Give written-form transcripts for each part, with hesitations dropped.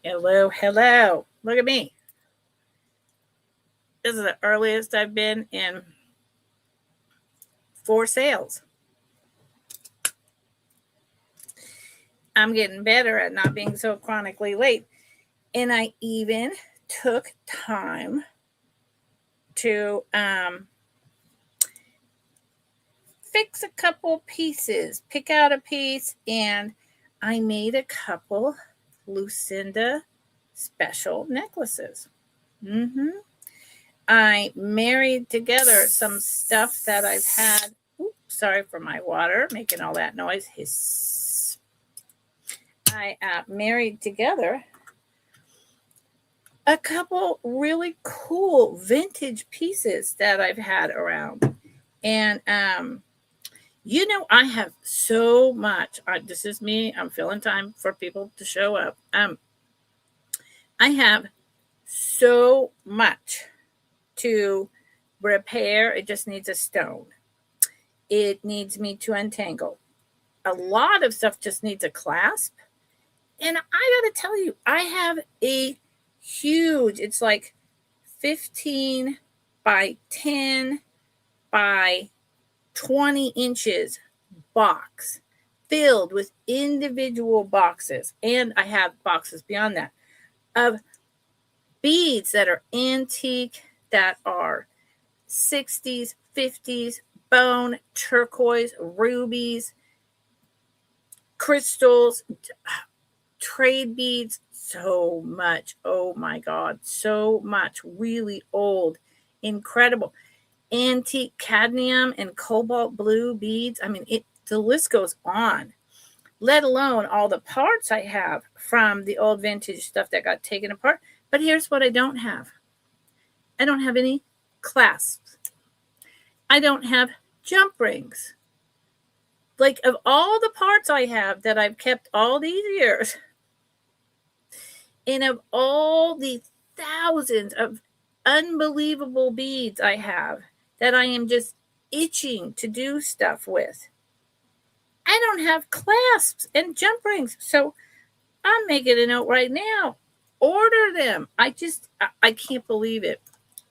Hello, hello. Look at me. This is the earliest I've been in 4 sales. I'm getting better at not being so chronically late. And I even took time to fix a couple pieces, pick out a piece, and I made a couple Lucinda special necklaces. I married together some stuff that I've had. Oops, sorry for my water making all that noise. Hiss. I married together a couple really cool vintage pieces that I've had around. And I have so much. This is me. I'm filling time for people to show up. I have so much to repair. It just needs a stone. It needs me to untangle. A lot of stuff just needs a clasp. And I got to tell you, I have a huge, it's like 15 by 10 by 20 inches box filled with individual boxes. And I have boxes beyond that of beads that are antique, that are 60s, 50s, bone, turquoise, rubies, crystals, trade beads, so much. Oh my God, so much. Really old, incredible. Antique cadmium and cobalt blue beads. I mean, the list goes on, let alone all the parts I have from the old vintage stuff that got taken apart. But here's what I don't have. I don't have any clasps. I don't have jump rings. Like, of all the parts I have that I've kept all these years, and of all the thousands of unbelievable beads I have that I am just itching to do stuff with, I don't have clasps and jump rings. So I'm making a note right now. Order them. I can't believe it.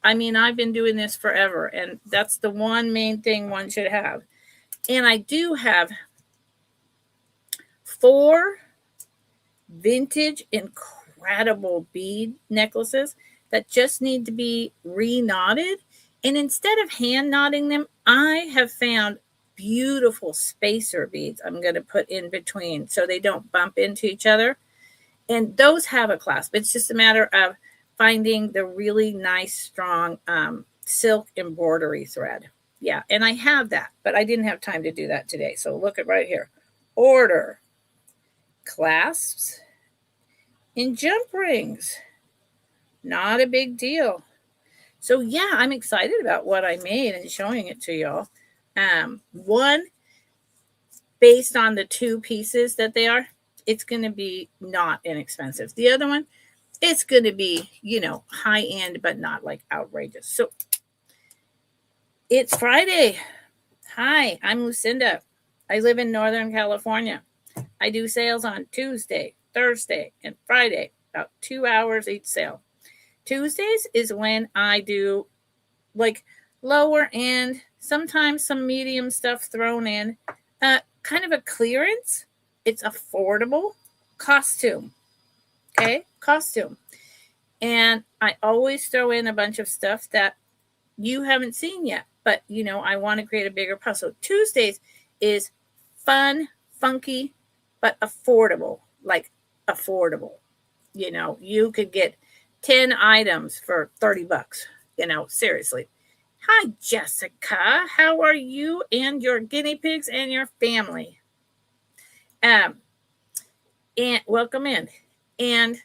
I mean, I've been doing this forever, and that's the one main thing one should have. And I do have 4 vintage incredible bead necklaces that just need to be re-knotted. And instead of hand knotting them, I have found beautiful spacer beads I'm going to put in between so they don't bump into each other. And those have a clasp. It's just a matter of finding the really nice, strong silk embroidery thread. Yeah, and I have that, but I didn't have time to do that today. So look at right here. Order clasps and jump rings. Not a big deal. So yeah, I'm excited about what I made and showing it to y'all. One, based on the 2 pieces that they are, it's going to be not inexpensive. The other one, it's going to be, high end, but not like outrageous. So it's Friday. Hi, I'm Lucinda. I live in Northern California. I do sales on Tuesday, Thursday, and Friday, about 2 hours each sale. Tuesdays is when I do like lower end, sometimes some medium stuff thrown in, kind of a clearance. It's affordable costume. Okay, costume. And I always throw in a bunch of stuff that you haven't seen yet, but I want to create a bigger puzzle. So Tuesdays is fun, funky, but affordable. Like affordable. You could get 10 items for $30. Seriously. Hi, Jessica. How are you and your guinea pigs and your family? And welcome in. And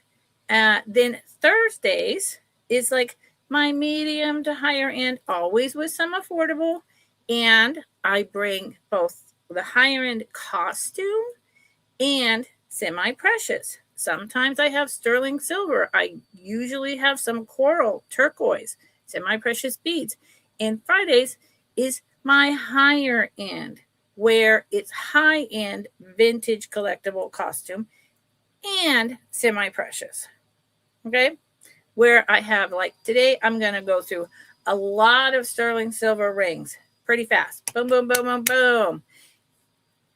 then Thursdays is like my medium to higher end, always with some affordable. And I bring both the higher end costume and semi-precious. Sometimes I have sterling silver. I usually have some coral, turquoise, semi-precious beads. And Fridays is my higher end, where it's high-end vintage collectible costume and semi-precious. Okay. Where I have, like today, I'm going to go through a lot of sterling silver rings pretty fast. Boom, boom, boom, boom, boom.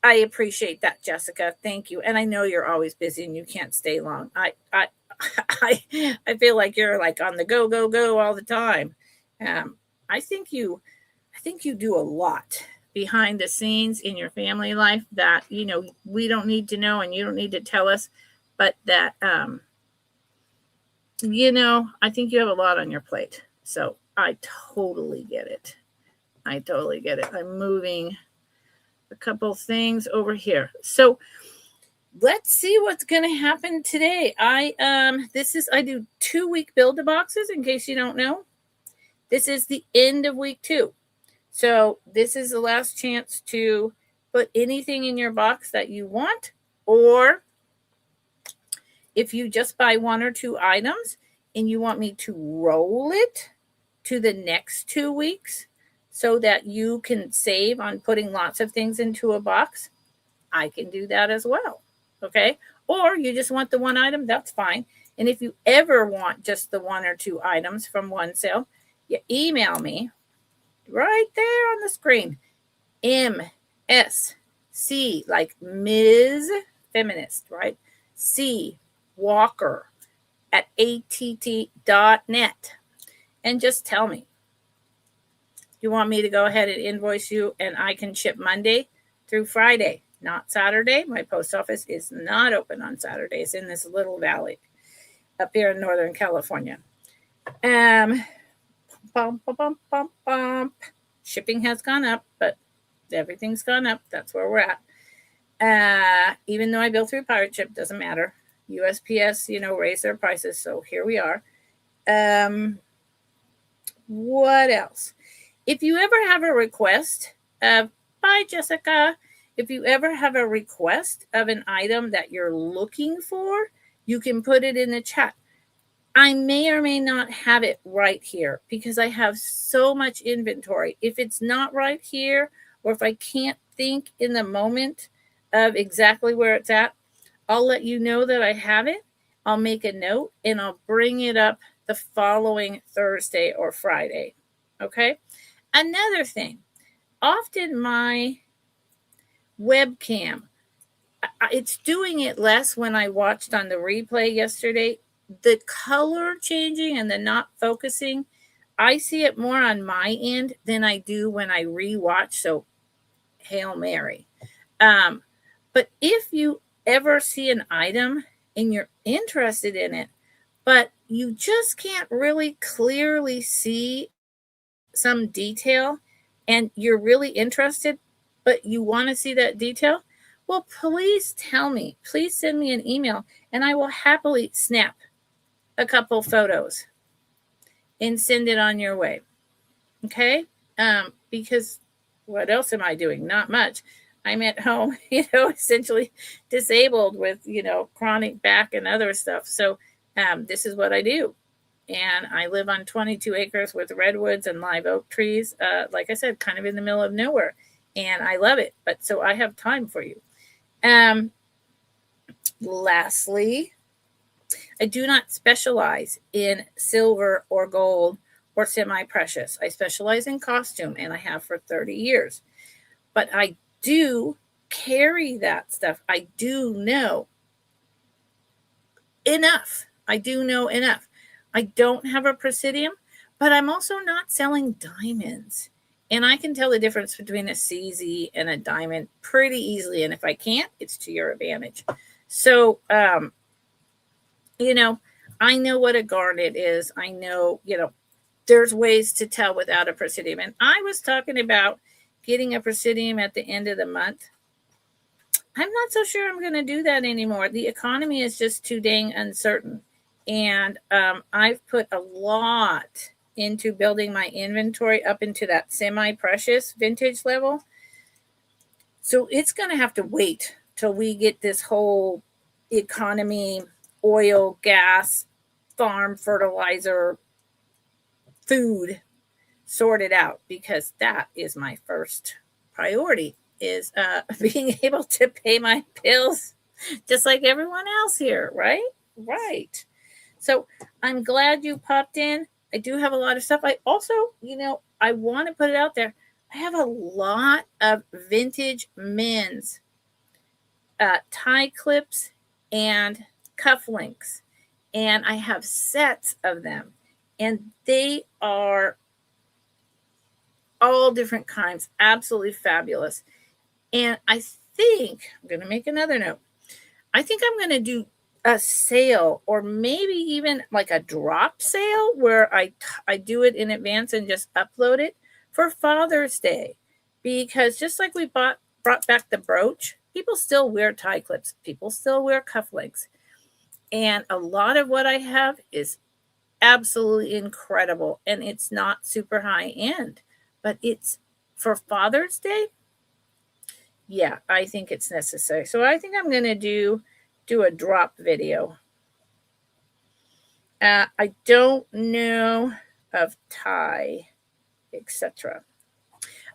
I appreciate that, Jessica. Thank you. And I know you're always busy and you can't stay long. I feel like you're like on the go, go, go all the time. Um, I think you do a lot behind the scenes in your family life that we don't need to know and you don't need to tell us, but that I think you have a lot on your plate. So I totally get it. I'm moving a couple things over here. So let's see what's going to happen today. I do 2-week build-a-boxes in case you don't know. This is the end of week 2. So this is the last chance to put anything in your box that you want, or if you just buy 1 or 2 items and you want me to roll it to the next 2 weeks so that you can save on putting lots of things into a box, I can do that as well. Okay. Or you just want the 1 item, that's fine. And if you ever want just the 1 or 2 items from one sale, you email me right there on the screen. MSC, like Ms. Feminist, right? C Walker at att.net. And just tell me. You want me to go ahead and invoice you and I can ship Monday through Friday, not Saturday. My post office is not open on Saturdays in this little valley up here in Northern California. Shipping has gone up, but everything's gone up. That's where we're at. Even though I bill through pirate ship, doesn't matter. USPS, raised their prices, so here we are. What else? If you ever have a request of, bye Jessica, if you ever have a request of an item that you're looking for, you can put it in the chat. I may or may not have it right here because I have so much inventory. If it's not right here, or if I can't think in the moment of exactly where it's at, I'll let you know that I have it. I'll make a note and I'll bring it up the following Thursday or Friday. Okay? Another thing, often my webcam, it's doing it less when I watched on the replay yesterday. The color changing and the not focusing, I see it more on my end than I do when I rewatch. So, Hail Mary. But if you ever see an item and you're interested in it, but you just can't really clearly see some detail and you're really interested, but you want to see that detail, well, please tell me. Please send me an email and I will happily snap a couple photos and send it on your way. Okay? Because what else am I doing? Not much. I'm at home, essentially disabled with, chronic back and other stuff. So this is what I do. And I live on 22 acres with redwoods and live oak trees. Like I said, kind of in the middle of nowhere. And I love it. But so I have time for you. Lastly, I do not specialize in silver or gold or semi-precious. I specialize in costume, and I have for 30 years. But I do carry that stuff. I do know enough. I don't have a presidium, but I'm also not selling diamonds. And I can tell the difference between a CZ and a diamond pretty easily. And if I can't, it's to your advantage. So, I know what a garnet is. I know, there's ways to tell without a presidium. And I was talking about getting a presidium at the end of the month. I'm not so sure I'm going to do that anymore. The economy is just too dang uncertain. And I've put a lot into building my inventory up into that semi-precious vintage level. So it's going to have to wait till we get this whole economy, oil, gas, farm, fertilizer, food sorted out, because that is my first priority, is being able to pay my bills just like everyone else here, right? So I'm glad you popped in. I do have a lot of stuff. I also, I want to put it out there. I have a lot of vintage men's tie clips and cufflinks, and I have sets of them, and they are all different kinds, absolutely fabulous. And I think I'm going to make another note. I think I'm going to do a sale, or maybe even like a drop sale where I do it in advance and just upload it for Father's Day, because just like we brought back the brooch, people still wear tie clips, people still wear cufflinks, and a lot of what I have is absolutely incredible, and it's not super high end, but it's for Father's Day. Yeah, I think it's necessary. So I think I'm going to do a drop video. I don't know of tie, etc.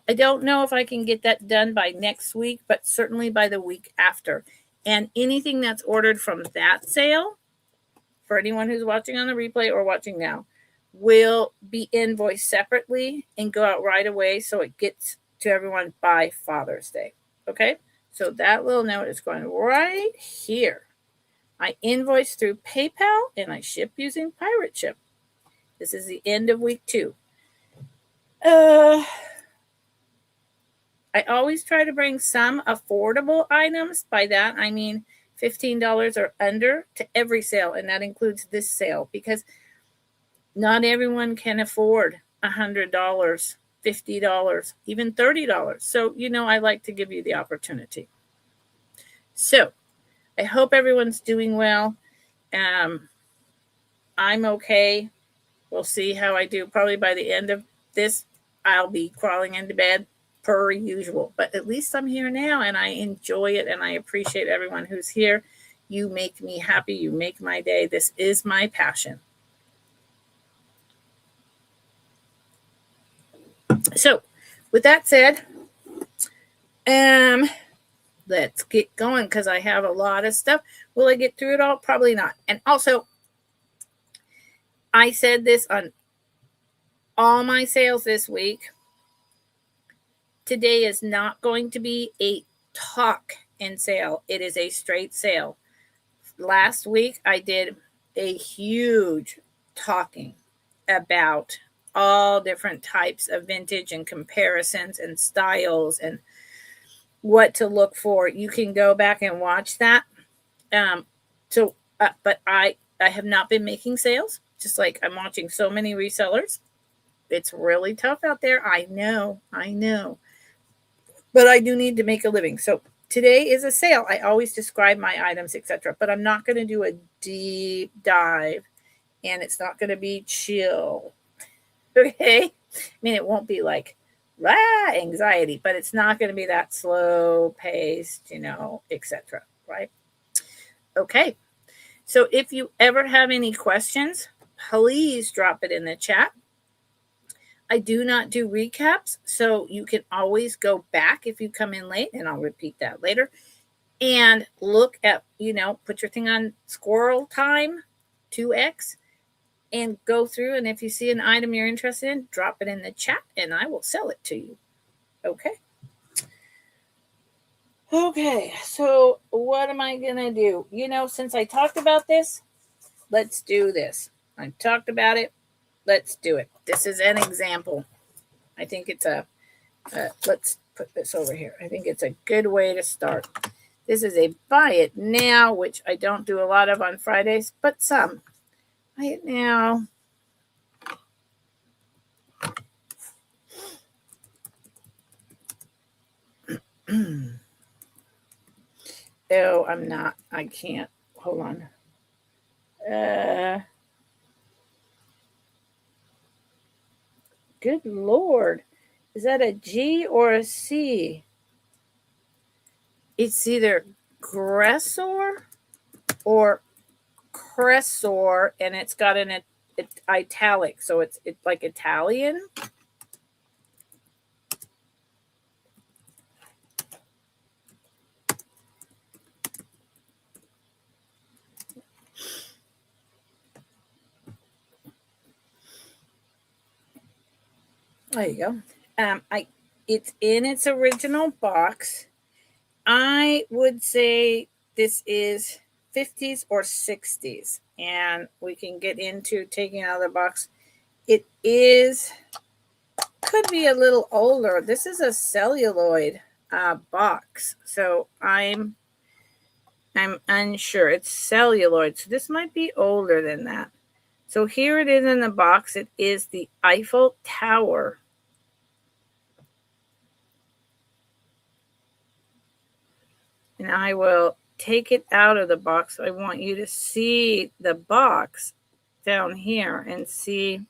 I don't know if I can get that done by next week, but certainly by the week after. And anything that's ordered from that sale, for anyone who's watching on the replay or watching now, will be invoiced separately and go out right away so it gets to everyone by Father's Day. Okay? So that little note is going right here. I invoice through PayPal and I ship using Pirate Ship. This is the end of week 2. I always try to bring some affordable items. By that, I mean $15 or under to every sale, and that includes this sale, because not everyone can afford $100, $50, even $30. So, I like to give you the opportunity. So, I hope everyone's doing well. I'm okay. We'll see how I do. Probably by the end of this, I'll be crawling into bed per usual. But at least I'm here now, and I enjoy it, and I appreciate everyone who's here. You make me happy. You make my day. This is my passion. So, with that said, let's get going, because I have a lot of stuff. Will I get through it all? Probably not. And also, I said this on all my sales this week. Today is not going to be a talk and sale. It is a straight sale. Last week, I did a huge talking about all different types of vintage and comparisons and styles and what to look for. You can go back and watch that. But I have not been making sales, just like I'm watching so many resellers. It's really tough out there. I know. But I do need to make a living. So today is a sale. I always describe my items, etc. But I'm not going to do a deep dive, and it's not going to be chill. Okay? I mean, it won't be like anxiety, but it's not going to be that slow paced, etc. Right? Okay. So if you ever have any questions, please drop it in the chat. I do not do recaps, so you can always go back if you come in late, and I'll repeat that later, and look at, put your thing on squirrel time, 2x, and go through, and if you see an item you're interested in, drop it in the chat, and I will sell it to you. Okay, so what am I going to do? Since I talked about this, let's do this. I talked about it. Let's do it. This is an example. I think it's let's put this over here. I think it's a good way to start. This is a buy it now, which I don't do a lot of on Fridays, but some. Buy it now. Oh, I'm not. I can't. Hold on. Good Lord. Is that a G or a C? It's either Gressor or Cressor, and it's got an italic, so it's like Italian. There you go. It's in its original box. I would say this is 50s or 60s, and we can get into taking out of the box. It could be a little older. This is a celluloid box, so I'm unsure. It's celluloid, so this might be older than that. So here it is in the box. It is the Eiffel Tower. And I will take it out of the box. I want you to see the box down here and see.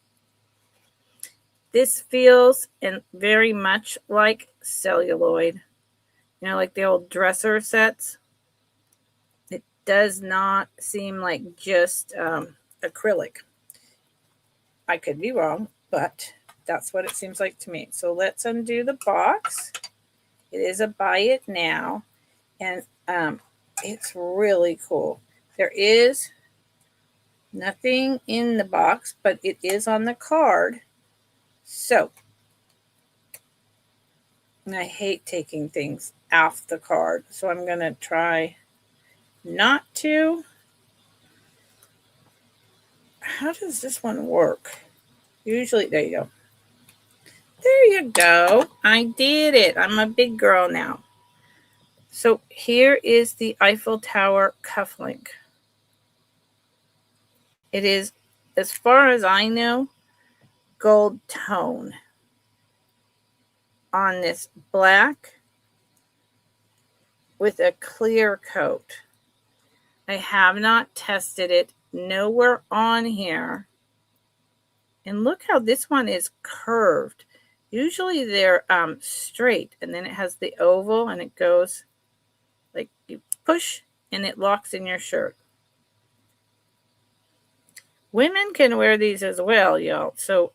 This feels very much like celluloid, like the old dresser sets. It does not seem like just acrylic. I could be wrong, but that's what it seems like to me. So let's undo the box. It is a buy it now, and it's really cool. There is nothing in the box, but it is on the card. So, and I hate taking things off the card, so I'm going to try not to. How does this one work? Usually, there you go. There you go. I did it. I'm a big girl now. So here is the Eiffel Tower cufflink. It is, as far as I know, gold tone on this black with a clear coat. I have not tested it. Nowhere on here. And look how this one is curved. Usually they're straight, and then it has the oval, and it goes like you push and it locks in your shirt. Women can wear these as well, y'all. So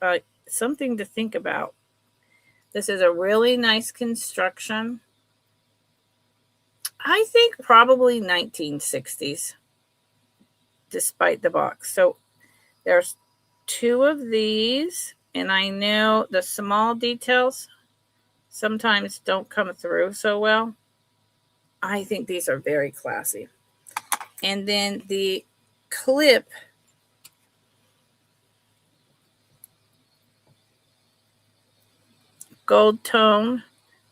something to think about. This is a really nice construction. I think probably 1960s, despite the box. So there's two of these, and I know the small details sometimes don't come through so well. I think these are very classy. And then the clip gold tone.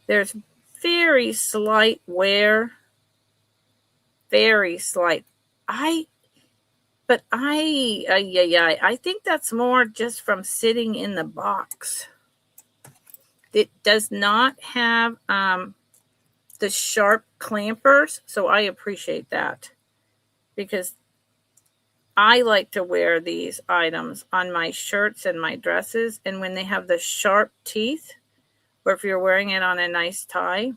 There's very slight wear. Very slight. I think that's more just from sitting in the box. It does not have the sharp clampers, so I appreciate that, because I like to wear these items on my shirts and my dresses, and when they have the sharp teeth, or if you're wearing it on a nice tie,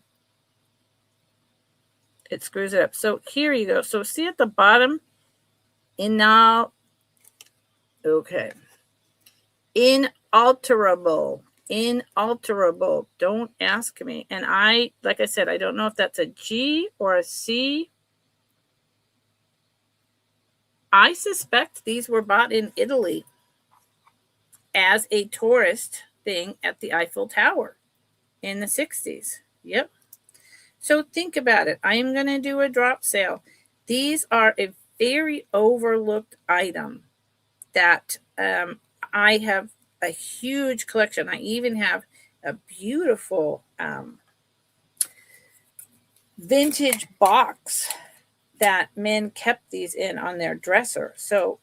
it screws it up. So here you go. So see at the bottom, inalterable. Don't ask me. And like I said, I don't know if that's a G or a C. I suspect these were bought in Italy as a tourist thing at the Eiffel Tower in the 60s. Yep. So think about it. I am going to do a drop sale. These are a very overlooked item that I have a huge collection. I even have a beautiful vintage box that men kept these in on their dresser. So,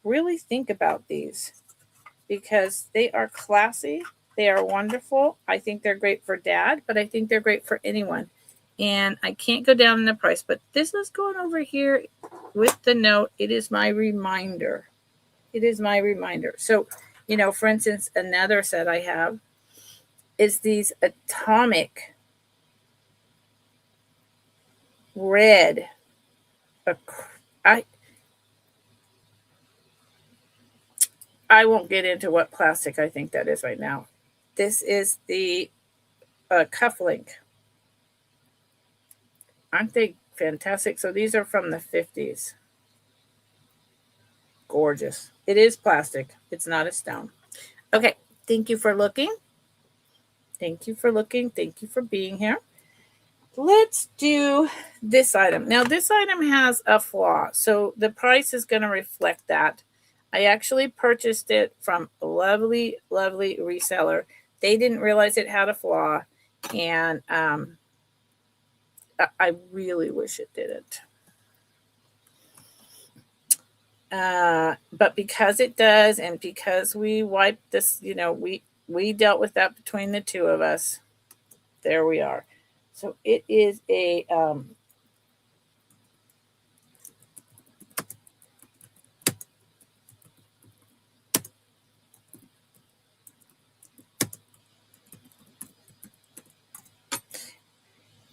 really think about these, because they are classy. They are wonderful. I think they're great for dad, but I think they're great for anyone. And I can't go down in the price, but this is going over here with the note. It is my reminder. It is my reminder. So, for instance, another set I have is these atomic red. I won't get into what plastic I think that is right now. This is the cufflink. Aren't they fantastic? So these are from the 50s. Gorgeous. It is plastic. It's not a stone. Okay. Thank you for looking. Thank you for looking. Thank you for being here. Let's do this item. Now, this item has a flaw, so the price is going to reflect that. I actually purchased it from a lovely, lovely reseller. They didn't realize it had a flaw, and I really wish it didn't. But because it does, and because we wiped this, we dealt with that between the two of us. There we are. So it is a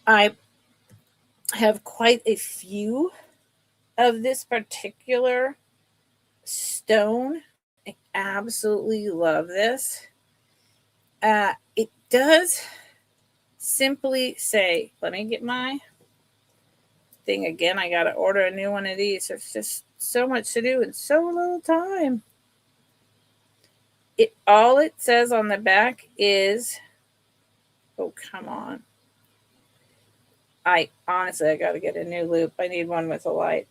I have quite a few of this particular stone. I absolutely love this. It does simply say, let me get my thing again. I got to order a new one of these. There's just so much to do in so little time. All it says on the back is, oh, come on. I got to get a new loop. I need one with a light.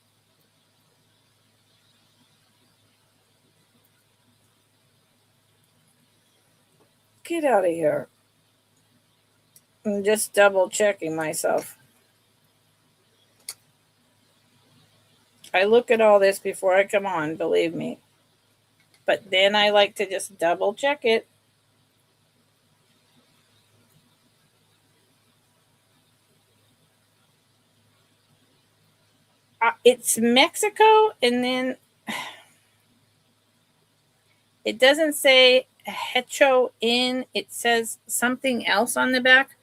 Get out of here. I'm just double checking myself. I look at all this before I come on, believe me. But then I like to just double check it. It's Mexico, and then it doesn't say Hecho in. It says something else on the back.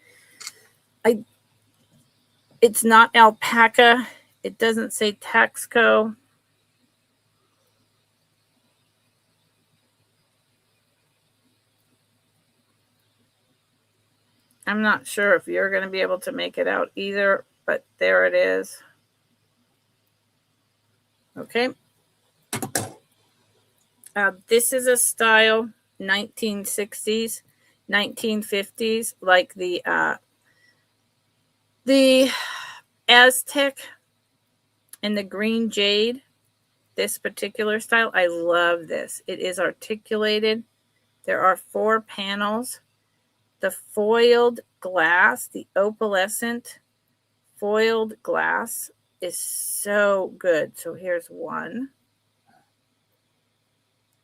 It's not alpaca. It doesn't say Taxco. I'm not sure if you're going to be able to make it out either, but there it is. Okay. This is a style 1960s, 1950s, like the Aztec and the green jade. This particular style, I love this. It is articulated. There are 4 panels. The foiled glass, the opalescent foiled glass is so good. So here's 1,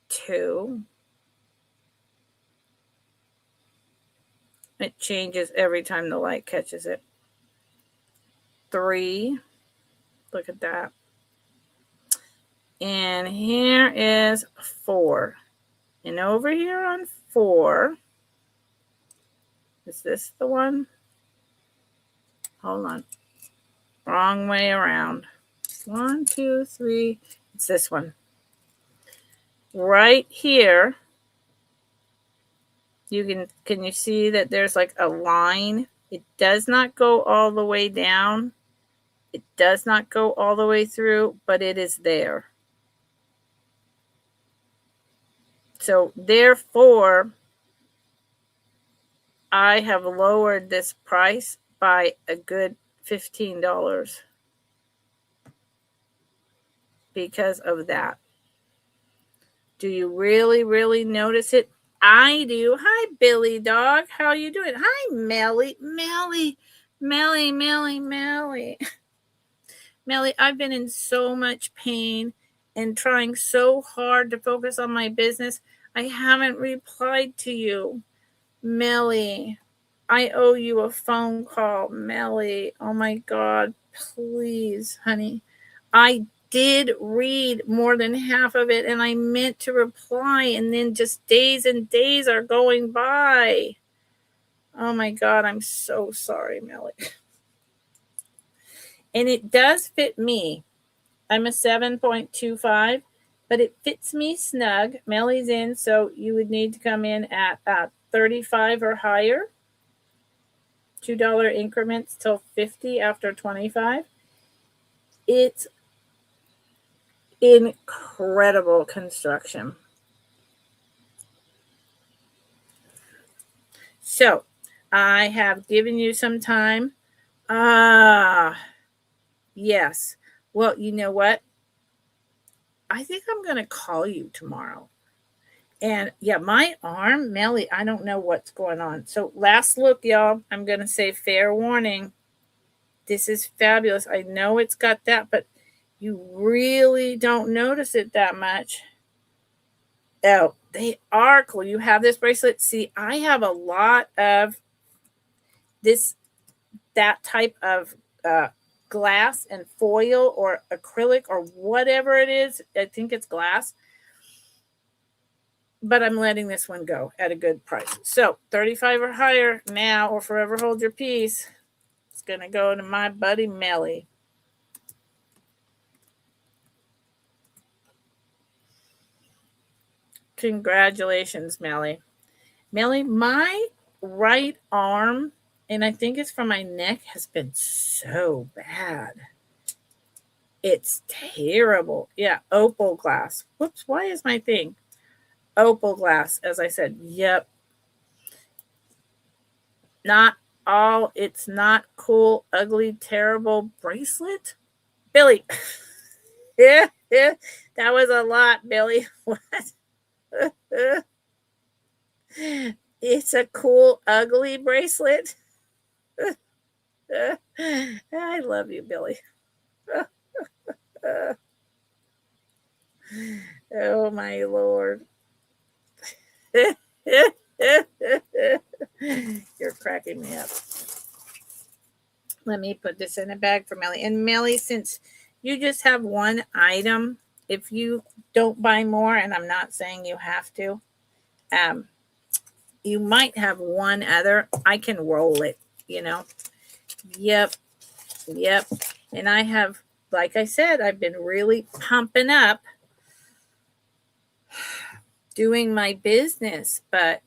2. It changes every time the light catches it. 3. Look at that. And here is 4. And over here on 4, is this the one? Hold on. Wrong way around. 1, 2, 3. It's this one. Right here, can you see that there's like a line? It does not go all the way down. It does not go all the way through, but it is there. So therefore, I have lowered this price by a good $15 because of that. Do you really, really notice it? I do. Hi, Billy Dog. How are you doing? Hi, Melly. Melly, I've been in so much pain and trying so hard to focus on my business. I haven't replied to you. Melly, I owe you a phone call. Melly, oh my God, please, honey. I did read more than half of it, and I meant to reply, and then just days and days are going by. Oh my God, I'm so sorry, Melly. And it does fit me. I'm a 7.25, but it fits me snug. Melly's in, so you would need to come in at 35 or higher. $2 increments till 50 after 25. It's incredible construction. So I have given you some time. Yes. Well, you know what? I think I'm going to call you tomorrow. And yeah, my arm, Melly, I don't know what's going on. So last look, y'all, I'm going to say fair warning. This is fabulous. I know it's got that, but you really don't notice it that much. Oh, they are cool. You have this bracelet. See, I have a lot of that type of glass and foil or acrylic or whatever it is. I think it's glass. But I'm letting this one go at a good price. So 35 or higher now, or forever hold your peace. It's going to go to my buddy Melly. Congratulations, Melly. Melly, my right arm, and I think it's from my neck, has been so bad. It's terrible. Yeah, opal glass. Whoops, why is my thing? Opal glass, as I said. Yep. It's not cool, ugly, terrible bracelet. Billy. Yeah, that was a lot, Billy. What? It's a cool, ugly bracelet. I love you, Billy. Oh, my Lord. You're cracking me up. Let me put this in a bag for Melly. And Melly, since you just have one item, if you don't buy more, and I'm not saying you have to, you might have one other. I can roll it, Yep. And I have, like I said, I've been really pumping up doing my business, but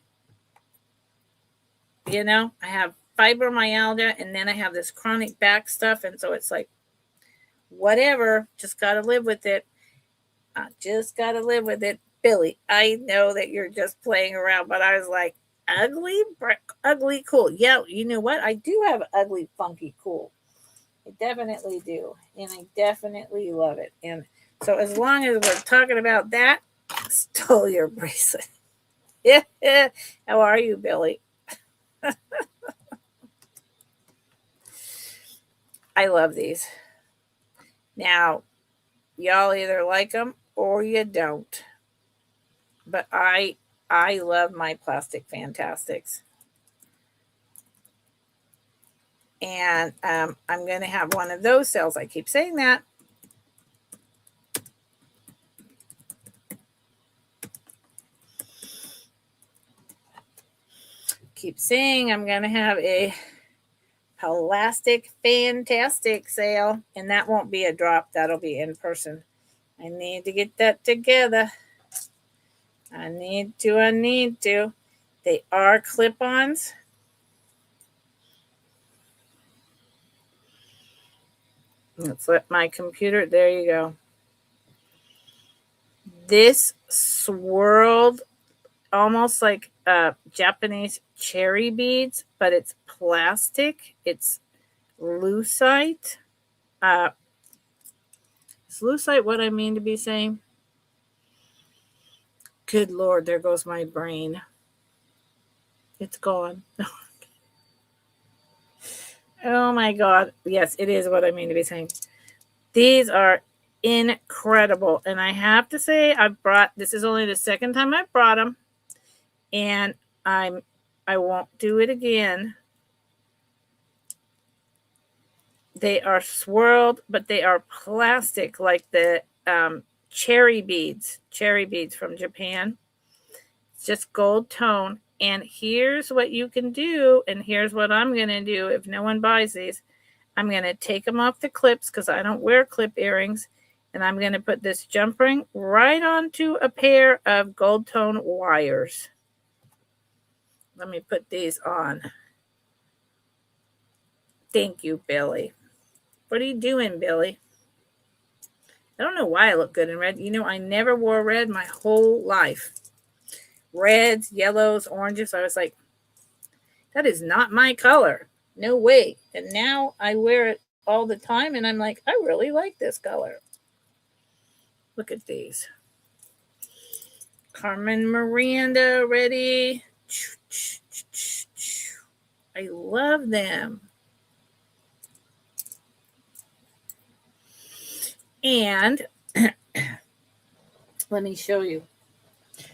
I have fibromyalgia and then I have this chronic back stuff, and so it's like whatever, just got to live with it. I just got to live with it. Billy, I know that you're just playing around, but I was like, ugly cool. Yeah, you know what? I do have ugly funky cool. I definitely do, and I definitely love it. And so as long as we're talking about that, stole your bracelet. Yeah. How are you, Billy? I love these. Now, y'all either like them or you don't. But I love my plastic fantastics. And I'm going to have one of those sales. I keep saying that. Keep saying I'm going to have a plastic fantastic sale. And that won't be a drop. That'll be in person. I need to get that together. I need to. They are clip-ons. Let's let my computer, there you go. This swirled almost like Japanese cherry beads, but it's plastic. It's lucite. Is lucite what I mean to be saying? Good Lord, there goes my brain. It's gone. Oh my God. Yes, it is what I mean to be saying. These are incredible. And I have to say, this is only the second time I've brought them. And I won't do it again. They are swirled, but they are plastic, like the cherry beads from Japan. It's just gold tone. And here's what you can do, and here's what I'm going to do if no one buys these. I'm going to take them off the clips because I don't wear clip earrings, and I'm going to put this jump ring right onto a pair of gold tone wires. Let me put these on. Thank you, Billy. What are you doing, Billy? I don't know why I look good in red. I never wore red my whole life. Reds, yellows, oranges. I was like, That is not my color. No way. And now I wear it all the time, and I'm like, I really like this color. Look at these. Carmen Miranda, ready. I love them. And let me show you.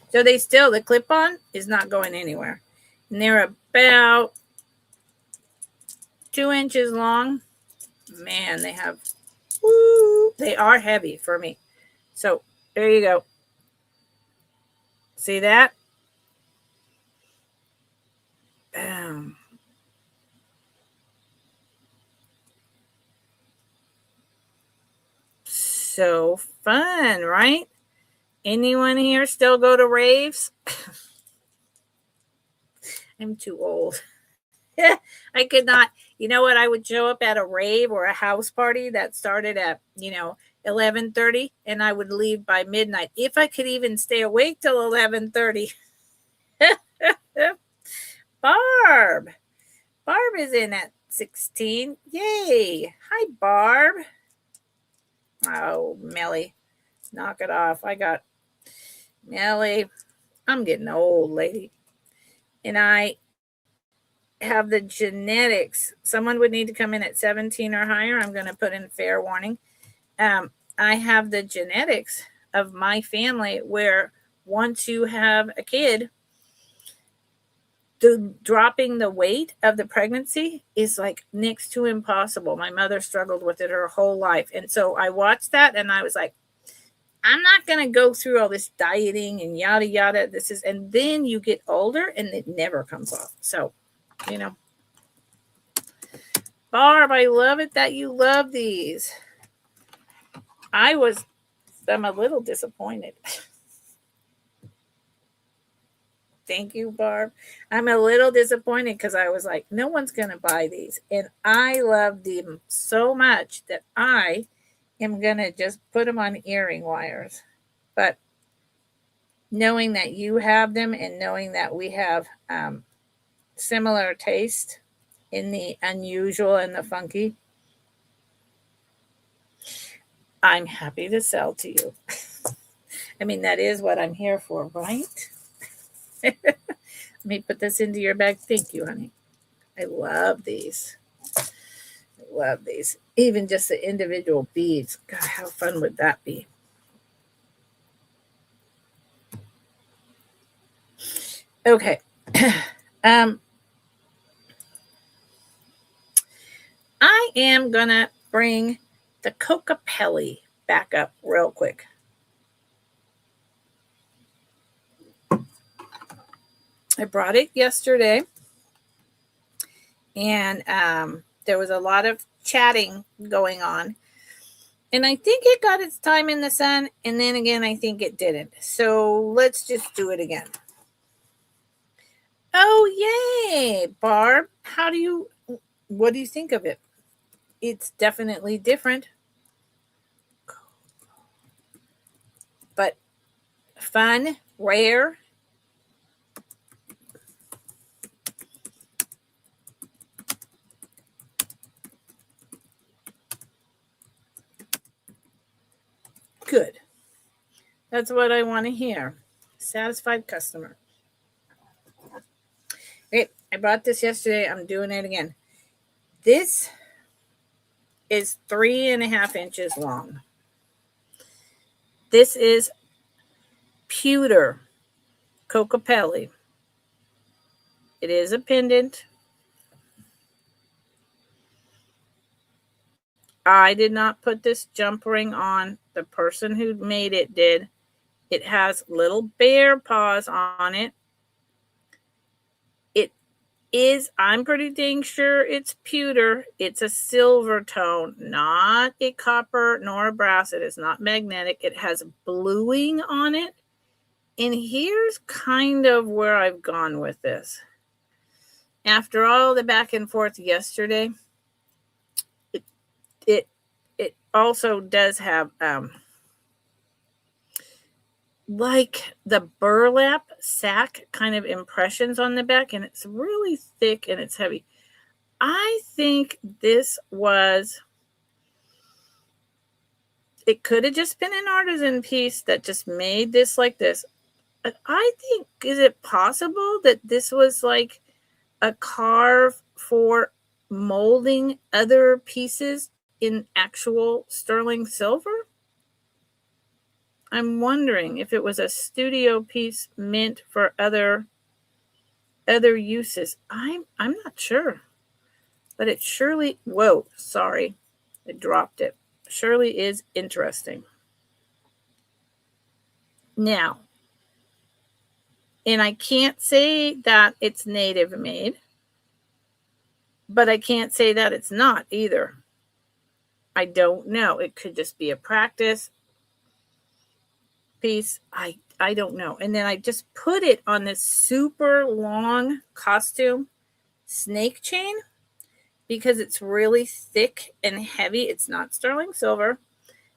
So the clip-on is not going anywhere. And they're about 2 inches long. Man, they are heavy for me. So there you go. See that? Bam. So fun, right? Anyone here still go to raves? I'm too old. I could not. You know what? I would show up at a rave or a house party that started at, 11:30, and I would leave by midnight. If I could even stay awake till 11:30. Barb is in at 16. Yay. Hi, Barb. Oh, Melly. Knock it off. I got Melly. I'm getting old, lady. And I have the genetics. Someone would need to come in at 17 or higher. I'm going to put in fair warning. I have the genetics of my family where once you have a kid, dropping the weight of the pregnancy is like next to impossible. My mother struggled with it her whole life. And so I watched that and I was like, I'm not going to go through all this dieting and yada, yada. And then you get older and it never comes off. So, Barb, I love it that you love these. I'm a little disappointed. Thank you, Barb. I'm a little disappointed because I was like, no one's going to buy these. And I love them so much that I am going to just put them on earring wires. But knowing that you have them and knowing that we have similar taste in the unusual and the funky, I'm happy to sell to you. I mean, that is what I'm here for, right? Let me put this into your bag. Thank you, honey. I love these. Even just the individual beads. God, how fun would that be? Okay. I am going to bring the Collectible back up real quick. I brought it yesterday, and there was a lot of chatting going on, and I think it got its time in the sun, and then again, I think it didn't. So let's just do it again. Oh, yay, Barb. What do you think of it? It's definitely different, but fun, rare. Good. That's what I want to hear. Satisfied customer. Okay, I bought this yesterday. I'm doing it again. This is 3.5 inches long. This is pewter Collectible. It is a pendant. I did not put this jump ring on. The person who made it did. It has little bear paws on it. It is, I'm pretty dang sure it's pewter. It's a silver tone, not a copper nor a brass. It is not magnetic. It has bluing on it. And here's kind of where I've gone with this. After all the back and forth yesterday, it also does have like the burlap sack kind of impressions on the back, and it's really thick and it's heavy. I think this was, it could have just been an artisan piece that just made this like this. But I think, is it possible that this was like a carve for molding other pieces in actual sterling silver? I'm wondering if it was a studio piece meant for other uses. I'm not sure. But it surely, whoa, sorry. I dropped it. Surely is interesting. Now, and I can't say that it's native made, but I can't say that it's not either. I don't know. It could just be a practice piece. I don't know. And then I just put it on this super long costume snake chain because it's really thick and heavy. It's not sterling silver.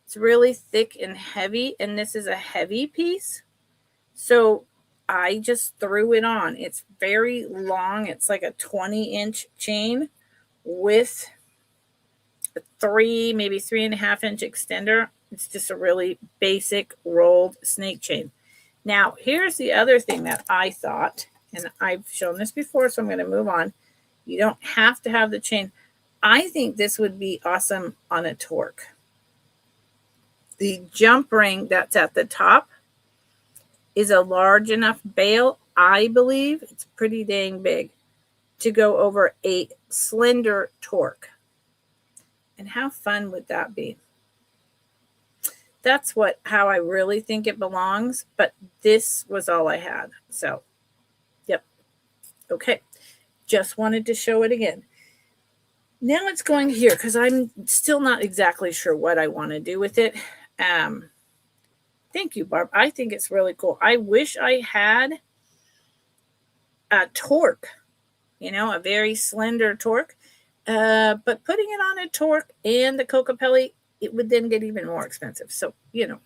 It's really thick and heavy, and this is a heavy piece. So I just threw it on. It's very long. It's like a 20-inch chain with a maybe 3.5-inch extender. It's just a really basic rolled snake chain. Now, here's the other thing that I thought, and I've shown this before, so I'm going to move on. You don't have to have the chain. I think this would be awesome on a torque. The jump ring that's at the top is a large enough bail, I believe, it's pretty dang big, to go over a slender torque. And how fun would that be? That's how I really think it belongs, but this was all I had. So, yep. Okay. Just wanted to show it again. Now it's going here because I'm still not exactly sure what I want to do with it. Thank you, Barb. I think it's really cool. I wish I had a torque, a very slender torque. But putting it on a torque and the Cocapelli, it would then get even more expensive. So, the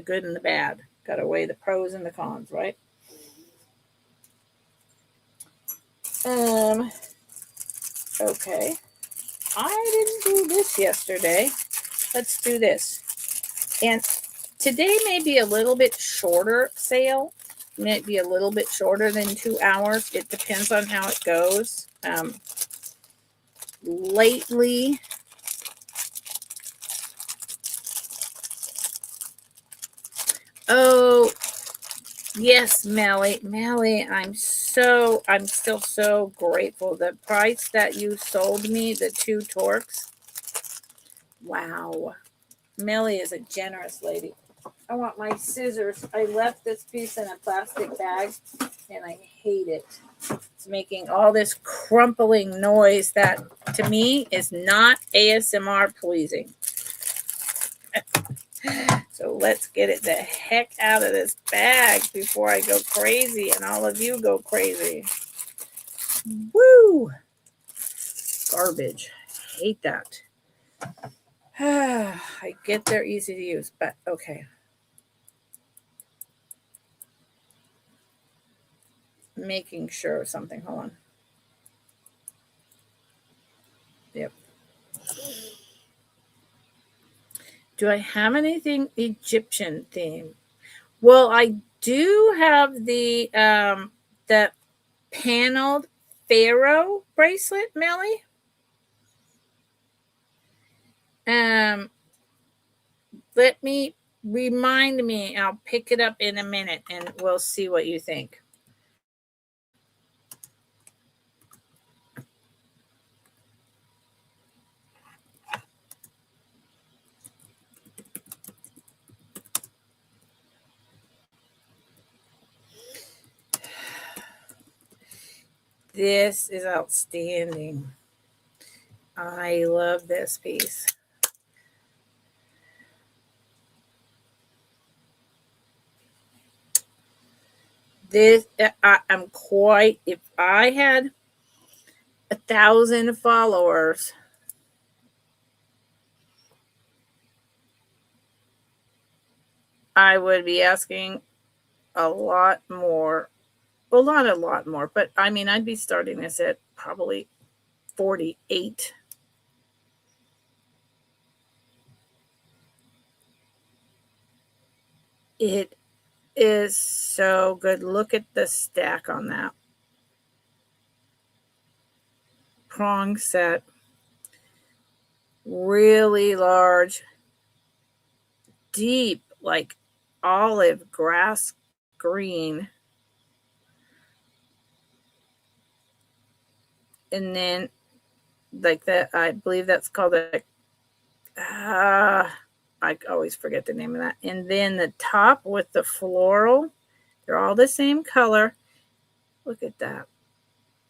good and the bad. Got to weigh the pros and the cons, right? Okay. I didn't do this yesterday. Let's do this. And today may be a little bit shorter sale. Might be a little bit shorter than 2 hours. It depends on how it goes. Lately, oh yes, Melly, I'm still so grateful. The price that you sold me, the 2 torques, wow. Melly is a generous lady. I want my scissors. I left this piece in a plastic bag and I hate it. It's making all this crumpling noise that to me is not ASMR pleasing. So let's get it the heck out of this bag before I go crazy and all of you go crazy. Woo! Garbage. I hate that. I get they're easy to use, but okay. Making sure of something. Hold on. Yep. Do I have anything Egyptian theme? Well, I do have the paneled pharaoh bracelet, Melly. Let me remind me. I'll pick it up in a minute and we'll see what you think. This is outstanding. I love this piece. This, I'm quite, if I had 1,000 followers, I would be asking a lot more. Well, not a lot more, but I mean, I'd be starting this at probably 48. It is so good. Look at the stack on that. Prong set. Really large, deep, like olive grass green. And then like that, I believe that's called a I always forget the name of that. And then the top with the floral, they're all the same color. Look at that.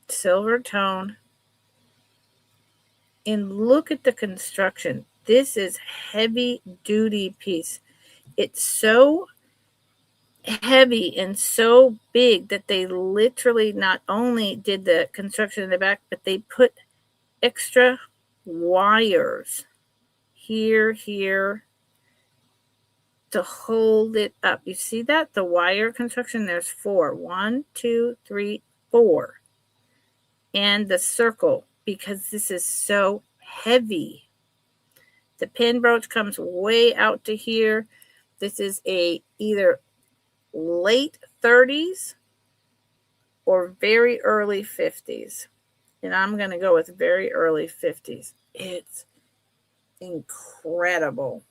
Silver tone. And look at the construction. This is heavy duty piece. It's so heavy and so big that they literally not only did the construction in the back, but they put extra wires here to hold it up. You see that? The wire construction, there's 4. 1, 2, 3, 4. And the circle, because this is so heavy. The pin brooch comes way out to here. This is a either late 30s or very early 50s. And I'm going to go with very early 50s. It's incredible.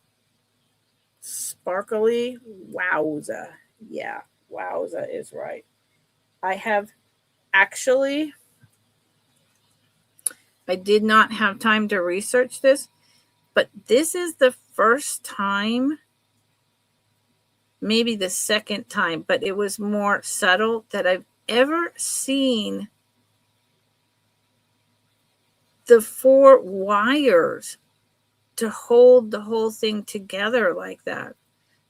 Sparkly. Wowza. Yeah, wowza is right. I have actually, I did not have time to research this, but this is the first time, maybe the second time, but it was more subtle, that I've ever seen the 4 wires to hold the whole thing together like that.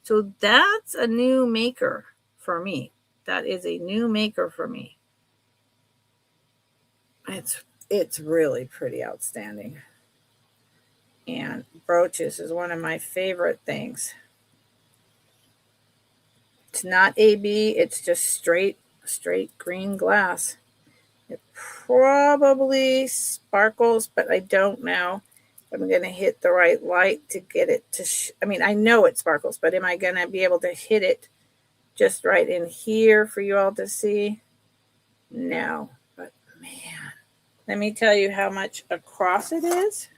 So that's a new maker for me. That is a new maker for me. It's really pretty outstanding. And brooches is one of my favorite things. It's not AB, it's just straight green glass. It probably sparkles, but I don't know. I'm going to hit the right light to get it to, I mean, I know it sparkles, but am I going to be able to hit it just right in here for you all to see? No, but man, let me tell you how much across it is.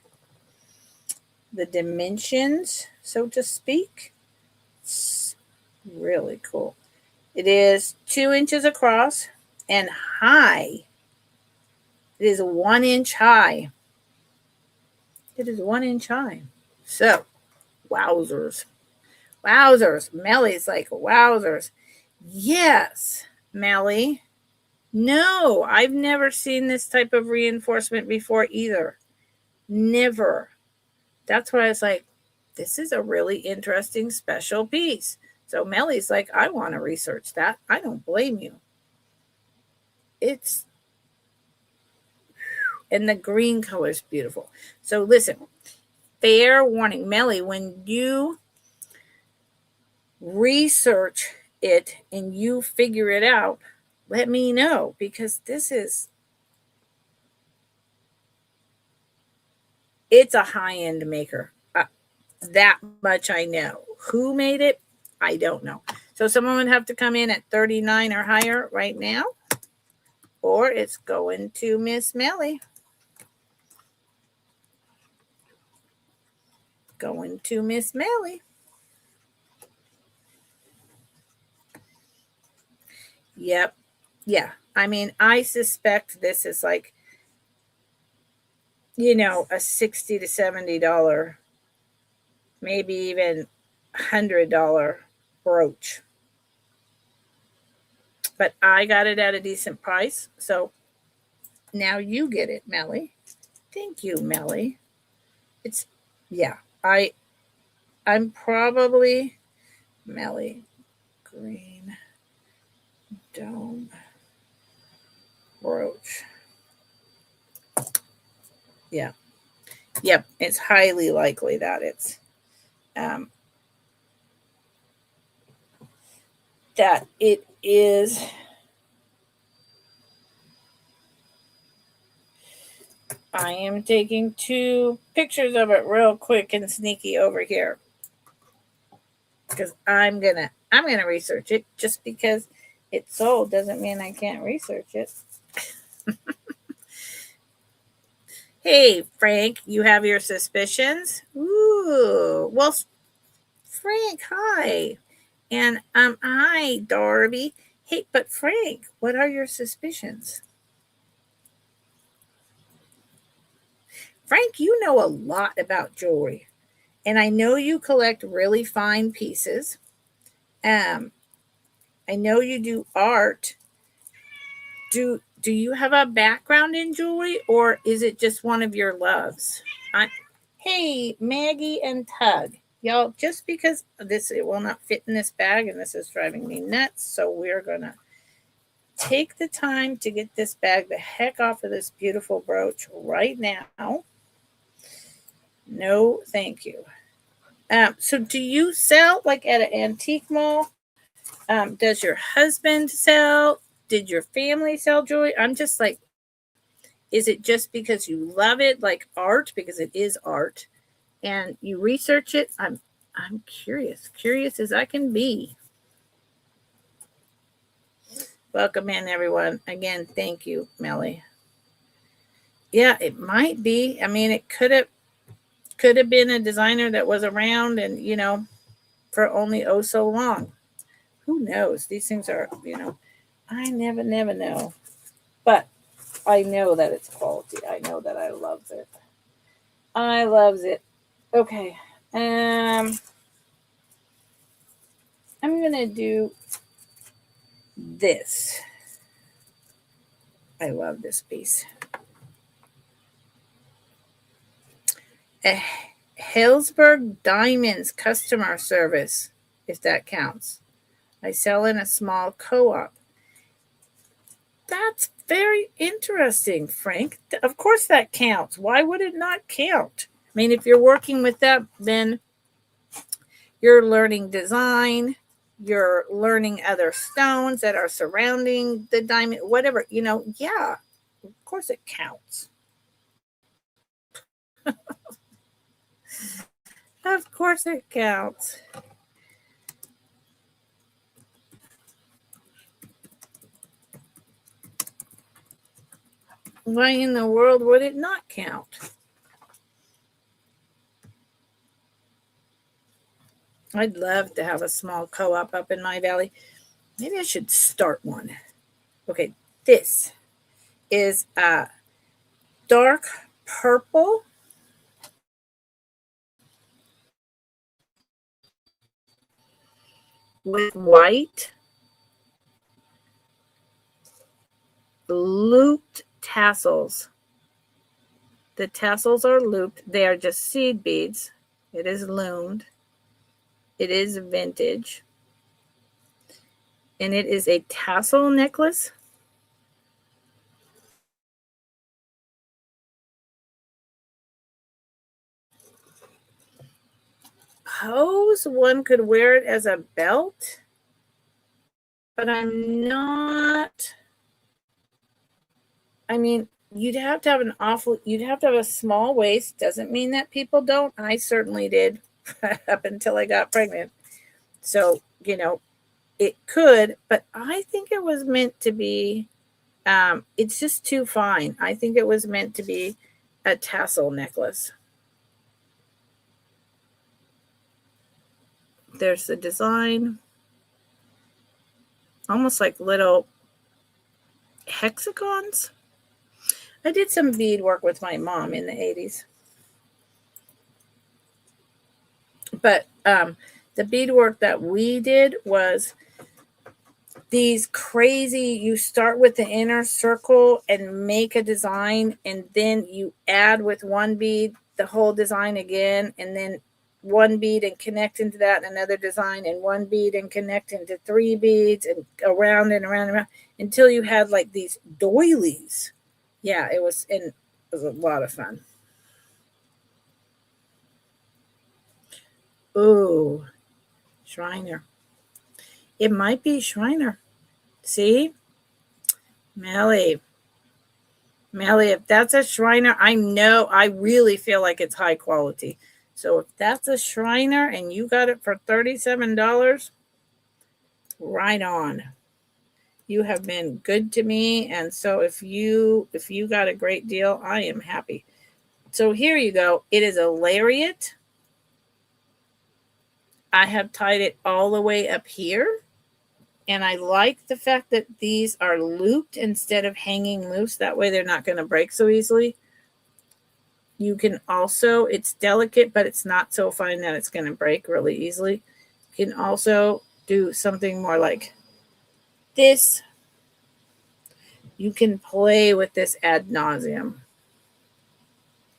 The dimensions, so to speak. It's really cool. It is 2 inches across and high. It is 1 inch high. It is 1 inch high. So, wowzers. Wowzers. Melly's like, wowzers. Yes, Melly. No, I've never seen this type of reinforcement before either. Never. That's why I was like, this is a really interesting special piece. So Melly's like, I want to research that. I don't blame you. And the green color is beautiful. So listen, fair warning, Melly, when you research it and you figure it out, let me know, because it's a high-end maker. That much I know. Who made it? I don't know. So someone would have to come in at 39 or higher right now, or it's going to Miss Melly. Going to Miss Melly. Yep. Yeah. I mean, I suspect this is like, a $60 to $70, maybe even $100 brooch. But I got it at a decent price. So now you get it, Melly. Thank you, Melly. I'm probably Melly green dome brooch. Yeah. Yep. It's highly likely that it's that it is I am taking 2 pictures of it real quick and sneaky over here because I'm gonna research it. Just because it's sold doesn't mean I can't research it. Hey, Frank, you have your suspicions? Ooh, well, Frank, hi. And hi, Darby. Hey, but Frank, what are your suspicions? Frank, you know a lot about jewelry, and I know you collect really fine pieces. I know you do art. Do you have a background in jewelry, or is it just one of your loves? Hey, Maggie and Tug, y'all. Just because it will not fit in this bag, and this is driving me nuts, so we're gonna take the time to get this bag the heck off of this beautiful brooch right now. No, thank you. So do you sell like at an antique mall? Does your husband sell? Did your family sell jewelry? I'm just like, is it just because you love it, like art, because it is art, and you research it? I'm curious as I can be. Welcome in, everyone. Again, thank you, Melly. Yeah, it might be. I mean, it could have been a designer that was around and for only so long. Who knows? These things are, I never know. But I know that it's quality. I know that I loves it. I loves it. Okay. I'm gonna do this. I love this piece. Hillsburg Diamonds customer service, if that counts. I sell in a small co-op. That's very interesting, Frank. Of course that counts. Why would it not count? I mean, if you're working with them, then you're learning design, you're learning other stones that are surrounding the diamond, whatever, yeah, of course it counts. Of course it counts. Why in the world would it not count? I'd love to have a small co-op up in my valley. Maybe I should start one. Okay, this is a dark purple with white looped tassels. The tassels are looped. They are just seed beads. It is loomed. It is vintage. And it is a tassel necklace. Suppose one could wear it as a belt, but I'm not. I mean, you'd have to have a small waist. Doesn't mean that people don't. I certainly did up until I got pregnant. So, it could, but I think it was meant to be, it's just too fine. I think it was meant to be a tassel necklace. There's the design. Almost like little hexagons. I did some bead work with my mom in the 80s. But the beadwork that we did was these crazy, you start with the inner circle and make a design, and then you add with one bead the whole design again, and then one bead and connect into that, another design, and one bead and connect into 3 beads, and around and around and around until you had like these doilies. Yeah, it was a lot of fun. Ooh, Shriner. It might be Shriner. See? Melly, if that's a Shriner, I really feel like it's high quality. So if that's a Shriner and you got it for $37, right on. You have been good to me, and so if you got a great deal, I am happy. So here you go. It is a lariat. I have tied it all the way up here. And I like the fact that these are looped instead of hanging loose. That way they're not going to break so easily. You can also, it's delicate, but it's not so fine that it's going to break really easily. You can also do something more like this. You can play with this ad nauseum.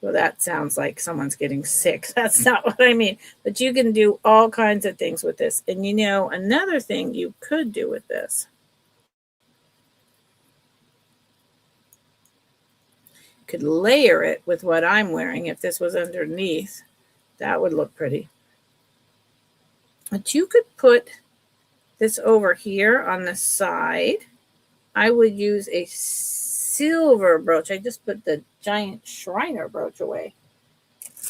Well, that sounds like someone's getting sick. That's not what I mean. But you can do all kinds of things with this. And you know, another thing you could do with this. Could layer it with what I'm wearing. If this was underneath, that would look pretty. But you could put this over here on the side. I would use a silver brooch. I just put the giant Shriner brooch away.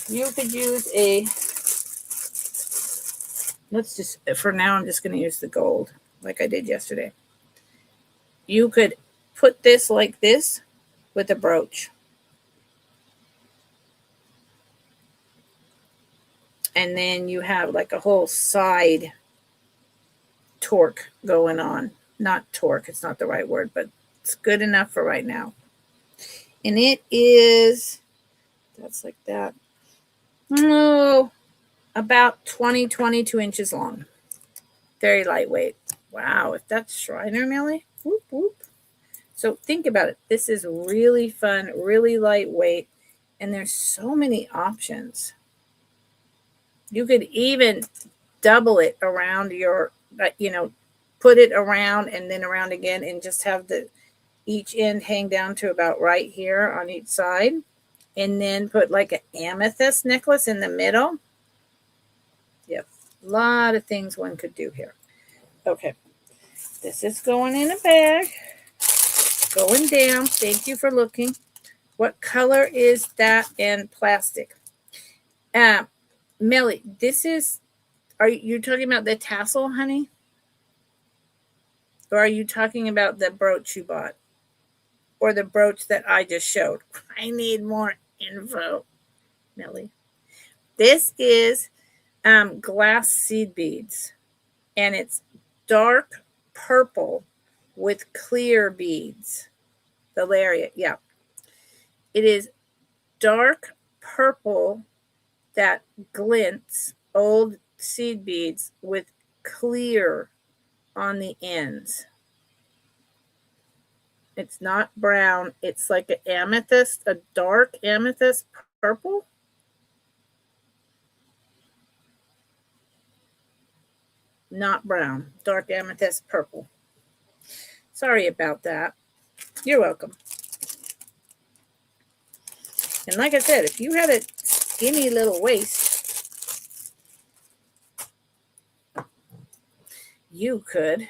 You could use for now, I'm just going to use the gold like I did yesterday. You could put this like this with a brooch. And then you have like a whole side torque going on. Not torque, it's not the right word, but it's good enough for right now. And it is, that's like that. Oh, about 22 inches long. Very lightweight. Wow, if that's Shriner, Millie, whoop, whoop. So think about it. This is really fun, really lightweight, and there's so many options. You could even double it around your, put it around and then around again and just have each end hang down to about right here on each side. And then put like an amethyst necklace in the middle. Yep, a lot of things one could do here. Okay, this is going in a bag. Going down. Thank you for looking. What color is that in plastic? Melly, are you talking about the tassel, honey? Or are you talking about the brooch you bought? Or the brooch that I just showed? I need more info, Melly. This is glass seed beads. And it's dark purple with clear beads. The lariat, yeah. It is dark purple that glints, old seed beads with clear on the ends. It's not brown. It's like an amethyst, a dark amethyst purple. Not brown, dark amethyst purple. Sorry about that. You're welcome. And like I said, if you had a skinny little waist, you could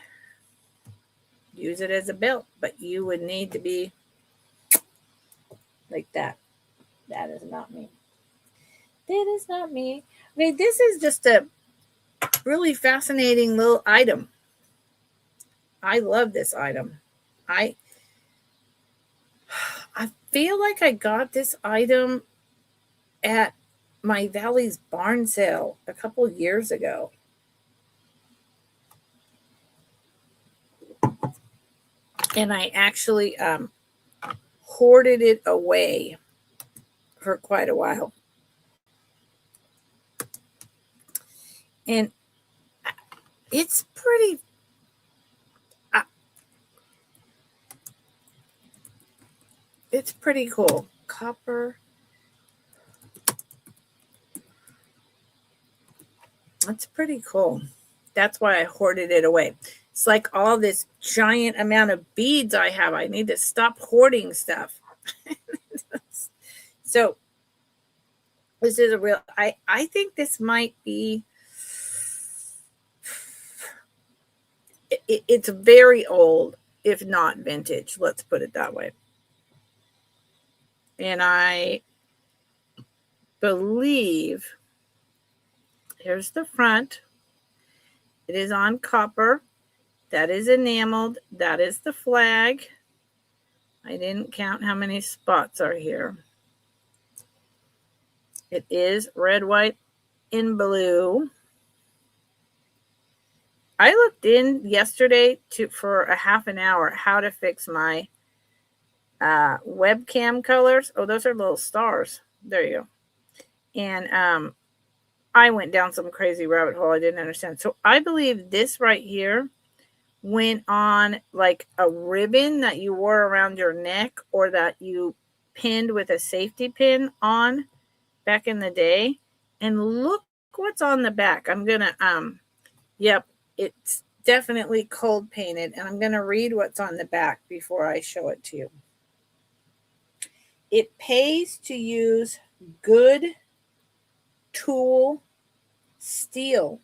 use it as a belt, but you would need to be like that. That is not me. That is not me. I mean, this is just a really fascinating little item. I love this item. I feel like I got this item at my Valley's barn sale a couple years ago. And I actually hoarded it away for quite a while. And it's pretty it's pretty cool. Copper. That's pretty cool. That's why I hoarded it away. It's like all this giant amount of beads I have. I need to stop hoarding stuff. So this is a real, I think this might be it's very old, if not vintage. Let's put it that way. And I believe, here's the front. It is on copper. That is enameled. That is the flag. I didn't count how many spots are here. It is red, white, and blue. I looked in yesterday for a half an hour how to fix my webcam colors. Oh, those are little stars. There you go. And I went down some crazy rabbit hole I didn't understand. So I believe this right here went on like a ribbon that you wore around your neck or that you pinned with a safety pin on back in the day. And look what's on the back. I'm gonna yep, it's definitely cold painted, and I'm gonna read what's on the back before I show it to you. It pays to use good tool steel.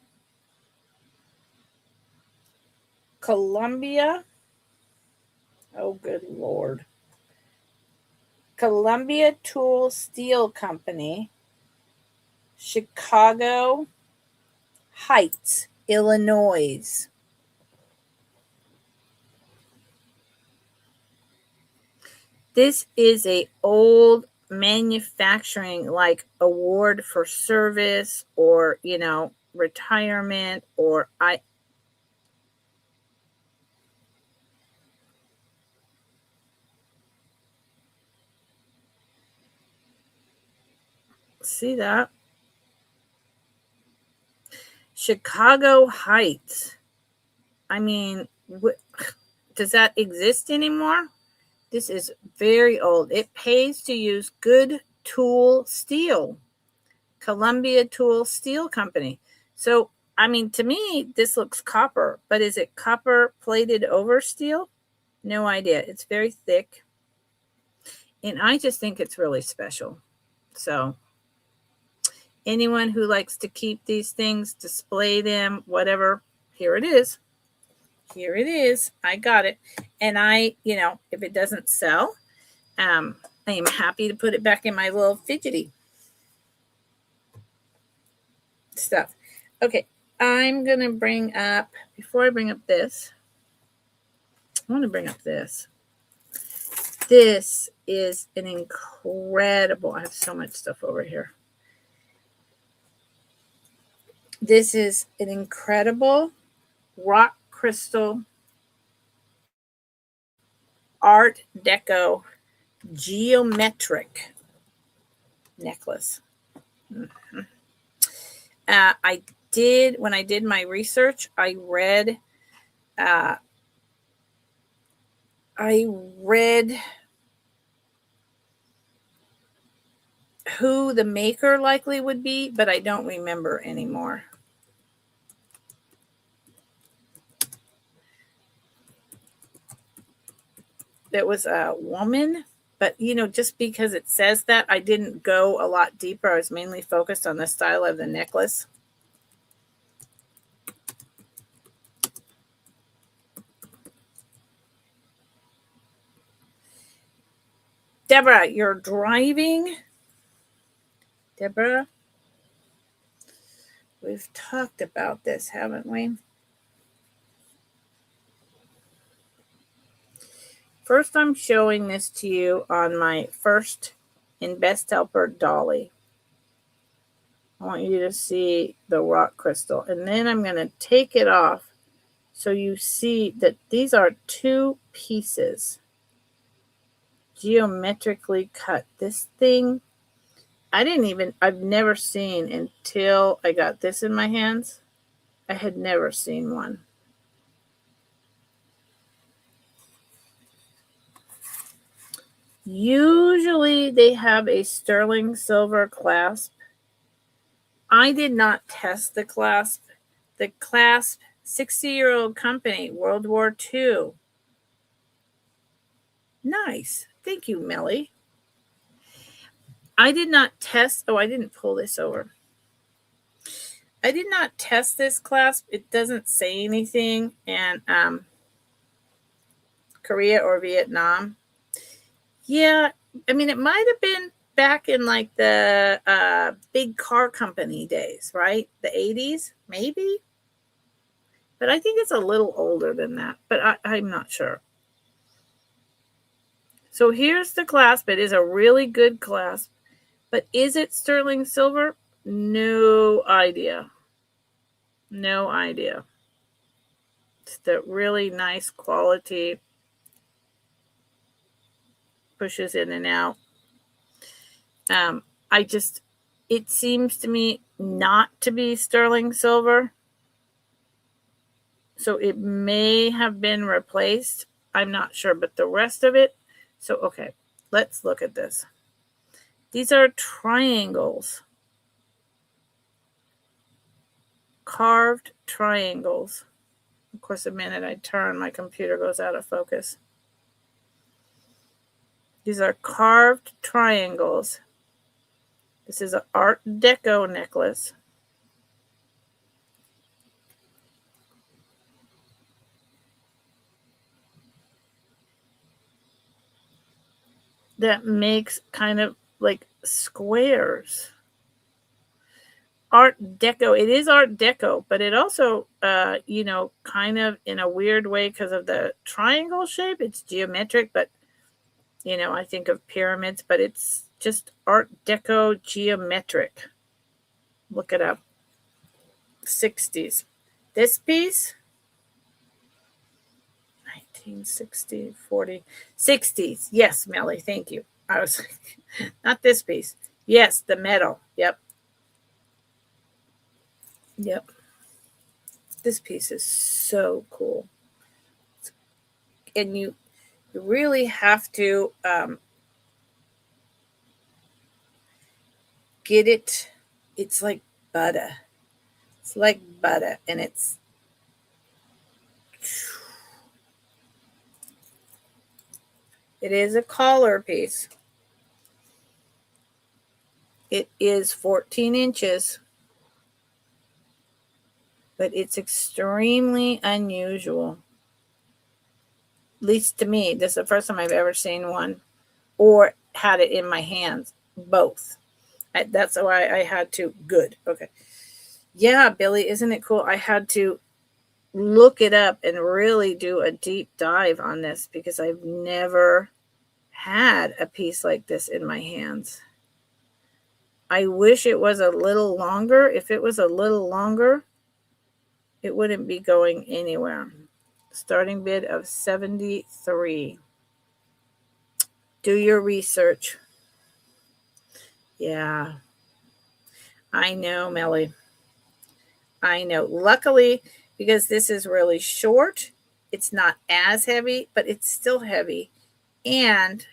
Columbia. Oh, good Lord. Columbia Tool Steel Company, Chicago Heights, Illinois. This is a old manufacturing like award for service or, retirement or see that? Chicago Heights. I mean, does that exist anymore? This is very old. It pays to use good tool steel. Columbia Tool Steel Company. So, I mean, to me, this looks copper, but is it copper plated over steel? No idea. It's very thick. And I just think it's really special. So, anyone who likes to keep these things, display them, whatever, here it is. Here it is. I got it. And if it doesn't sell, I am happy to put it back in my little fidgety stuff. Okay, I'm going to bring up, before I bring up this, I want to bring up this. This is an incredible, I have so much stuff over here. This is an incredible rock crystal Art Deco geometric necklace. Mm-hmm. When I did my research, I read who the maker likely would be, but I don't remember anymore. There was a woman, but just because it says that, I didn't go a lot deeper. I was mainly focused on the style of the necklace. Deborah, you're driving. Deborah, we've talked about this, haven't we? First, I'm showing this to you on my first and best helper dolly. I want you to see the rock crystal. And then I'm going to take it off so you see that these are two pieces geometrically cut. This thing, I've never seen until I got this in my hands. I had never seen one. Usually they have a sterling silver clasp. I did not test the clasp. The clasp, 60-year-old company, World War II. Nice. Thank you, Millie. I did not test. Oh, I didn't pull this over. I did not test this clasp. It doesn't say anything. And Korea or Vietnam. Yeah, I mean, it might have been back in like the big car company days, right? The 80s, maybe. But I think it's a little older than that, but I'm not sure. So here's the clasp. It is a really good clasp, but is it sterling silver? No idea. No idea. It's the really nice quality. Pushes in and out. It seems to me not to be sterling silver. So it may have been replaced. I'm not sure, but the rest of it. So, okay, let's look at this. These are triangles. Carved triangles. Of course, the minute I turn, my computer goes out of focus. These are carved triangles. This is an Art Deco necklace. That makes kind of like squares. Art Deco. It is Art Deco, but it also, kind of in a weird way because of the triangle shape. It's geometric, but, I think of pyramids, but it's just Art Deco geometric. Look it up. 60s. This piece, 1960, 40, 60s. Yes, Melly, thank you. I was not this piece. Yes, the metal. Yep. Yep. This piece is so cool. And you really have to get it. It's like butter. It's like butter. And it is a collar piece. It is 14 inches. But it's extremely unusual. At least to me, this is the first time I've ever seen one or had it in my hands. Both. That's why I had to. Good. Okay. Yeah, Billy, isn't it cool? I had to look it up and really do a deep dive on this because I've never had a piece like this in my hands. I wish it was a little longer. If it was a little longer, it wouldn't be going anywhere. Starting bid of 73. Do your research. Yeah. I know, Melly. I know. Luckily, because this is really short, it's not as heavy, but it's still heavy. And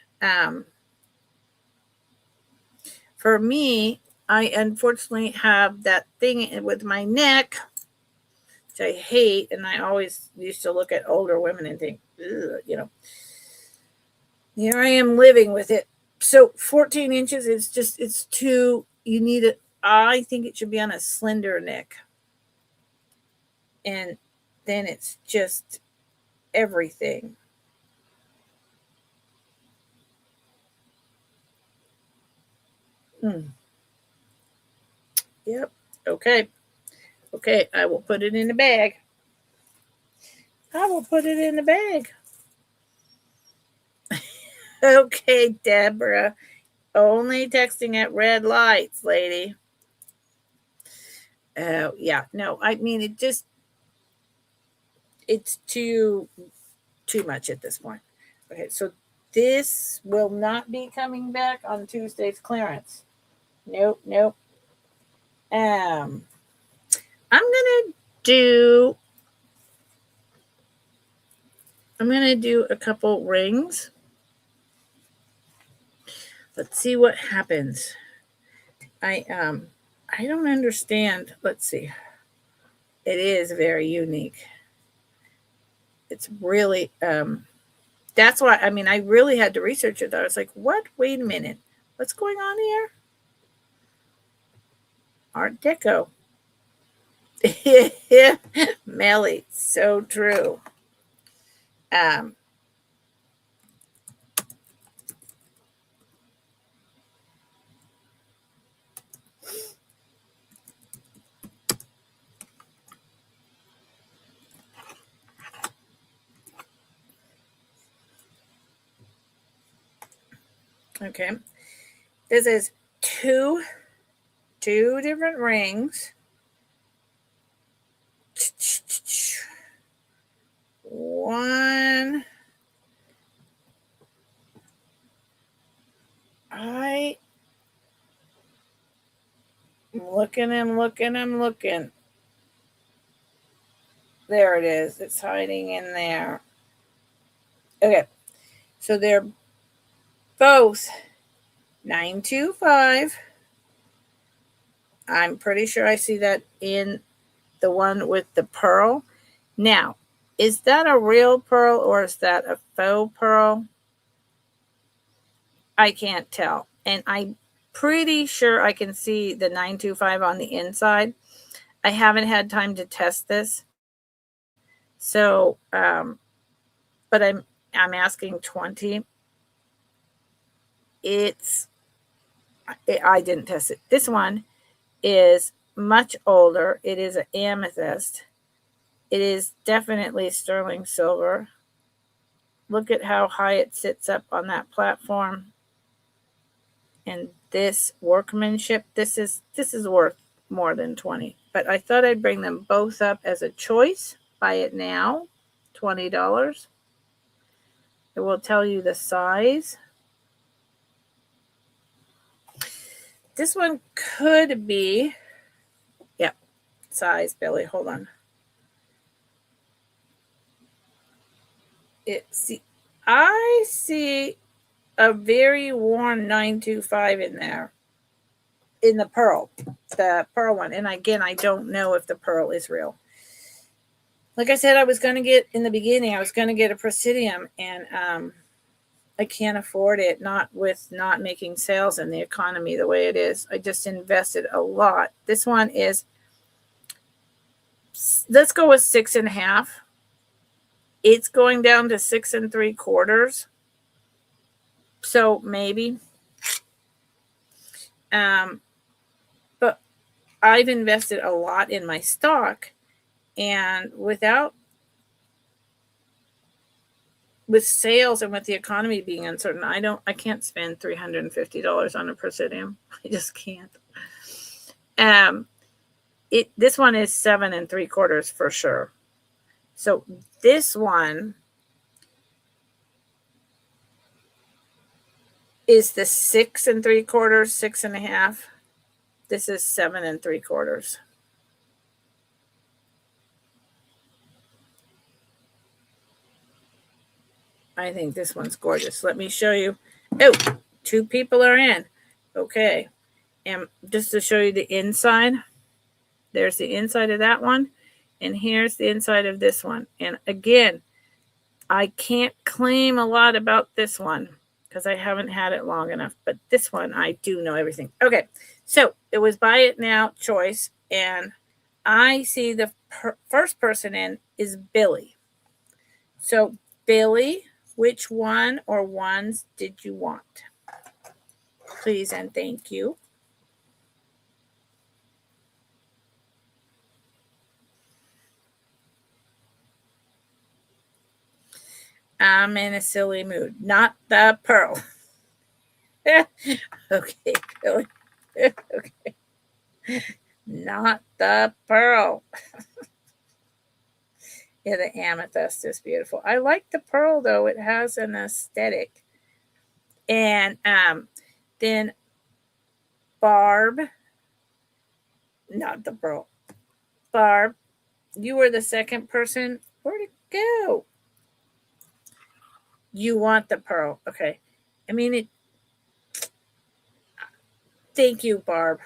for me, I unfortunately have that thing with my neck, which I hate, and I always used to look at older women and think, here I am living with it. So 14 inches is just, it's too, you need it. I think it should be on a slender neck. And then it's just everything. Yep. Okay. Okay. I will put it in the bag. I will put it in the bag. Okay, Deborah. Only texting at red lights, lady. Oh, yeah. No, I mean, it's too much at this point. Okay, so this will not be coming back on Tuesday's clearance. Nope. I'm gonna do a couple rings. Let's see what happens. I don't understand. Let's see. It is very unique. It's really that's why, I mean, I really had to research it. I was like, what? Wait a minute. What's going on here? Art Deco. Melly, so true. Um, okay. This is two different rings. One. I'm looking. There it is. It's hiding in there. Okay. So they're both 925. I'm pretty sure I see that in the one with the pearl. Now, is that a real pearl or is that a faux pearl? I can't tell. And I'm pretty sure I can see the 925 on the inside. I haven't had time to test this. So, but I'm asking 20. I didn't test it. This one is much older. It is an amethyst. It is definitely sterling silver. Look at how high it sits up on that platform. And this workmanship, this is worth more than 20. But I thought I'd bring them both up as a choice. Buy it now, $20. It will tell you the size. This one could be, yep, size, Billy. Hold on. I see a very worn 925 in there, in the pearl one. And again, I don't know if the pearl is real. Like I said, I was going to get in the beginning, I was going to get a Presidium, and I can't afford it, not making sales in the economy the way it is. I just invested a lot. This one is, let's go with 6.5. It's going down to 6 3/4. So maybe. But I've invested a lot in my stock, and with sales and with the economy being uncertain, I can't spend $350 on a Presidium. I just can't. This one is 7 3/4 for sure. So this one is the 6 3/4, 6.5. This is 7 3/4. I think this one's gorgeous. Let me show you. Oh, 2 people are in. Okay. And just to show you the inside, there's the inside of that one. And here's the inside of this one. And again, I can't claim a lot about this one because I haven't had it long enough. But this one, I do know everything. Okay. So it was buy it now choice. And I see the first person in is Billy. So Billy, which one or ones did you want? Please and thank you. I'm in a silly mood. Not the pearl. Okay, Billy. Okay. Not the pearl. Yeah, the amethyst is beautiful. I like the pearl though. It has an aesthetic. And then Barb, not the pearl. Barb, you were the second person. Where'd it go? You want the pearl. Okay. I mean, thank you, Barb.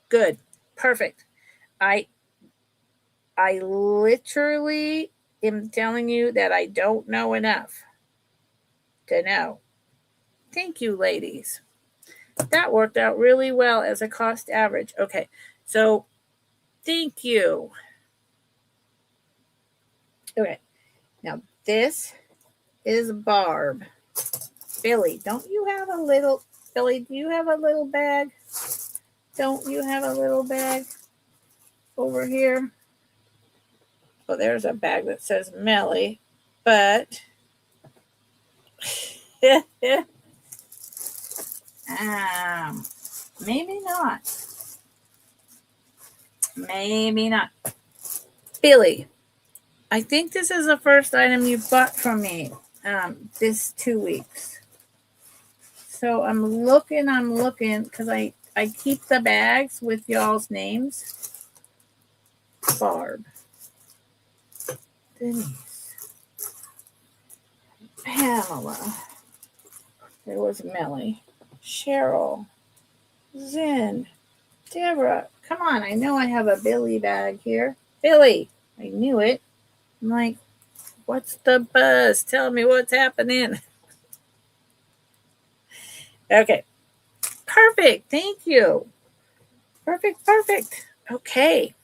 Good. Perfect. I literally am telling you that I don't know enough to know. Thank you, ladies. That worked out really well as a cost average. Okay. So Thank you. Okay. Now this is Barb. Billy, don't you have a little, Billy, do you have a little bag? Don't you have a little bag over here? Oh, there's a bag that says Melly, but maybe not. Maybe not. Billy, I think this is the first item you bought from me this 2 weeks. So I'm looking because I keep the bags with y'all's names. Barb, Denise, Pamela, there was Melly, Cheryl, Zen, Deborah. Come on, I know I have a Billy bag here. Billy, I knew it. I'm like, what's the buzz? Tell me what's happening. Okay. Perfect. Thank you. Perfect. Okay.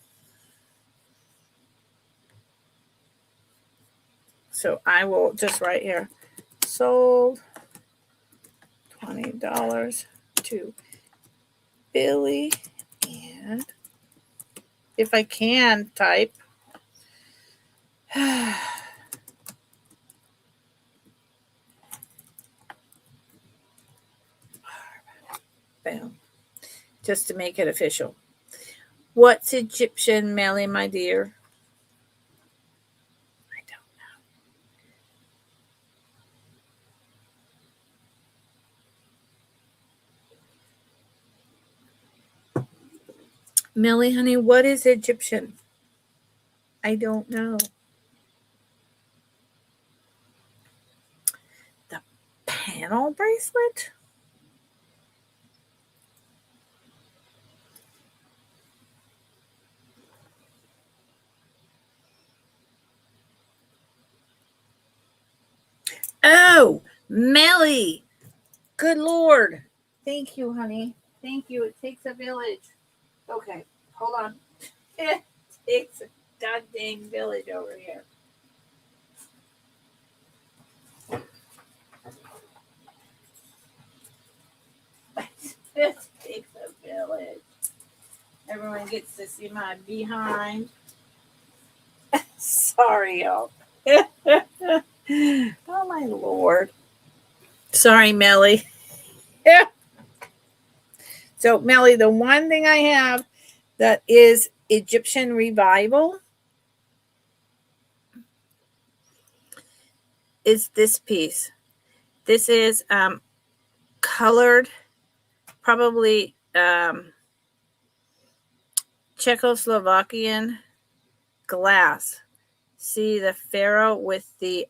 So I will just write here. Sold $20 to Billy. And if I can type. Bam. Just to make it official. What's Egyptian, Melly, my dear? I don't know. Melly, honey, what is Egyptian? I don't know. The panel bracelet? Oh, Melly. Good Lord. Thank you, honey. Thank you. It takes a village. Okay, hold on. It takes a goddamn village over here. It takes a village. Everyone gets to see my behind. Sorry, y'all. Oh, my Lord. Sorry, Melly. So, Melly, the one thing I have that is Egyptian revival is this piece. This is colored, probably Czechoslovakian glass. See the pharaoh with the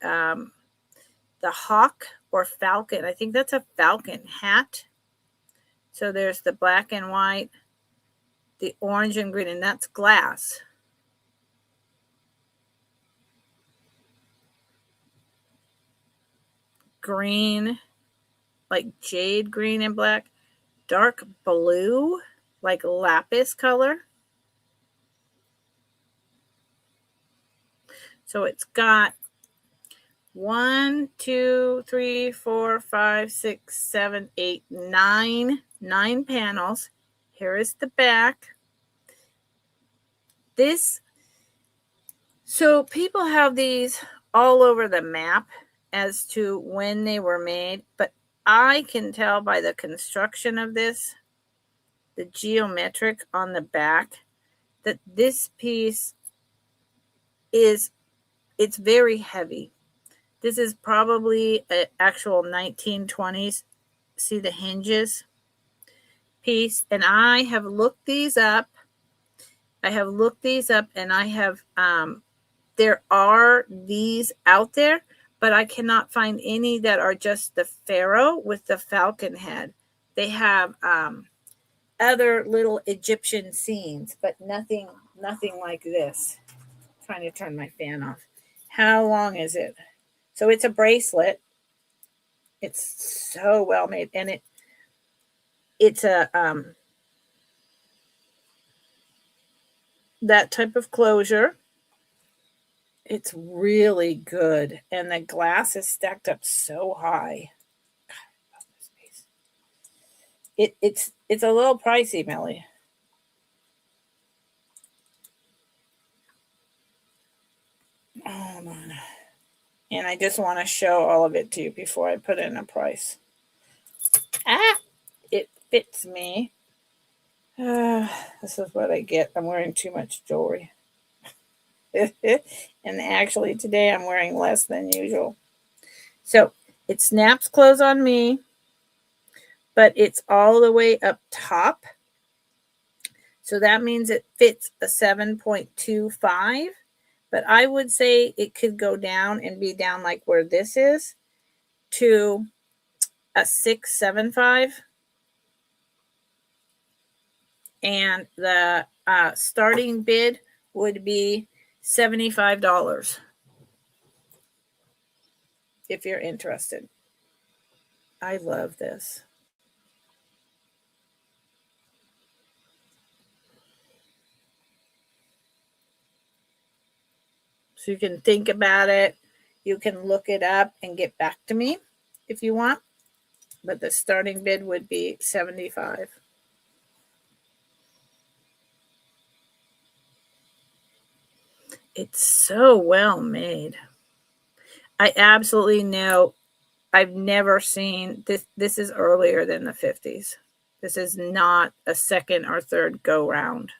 hawk or falcon. I think that's a falcon hat. So there's the black and white, the orange and green, and that's glass. Green, like jade green and black. Dark blue, like lapis color. So it's got 1, 2, 3, 4, 5, 6, 7, 8, 9 panels. Here is the back. So people have these all over the map as to when they were made, but I can tell by the construction of this, the geometric on the back, that this piece it's very heavy. This is probably an actual 1920s. See the hinges piece. And I have looked these up. And I have, there are these out there, but I cannot find any that are just the pharaoh with the falcon head. They have other little Egyptian scenes, but nothing like this. I'm trying to turn my fan off. How long is it? So it's a bracelet. It's so well made, and it's a that type of closure. It's really good. And the glass is stacked up so high. It's a little pricey, Melly. Hold on. And I just want to show all of it to you before I put in a price. It fits me. This is what I get. I'm wearing too much jewelry. And actually today I'm wearing less than usual. So it snaps close on me, but it's all the way up top. So that means it fits a 7.25, but I would say it could go down and be down like where this is to a 6.75. And the starting bid would be $75 if you're interested. I love this. So you can think about it. You can look it up and get back to me if you want. But the starting bid would be $75. It's so well made. I absolutely know. I've never seen this. This is earlier than the 50s. This is not a second or third go round,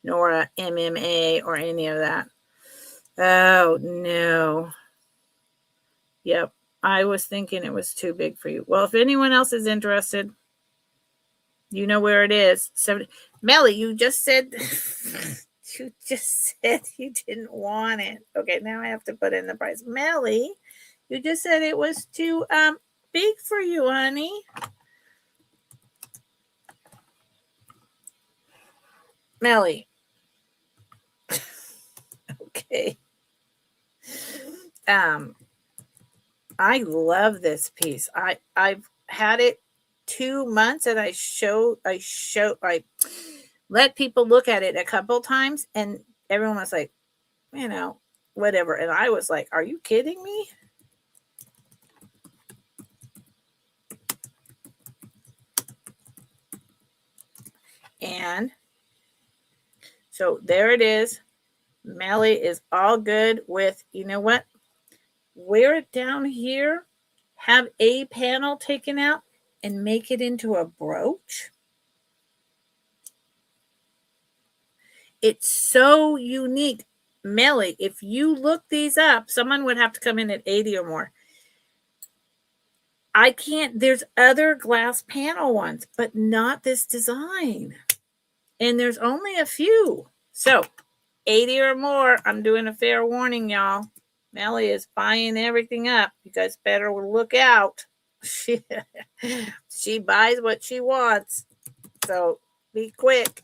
nor a MMA or any of that. Oh, no. Yep. I was thinking it was too big for you. Well, if anyone else is interested, you know where it is. Melly, you just said you didn't want it. Okay, now I have to put in the price. Melly, you just said it was too big for you, honey. Melly. Okay. I love this piece. I've had it 2 months, and I let people look at it a couple times, and everyone was like, whatever. And I was like, are you kidding me? And so there it is. Melly is all good with, you know what? Wear it down here, have a panel taken out, and make it into a brooch. It's so unique. Melly, if you look these up, someone would have to come in at 80 or more. I can't, there's other glass panel ones, but not this design. And there's only a few. So 80 or more, I'm doing a fair warning, y'all. Melly is buying everything up. You guys better look out. She buys what she wants. So be quick.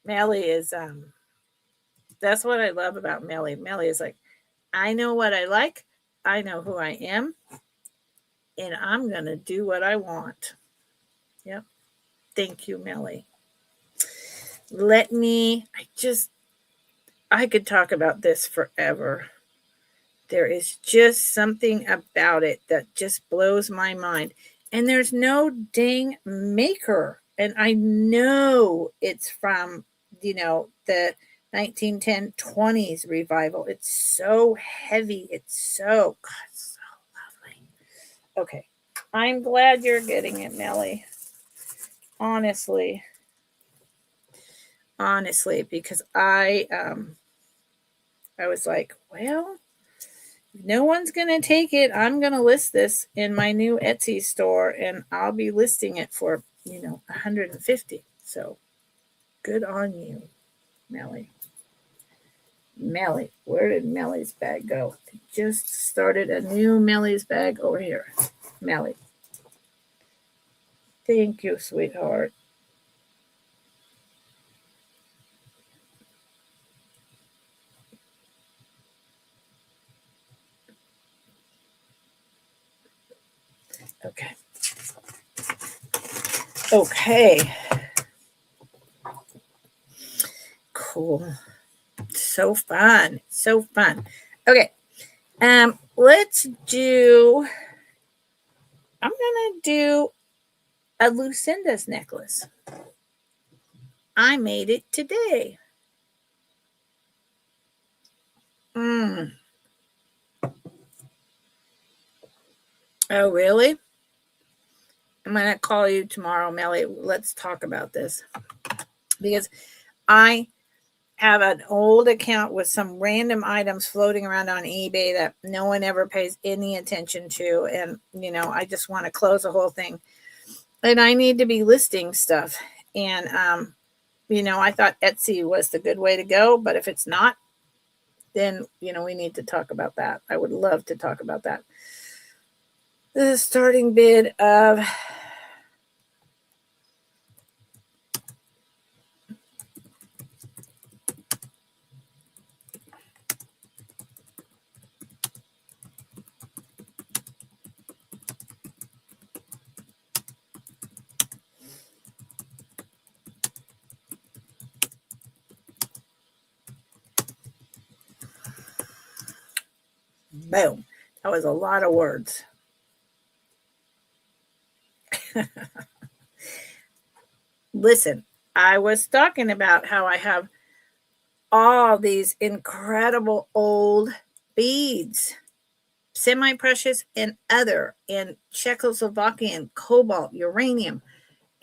Melly is that's what I love about Melly. Melly is like, I know what I like. I know who I am. And I'm going to do what I want. Yep. Thank you, Melly. I could talk about this forever. There is just something about it that just blows my mind. And there's no dang maker. And I know it's from, the 1910-20s revival. It's so heavy. It's so lovely. Okay. I'm glad you're getting it, Melly. Honestly, because I was like, well, if no one's going to take it, I'm going to list this in my new Etsy store, and I'll be listing it for, $150. So good on you, Melly. Melly, where did Melly's bag go? I just started a new Melly's bag over here. Melly. Thank you, sweetheart. Okay. cool. So fun. So fun. Okay. Let's do, I'm going to do a Lucinda's necklace. I made it today. Oh, really? I'm going to call you tomorrow, Melly. Let's talk about this. Because I have an old account with some random items floating around on eBay that no one ever pays any attention to. And, I just want to close the whole thing. And I need to be listing stuff. And, I thought Etsy was the good way to go. But if it's not, then, we need to talk about that. I would love to talk about that. The starting bid of boom. That was a lot of words. Listen, I was talking about how I have all these incredible old beads, semi-precious and other, and Czechoslovakian, cobalt, uranium.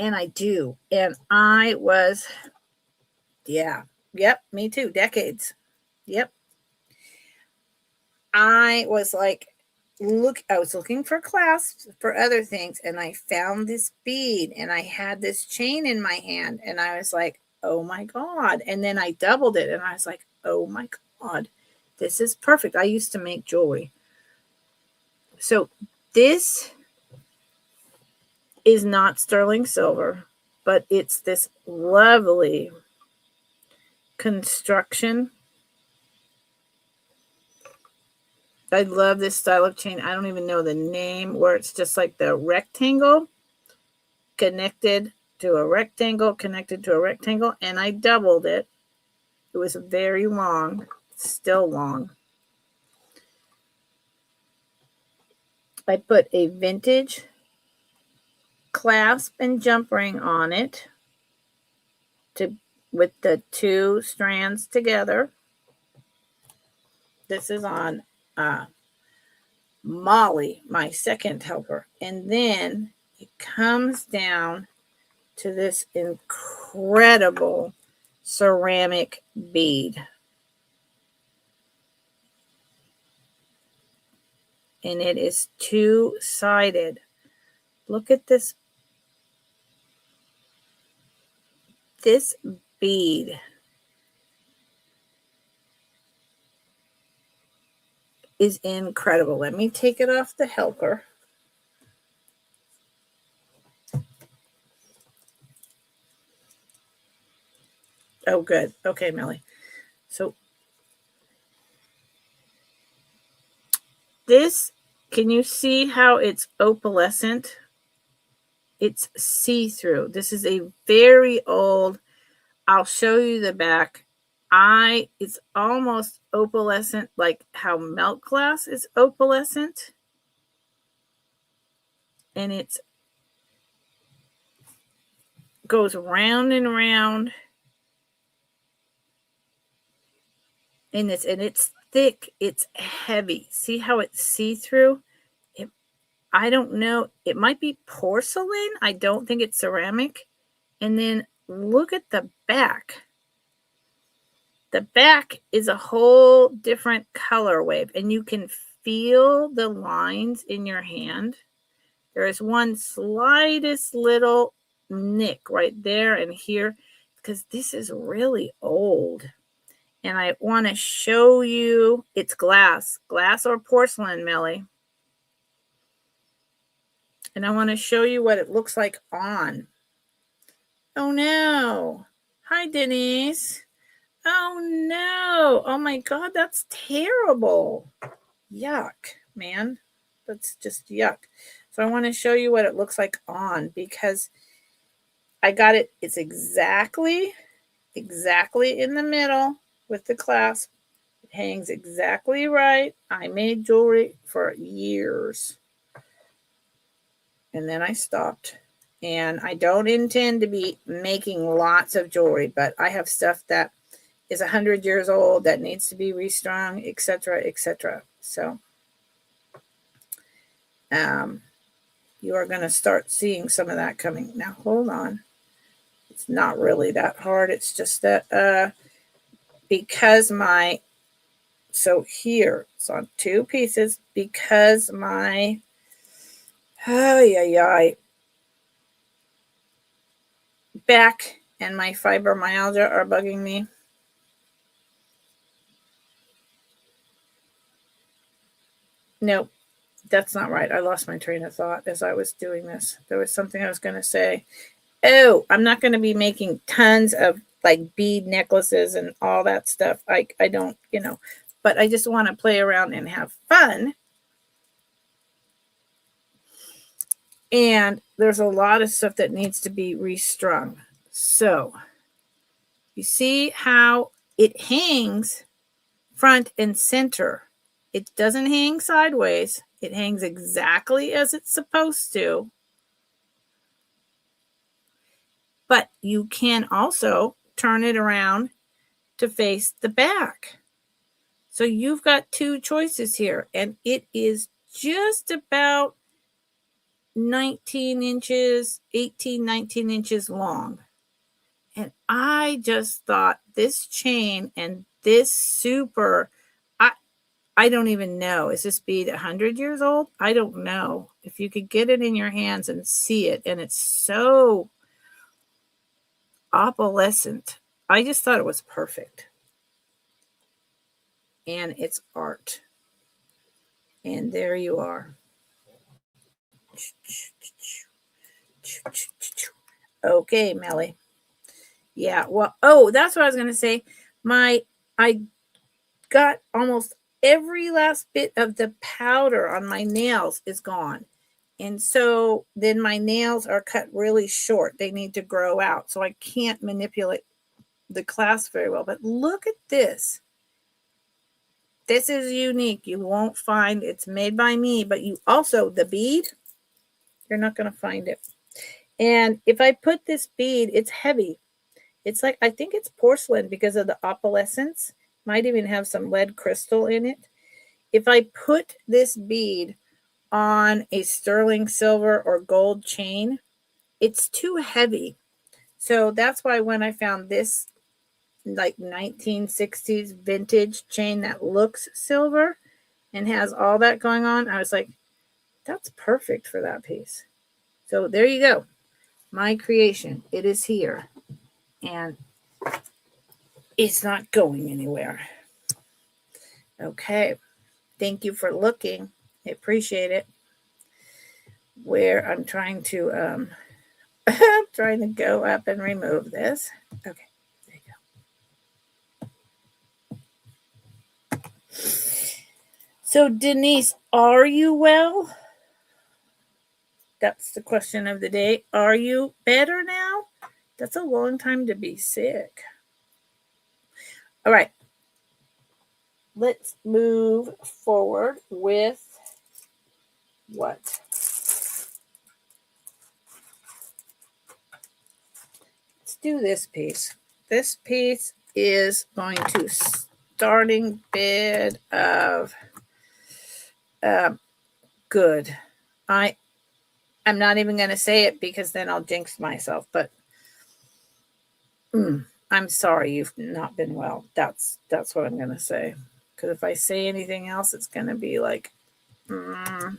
And I do. And I was, yep, me too, decades. Yep. I was like, I was looking for clasps for other things, and I found this bead, and I had this chain in my hand, and I was like, oh my God. And then I doubled it, and I was like, oh my God, this is perfect. I used to make jewelry. So this is not sterling silver, but it's this lovely construction. I love this style of chain. I don't even know the name, where it's just like the rectangle connected to a rectangle, connected to a rectangle, and I doubled it. It was very long, still long. I put a vintage clasp and jump ring on it with the two strands together. This is on Molly, my second helper. And then it comes down to this incredible ceramic bead. And it is two-sided. Look at this. This bead is incredible. Let me take it off the helper. Oh, good. Okay, Melly. So this, can you see how it's opalescent? It's see-through. This is a very old, I'll show you the back. It's almost opalescent, like how milk glass is opalescent. And it goes round and round. And it's thick, it's heavy. See how it's see-through? I don't know. It might be porcelain. I don't think it's ceramic. And then look at the back. The back is a whole different color wave, and you can feel the lines in your hand. There is one slightest little nick right there and here, because this is really old. And I want to show you, it's glass or porcelain, Melly. And I want to show you what it looks like on. Oh no. Hi, Denise. Oh no. Oh my God, that's terrible. Yuck, man. That's just yuck. So I want to show you what it looks like on, because I got it. It's exactly exactly in the middle with the clasp. It hangs exactly right. I made jewelry for years. And then I stopped. And I don't intend to be making lots of jewelry, but I have stuff that is 100 years old that needs to be restrung, etc., etc. So you are going to start seeing some of that coming. Now, hold on. It's not really that hard. It's just that because so here, it's on 2 pieces, because my, back and my fibromyalgia are bugging me. Nope, that's not right. I lost my train of thought as I was doing this. There was something I was going to say. Oh, I'm not going to be making tons of like bead necklaces and all that stuff. I don't, but I just want to play around and have fun. And there's a lot of stuff that needs to be restrung. So you see how it hangs front and center. It doesn't hang sideways. It hangs exactly as it's supposed to. But you can also turn it around to face the back. So you've got 2 choices here, and it is just about 19 inches, 18, 19 inches long. And I just thought this chain and this super, I don't even know. Is this bead 100 years old? I don't know. If you could get it in your hands and see it, and it's so opalescent. I just thought it was perfect. And it's art. And there you are. Okay, Melly. Yeah, well, that's what I was going to say. I got almost every last bit of the powder on my nails is gone. And so then my nails are cut really short. They need to grow out. So I can't manipulate the clasp very well. But look at this. This is unique. You won't find, it's made by me, but you also, the bead, you're not going to find it. And if I put this bead, it's heavy. It's like, I think it's porcelain because of the opalescence. Might even have some lead crystal in it. If I put this bead on a sterling silver or gold chain, it's too heavy. So that's why when I found this like 1960s vintage chain that looks silver and has all that going on, I was like, that's perfect for that piece. So there you go. My creation. It is here. And it's not going anywhere. Okay. Thank you for looking. I appreciate it. Where I'm trying to trying to go up and remove this. Okay, there you go. So Denise, are you well? That's the question of the day. Are you better now? That's a long time to be sick. All right. Let's move forward with what? Let's do this piece. This piece is going to starting bid of good. I'm not even going to say it because then I'll jinx myself, but I'm sorry you've not been well. That's what I'm going to say. Because if I say anything else, it's going to be like, and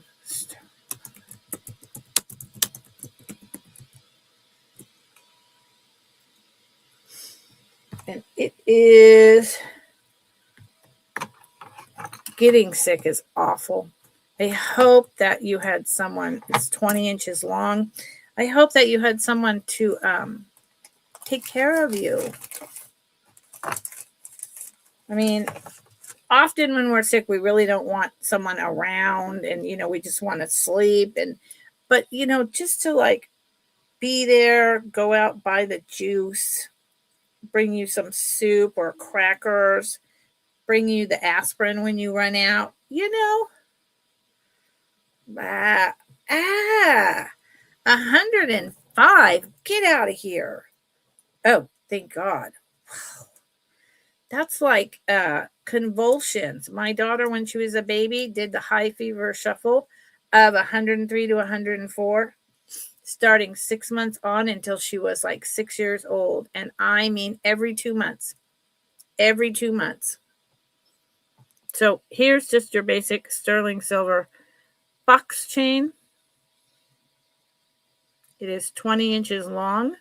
it is, getting sick is awful. I hope that you had someone, it's 20 inches long. I hope that you had someone to take care of you. I mean, often when we're sick, we really don't want someone around and, we just want to sleep. But, just to like be there, go out, buy the juice, bring you some soup or crackers, bring you the aspirin when you run out, 105. Get out of here. Oh, thank God. That's like convulsions. My daughter, when she was a baby, did the high fever shuffle of 103 to 104, starting 6 months on until she was like 6 years old. And I mean, every 2 months. Every 2 months. So here's just your basic sterling silver box chain. It is 20 inches long.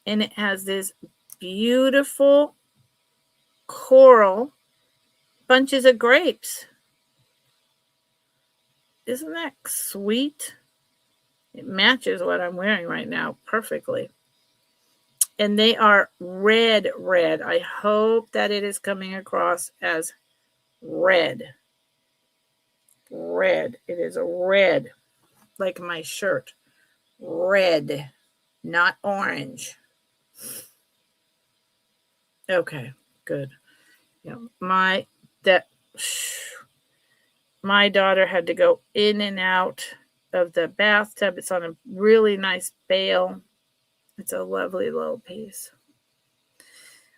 And it has this beautiful coral bunches of grapes. Isn't that sweet? It matches what I'm wearing right now perfectly. And they are red. I hope that it is coming across as red. Red. It is a red, like my shirt. Red, not orange. Okay, good. My daughter had to go in and out of the bathtub. It's on a really nice bale. It's a lovely little piece.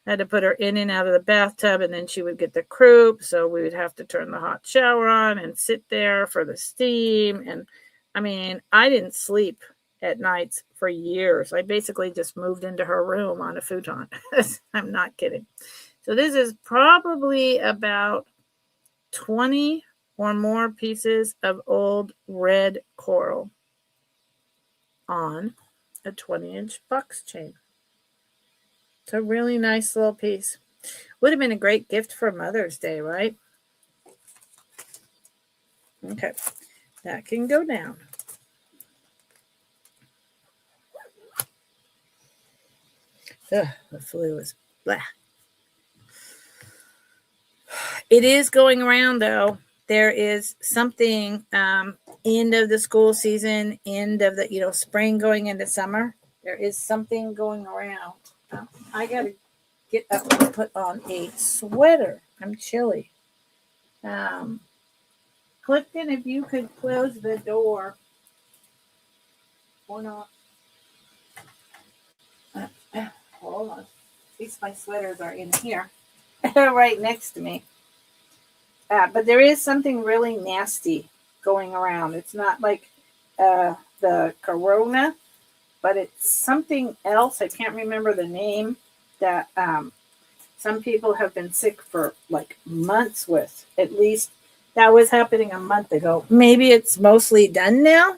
I had to put her in and out of the bathtub, and then she would get the croup, so we would have to turn the hot shower on and sit there for the steam. And I mean, I didn't sleep at nights for years. I basically just moved into her room on a futon. I'm not kidding. So this is probably about 20 or more pieces of old red coral on a 20-inch box chain. It's a really nice little piece. Would have been a great gift for Mother's Day, right? Okay, that can go down. Ugh, the flu is blah. It is going around, though. There is something end of the school season, end of the spring going into summer. There is something going around. I gotta get up and put on a sweater. I'm chilly. Clifton, if you could close the door or not. Hold on. At least my sweaters are in here, right next to me. But there is something really nasty going around. It's not like the corona, but it's something else. I can't remember the name that some people have been sick for like months with. At least that was happening a month ago. Maybe it's mostly done now.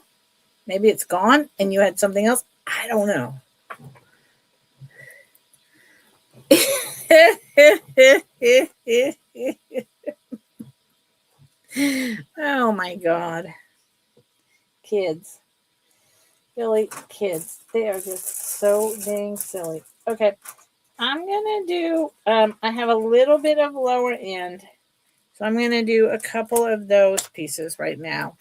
Maybe it's gone and you had something else. I don't know. Oh my God. Kids. Really, kids. They are just so dang silly. Okay. I'm going to do, I have a little bit of lower end. So I'm going to do a couple of those pieces right now.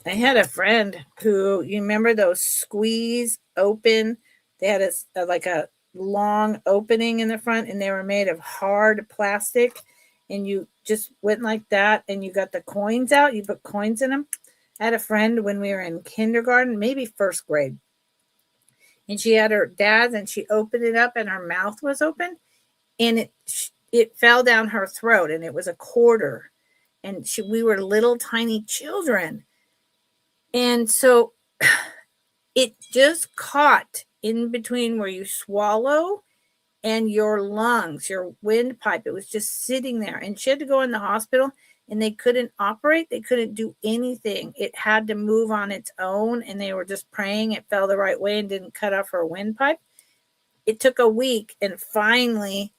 I had a friend who, you remember those squeeze open? They had a long opening in the front, and they were made of hard plastic. And you just went like that, and you got the coins out. You put coins in them. I had a friend when we were in kindergarten, maybe first grade. And she had her dad's, and she opened it up, and her mouth was open. And it fell down her throat, and it was a quarter. And we were little tiny children. And so it just caught in between where you swallow and your lungs, your windpipe. It was just sitting there. And she had to go in the hospital, and they couldn't operate. They couldn't do anything. It had to move on its own, and they were just praying it fell the right way and didn't cut off her windpipe. It took a week, and finally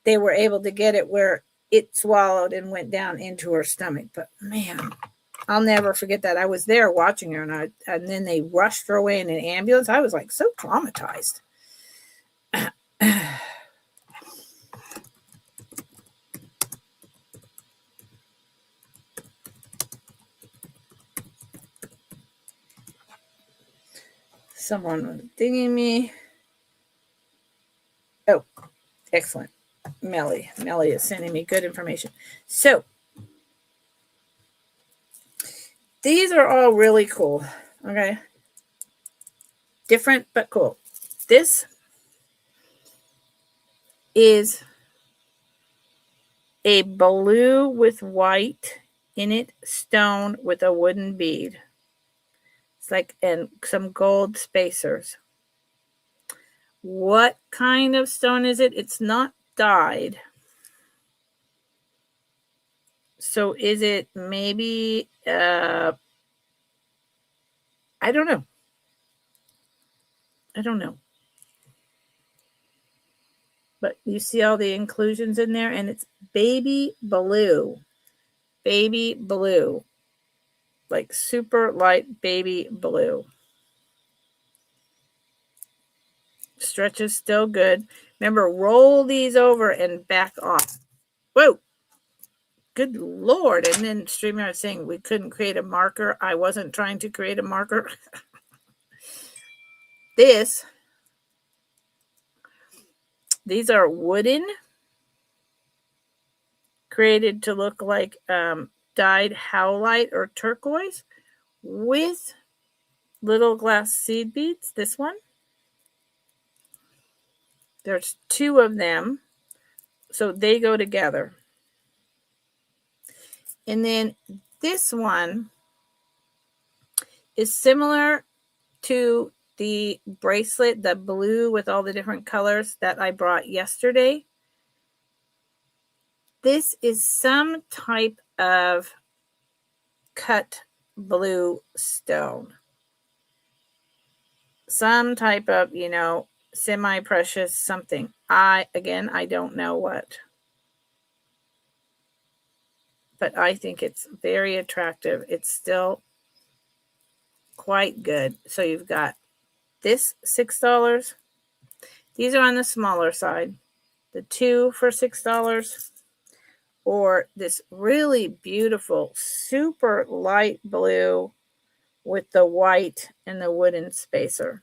they were able to get it where it swallowed and went down into her stomach. But man, I'll never forget that. I was there watching her, and then they rushed her away in an ambulance. I was like so traumatized. Someone was dinging me. Oh, excellent. Melly is sending me good information. So these are all really cool. Okay. Different but cool. This is a blue with white in it stone with a wooden bead. It's like, and some gold spacers. What kind of stone is it? It's not dyed. So is it maybe, I don't know. But you see all the inclusions in there, and it's baby blue. Baby blue. Like super light baby blue. Stretch is still good. Remember, roll these over and back off. Whoa. Good Lord. And then StreamYard saying we couldn't create a marker. I wasn't trying to create a marker. These are wooden, created to look like dyed howlite or turquoise with little glass seed beads. This one. There's two of them. So they go together. And then this one is similar to the bracelet, the blue with all the different colors that I brought yesterday. This is some type of cut blue stone. Some type of, semi-precious something. I don't know what. But I think it's very attractive. It's still quite good. So you've got this $6. These are on the smaller side. The two for $6. Or this really beautiful, super light blue with the white and the wooden spacer.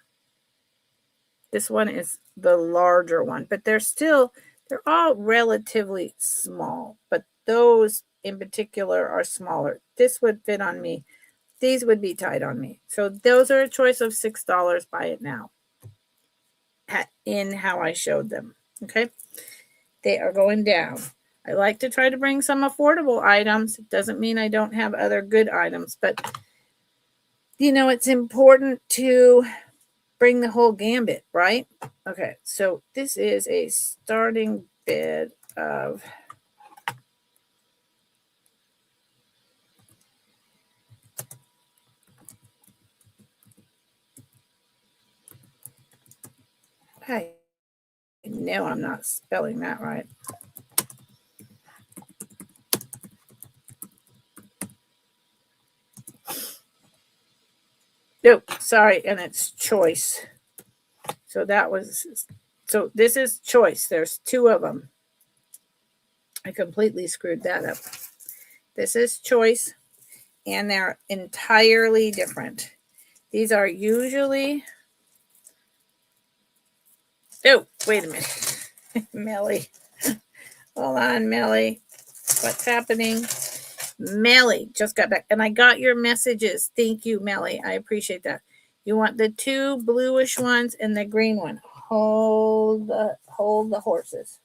This one is the larger one, but they're all relatively small, but those in particular are smaller. This would fit on me. These would be tight on me. So those are a choice of $6. Buy it now. In how I showed them. Okay. They are going down. I like to try to bring some affordable items. It doesn't mean I don't have other good items, but it's important to bring the whole gambit, right? Okay, so this is a starting bid of I know I'm not spelling that right. Nope, sorry, and it's choice. So this is choice. There's two of them. I completely screwed that up. This is choice, and they're entirely different. These are usually... Oh, wait a minute. Melly. Hold on, Melly. What's happening? Melly just got back. And I got your messages. Thank you, Melly. I appreciate that. You want the two bluish ones and the green one. Hold the horses.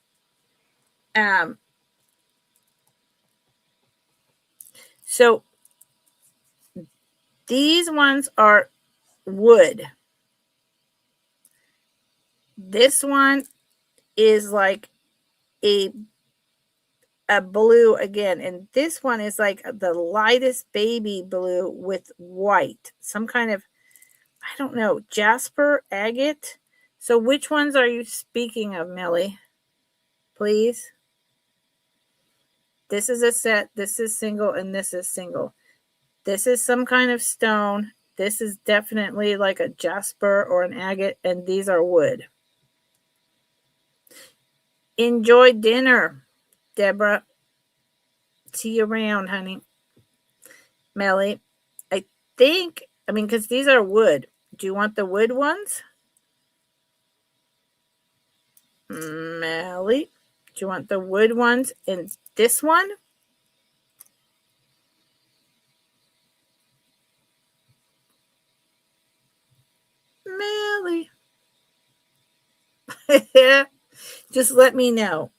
So these ones are wood. This one is like a blue again, and this one is like the lightest baby blue with white, some kind of, I don't know, jasper, agate. So which ones are you speaking of, Millie? Please. This is a set, this is single, and this is single. This is some kind of stone. This is definitely like a jasper or an agate, and these are wood. Enjoy dinner, Deborah. See you around, honey. Melly, I think, because these are wood. Do you want the wood ones? Melly, do you want the wood ones in this one? Melly. Just let me know.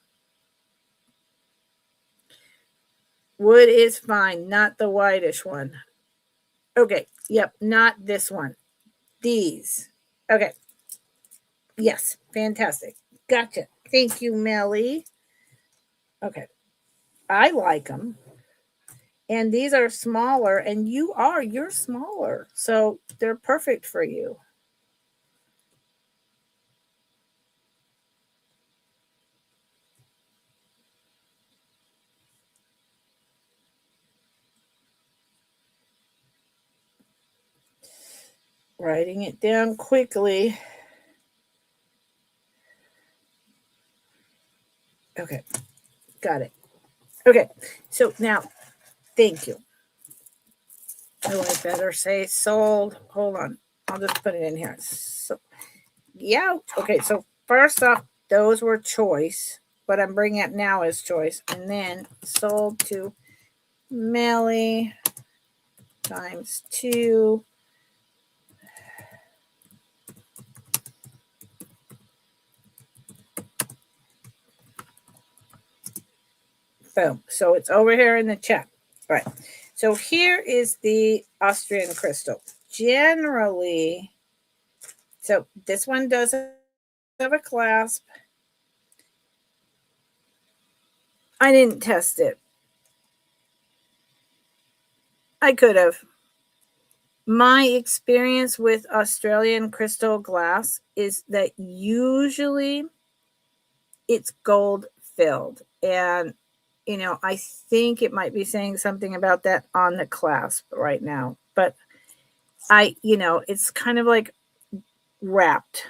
Wood is fine, not the whitish one. Okay, yep, not this one. These. Okay. Yes, fantastic. Gotcha. Thank you, Melly. Okay. I like them. And these are smaller, and you're smaller. So they're perfect for you. Writing it down quickly. Okay, got it. Okay, so now, thank you. Oh, I better say sold. Hold on. I'll just put it in here. So, yeah. Okay, so first off, those were choice. What I'm bringing up now is choice. And then sold to Melly times 2. Boom. So it's over here in the chat. All right. So here is the Austrian crystal. Generally, so this one does have a clasp. I didn't test it. I could have. My experience with Australian crystal glass is that usually it's gold filled. And, I think it might be saying something about that on the clasp right now. But it's kind of like wrapped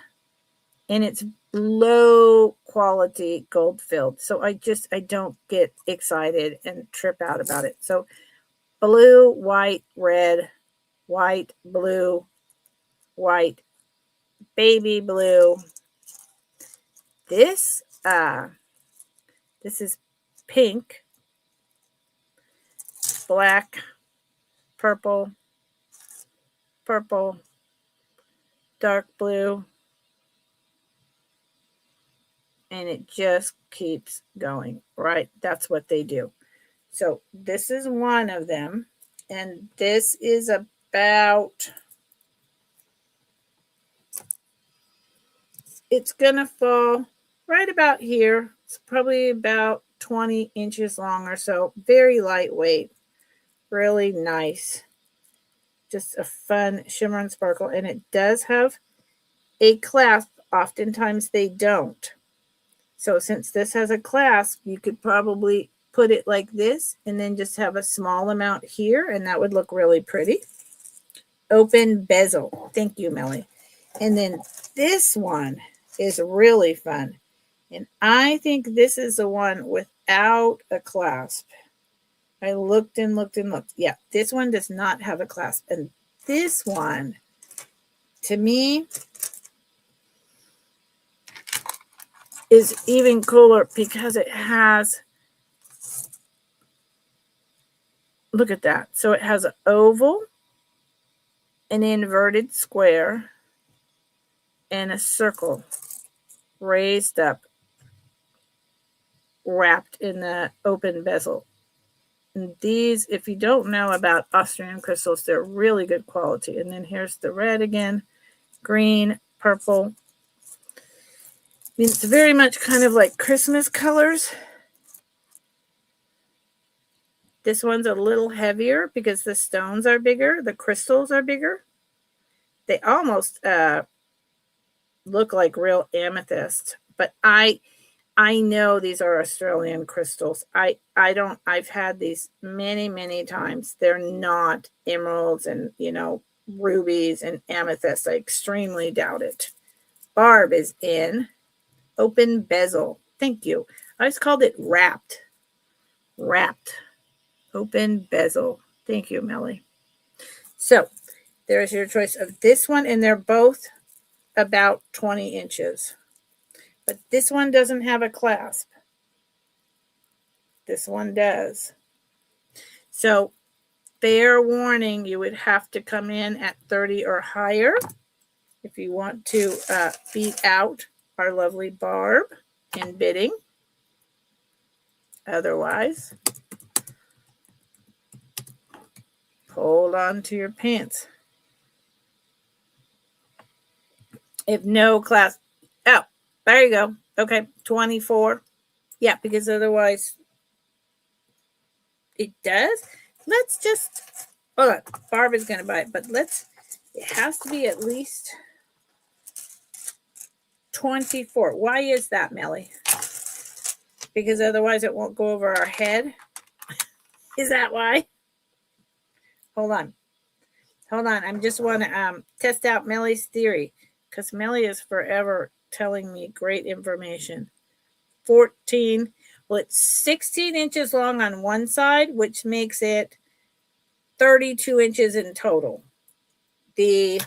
and it's low quality gold filled. So I don't get excited and trip out about it. So blue, white, red, white, blue, white, baby blue. This is pink, black, purple, purple, dark blue, and it just keeps going, right? That's what they do. So this is one of them, and this is about, it's gonna fall right about here. It's probably about 20 inches long or so. Very lightweight, really nice. Just a fun shimmer and sparkle, and it does have a clasp. Oftentimes they don't. So since this has a clasp, you could probably put it like this and then just have a small amount here, and that would look really pretty. Open bezel. Thank you, Melly. And then this one is really fun. And I think this is the one without a clasp. I looked and looked and looked. Yeah, this one does not have a clasp. And this one, to me, is even cooler because it has, look at that. So it has an oval, an inverted square, and a circle raised up, wrapped in the open bezel. And these, if you don't know about Austrian crystals, they're really good quality. And then here's the red again, green, purple. I mean, it's very much kind of like Christmas colors. This one's a little heavier because the stones are bigger, the crystals are bigger. They almost look like real amethyst, but I know these are Australian crystals. I've had these many times. They're not emeralds and, rubies and amethysts. I extremely doubt it. Barb is in. Open bezel. Thank you. I just called it wrapped. Wrapped. Open bezel. Thank you, Melly. So there's your choice of this one, and they're both about 20 inches. But this one doesn't have a clasp. This one does. So, fair warning, you would have to come in at 30 or higher if you want to beat out our lovely Barb in bidding. Otherwise, hold on to your pants. If no class, oh, there you go. Okay, 24. Yeah, because otherwise it does. Let's just, hold on. Barb is going to buy it, but it has to be at least 24. Why is that, Melly? Because otherwise it won't go over our head. Is that why? Hold on. I just want to test out Melly's theory, because Melly is forever telling me great information. 14. Well, it's 16 inches long on one side, which makes it 32 inches in total. The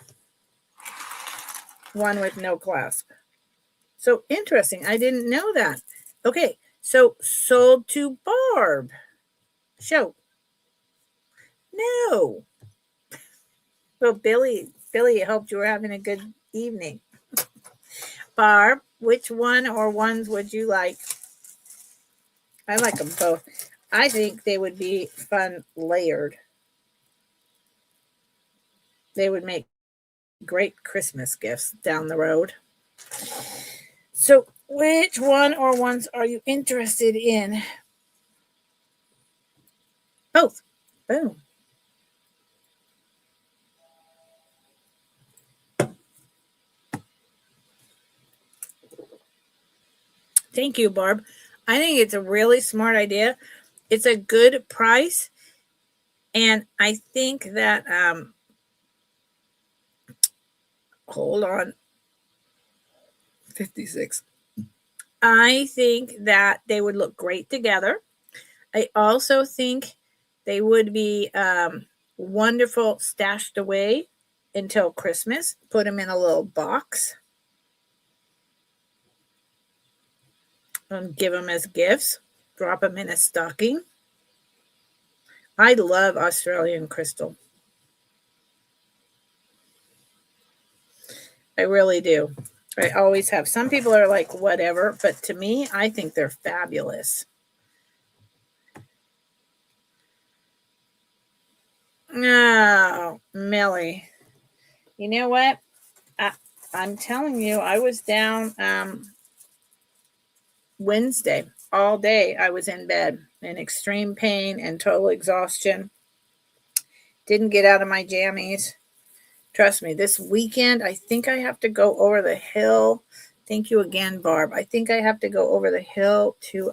one with no clasp. So interesting. I didn't know that. Okay, so sold to Barb. Show. No. Well, Billy, I hope you were having a good evening. Barb, which one or ones would you like? I like them both. I think they would be fun layered. They would make great Christmas gifts down the road. So, which one or ones are you interested in? Both. Boom. Thank you, Barb. I think it's a really smart idea. It's a good price. And I think that, hold on, 56. I think that they would look great together. I also think they would be wonderful stashed away until Christmas. Put them in a little box and give them as gifts. Drop them in a stocking. I love Australian crystal. I really do. I always have. Some people are like, whatever, but to me, I think they're fabulous. Oh, Millie. You know what? I'm telling you, I was down Wednesday. All day I was in bed in extreme pain and total exhaustion. Didn't get out of my jammies. Trust me, this weekend, I think I have to go over the hill. Thank you again, Barb. I think I have to go over the hill to,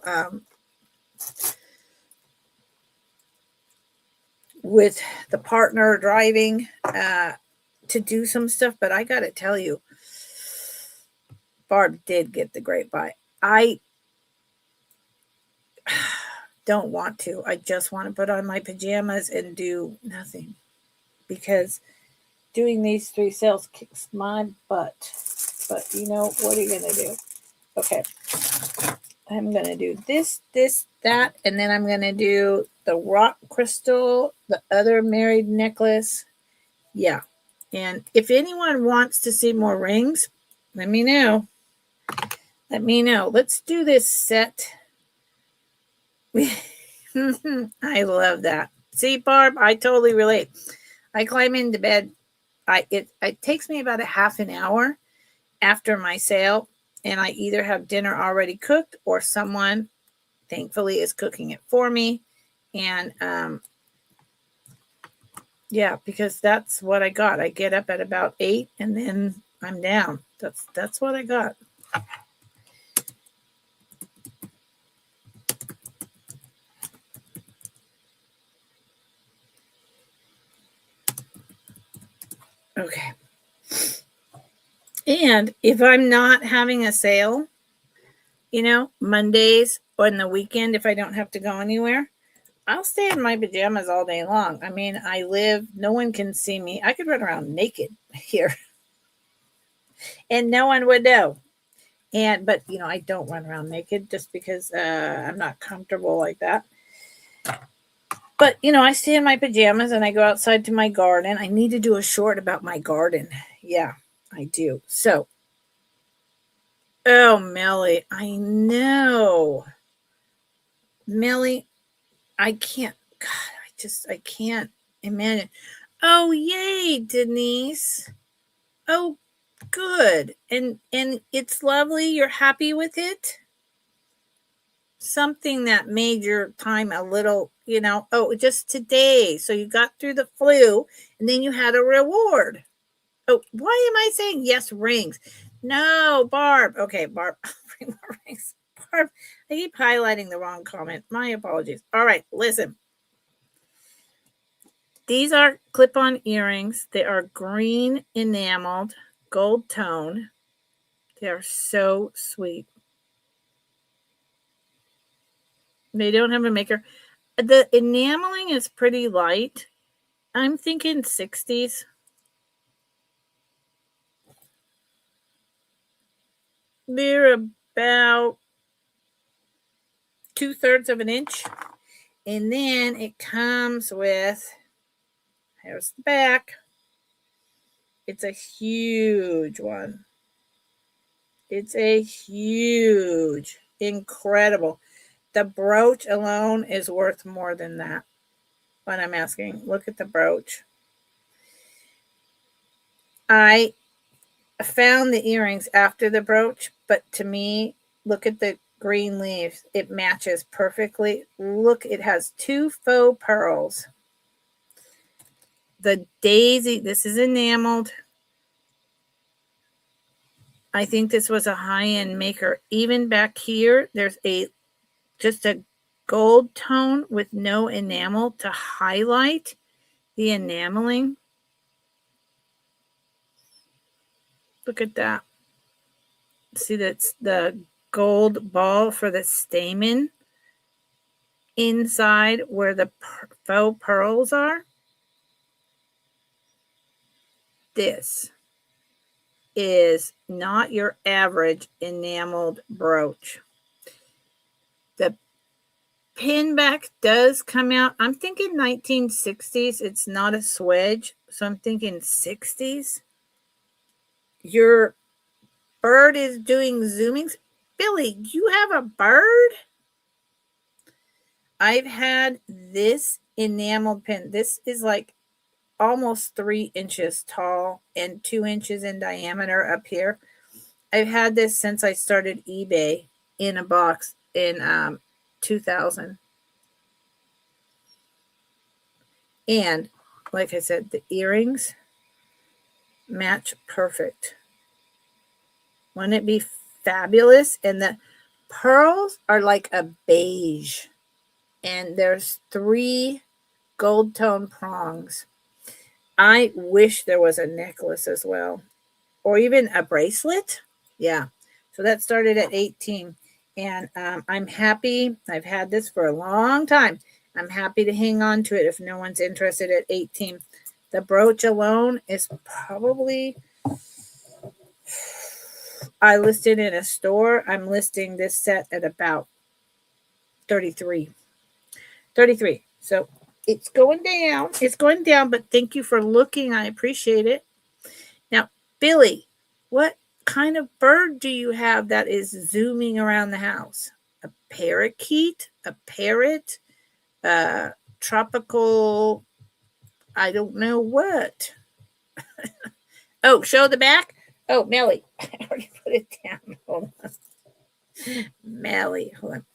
with the partner driving, to do some stuff. But I got to tell you, Barb did get the great buy. I don't want to. I just want to put on my pajamas and do nothing, because doing these 3 sales kicks my butt. But you know, what are you going to do? Okay. I'm going to do this, that, and then I'm going to do the rock crystal, the other married necklace. Yeah. And if anyone wants to see more rings, let me know. Let's do this set. I love that. See, Barb, I totally relate. I climb into bed. It takes me about a half an hour after my sale, and I either have dinner already cooked or someone, thankfully, is cooking it for me. And yeah, because that's what I got. I get up at about 8 and then I'm down. That's what I got. Okay. And if I'm not having a sale, Mondays or in the weekend, if I don't have to go anywhere, I'll stay in my pajamas all day long. I mean, no one can see me. I could run around naked here and no one would know. But I don't run around naked just because I'm not comfortable like that. But I stay in my pajamas and I go outside to my garden. I need to do a short about my garden. Yeah, I do. So, oh, Melly, I know. Melly, I can't. God, I can't imagine. Oh, yay, Denise. Oh, good. And it's lovely. You're happy with it? Something that made your time a little, just today. So you got through the flu and then you had a reward. Oh, why am I saying yes, rings? No, Barb. Okay, Barb. Bring more rings. Barb, I keep highlighting the wrong comment. My apologies. All right, listen. These are clip-on earrings. They are green enameled, gold tone. They are so sweet. They don't have a maker. The enameling is pretty light. I'm thinking 60s. They're about 2/3 of an inch. And then it comes with, here's the back. It's a huge one. It's a huge, incredible. The brooch alone is worth more than that. When I'm asking, look at the brooch. I found the earrings after the brooch, but to me, look at the green leaves. It matches perfectly. Look, it has 2 faux pearls. The daisy, this is enameled. I think this was a high-end maker. Even back here, there's just a gold tone with no enamel to highlight the enameling. Look at that. See, that's the gold ball for the stamen inside where the faux pearls are. This is not your average enameled brooch. The pinback does come out. I'm thinking 1960s. It's not a swedge, so I'm thinking 60s. Your bird is doing zoomings. Billy, you have a bird? I've had this enameled pin. This is like almost 3 inches tall and 2 inches in diameter up here. I've had this since I started eBay in a box in 2000. And like I said, the earrings match perfect. Wouldn't it be fabulous? And the pearls are like a beige. And there's 3 gold tone prongs. I wish there was a necklace as well. Or even a bracelet. Yeah. So that started at 18. And I'm happy. I've had this for a long time. I'm happy to hang on to it if no one's interested at 18. The brooch alone is probably, I listed in a store. I'm listing this set at about 33. 33. So it's going down. It's going down, but thank you for looking. I appreciate it. Now, Billy, what kind of bird do you have that is zooming around the house? A parakeet? A parrot? Tropical, I don't know what. Oh, show the back? Oh, Melly. I already put it down. Hold on. Melly. Hold on.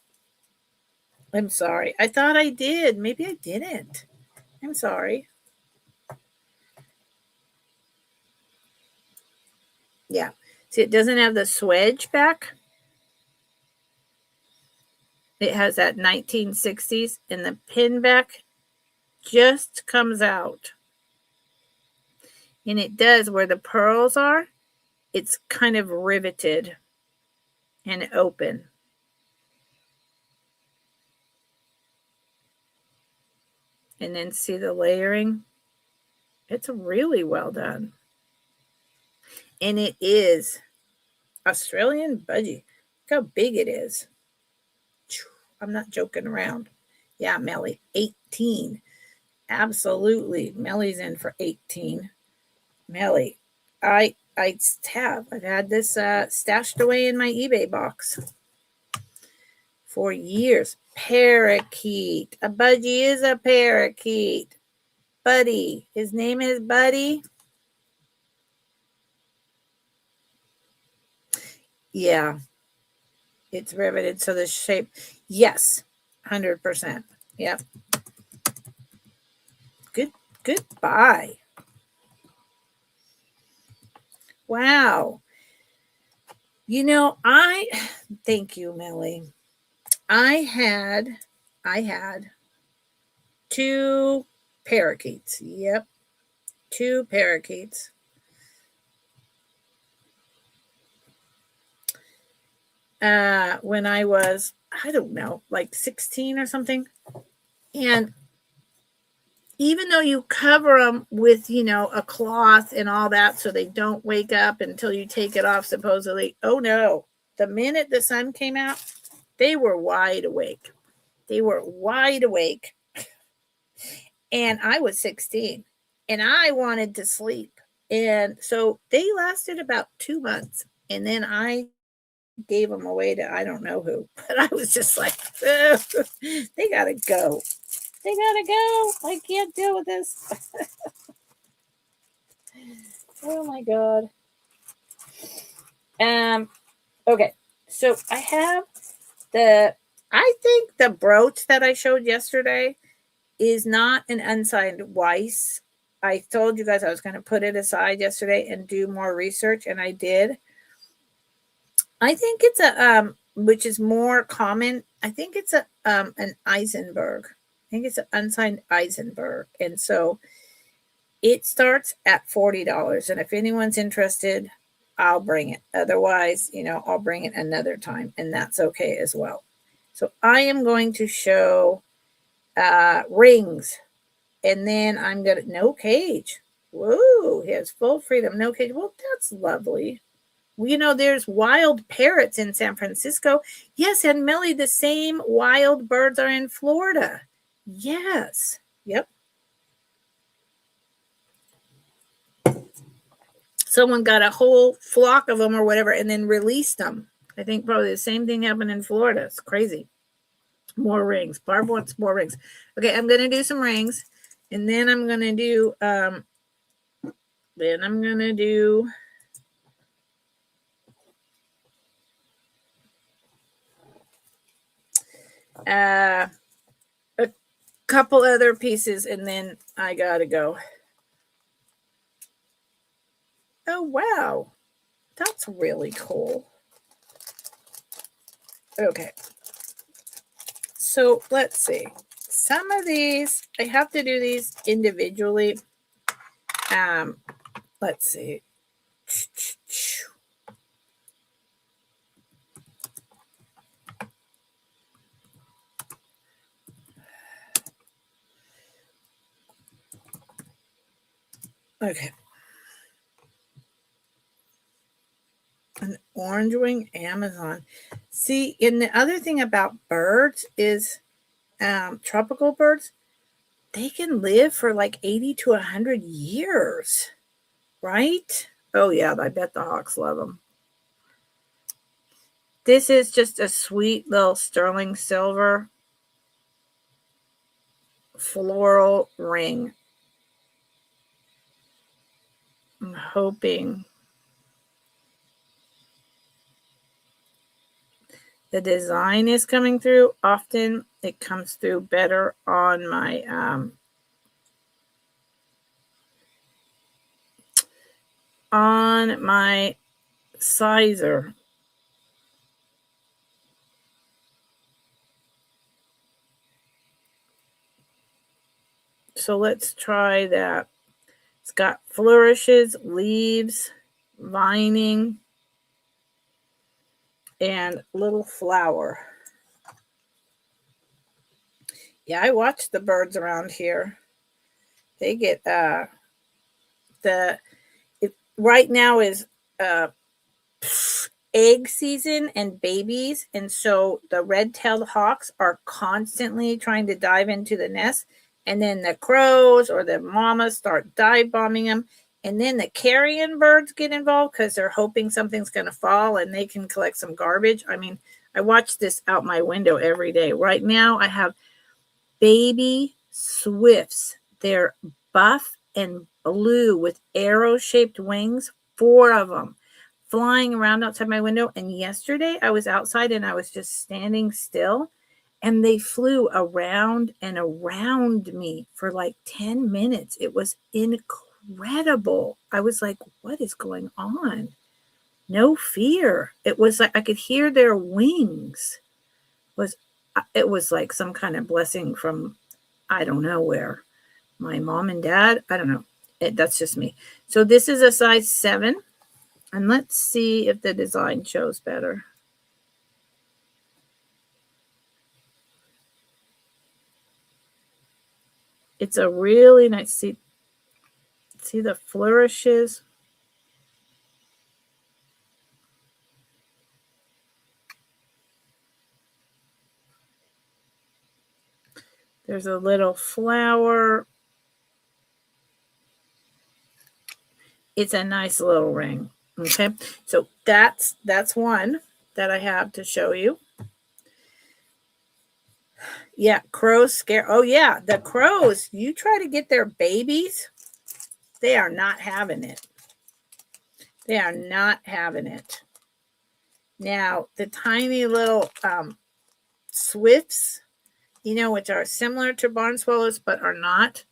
I'm sorry. I thought I did. Maybe I didn't. I'm sorry. Yeah. See, it doesn't have the swedge back. It has that 1960s, and the pin back just comes out. And it does where the pearls are. It's kind of riveted and open. And then see the layering. It's really well done. And it is Australian budgie. Look how big it is. I'm not joking around. Yeah, Melly, 18. Absolutely. Melly's in for 18. Melly, I've had this stashed away in my eBay box for years. Parakeet. A budgie is a parakeet. Buddy. His name is Buddy. Yeah. It's riveted. So the shape. Yes. 100%. Yep. Goodbye. Wow. Thank you, Melly. I had 2 parakeets. Yep. 2 parakeets. When I was, I don't know, like 16 or something. And even though you cover them with, a cloth and all that so they don't wake up until you take it off, supposedly. Oh, no. The minute the sun came out, they were wide awake. And I was 16 and I wanted to sleep. And so they lasted about 2 months. And then I gave them away to I don't know who. But I was just like, they got to go. They got to go. I can't deal with this. Oh, my God. Okay. So I have I think the brooch that I showed yesterday is not an unsigned Weiss. I told you guys I was going to put it aside yesterday and do more research, and I did. I think it's which is more common. I think it's an Eisenberg. I think it's an unsigned Eisenberg, and so it starts at $40. And if anyone's interested, I'll bring it. Otherwise, I'll bring it another time, and that's okay as well. So I am going to show rings. And then I'm going to, no cage. Whoa, he has full freedom, no cage. Well, that's lovely. Well, there's wild parrots in San Francisco. Yes, and Melly, the same wild birds are in Florida. Yes. Yep. Someone got a whole flock of them or whatever and then released them. I think probably the same thing happened in Florida. It's crazy. More rings. Barb wants more rings. Okay, I'm going to do some rings. And then I'm going to do, a couple other pieces, and then I got to go. Oh, wow. That's really cool. Okay. So let's see. Some of these, I have to do these individually. Let's see. Okay. An orange wing Amazon. See, and the other thing about birds is tropical birds, they can live for like 80 to 100 years, right? Oh, yeah, I bet the hawks love them. This is just a sweet little sterling silver floral ring. I'm hoping the design is coming through. Often it comes through better on my sizer. So let's try that. It's got flourishes, leaves, vining, and little flower. Yeah, I watch the birds around here. They get right now is egg season and babies, and so the red-tailed hawks are constantly trying to dive into the nest, and then the crows or the mamas start dive bombing them, and then the carrion birds get involved because they're hoping something's going to fall and they can collect some garbage. I mean, I watch this out my window every day. Right now I have baby swifts. They're buff and blue with arrow-shaped wings, 4 of them flying around outside my window. And yesterday I was outside and I was just standing still, and they flew around and around me for like 10 minutes. It was incredible. I was like, what is going on? No fear. It was like I could hear their wings. It was like some kind of blessing from I don't know where. My mom and dad, I don't know. That's just me. So this is a size 7. And let's see if the design shows better. It's a really nice, see the flourishes. There's a little flower. It's a nice little ring. Okay, so that's one that I have to show you. Yeah, crows scare. Oh yeah, the crows. You try to get their babies, they are not having it. They are not having it. Now the tiny little swifts, which are similar to barn swallows but are not.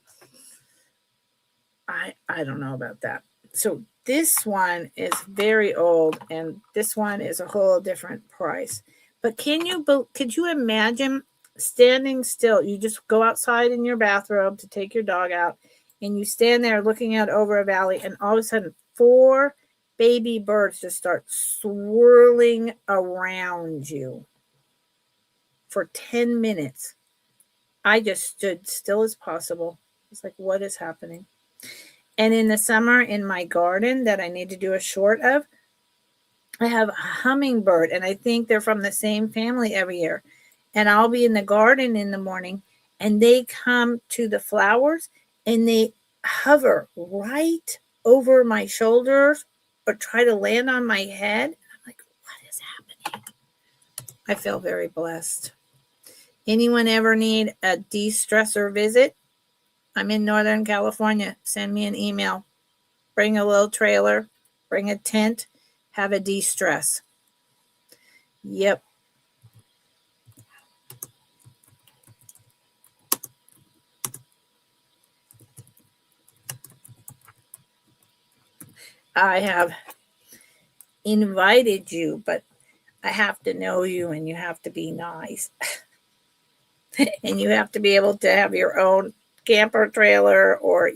I don't know about that. So this one is very old, and this one is a whole different price. But could you imagine standing still? You just go outside in your bathrobe to take your dog out, and you stand there looking out over a valley, and all of a sudden 4 baby birds just start swirling around you for 10 minutes. I just stood still as possible. It's like, what is happening? And in the summer, in my garden that I need to do a short of, I have a hummingbird, and I think they're from the same family every year. And I'll be in the garden in the morning, and they come to the flowers, and they hover right over my shoulders or try to land on my head. I'm like, what is happening? I feel very blessed. Anyone ever need a de-stressor visit? I'm in Northern California. Send me an email. Bring a little trailer. Bring a tent. Have a de-stress. Yep. I have invited you, but I have to know you, and you have to be nice. And you have to be able to have your own camper trailer, or,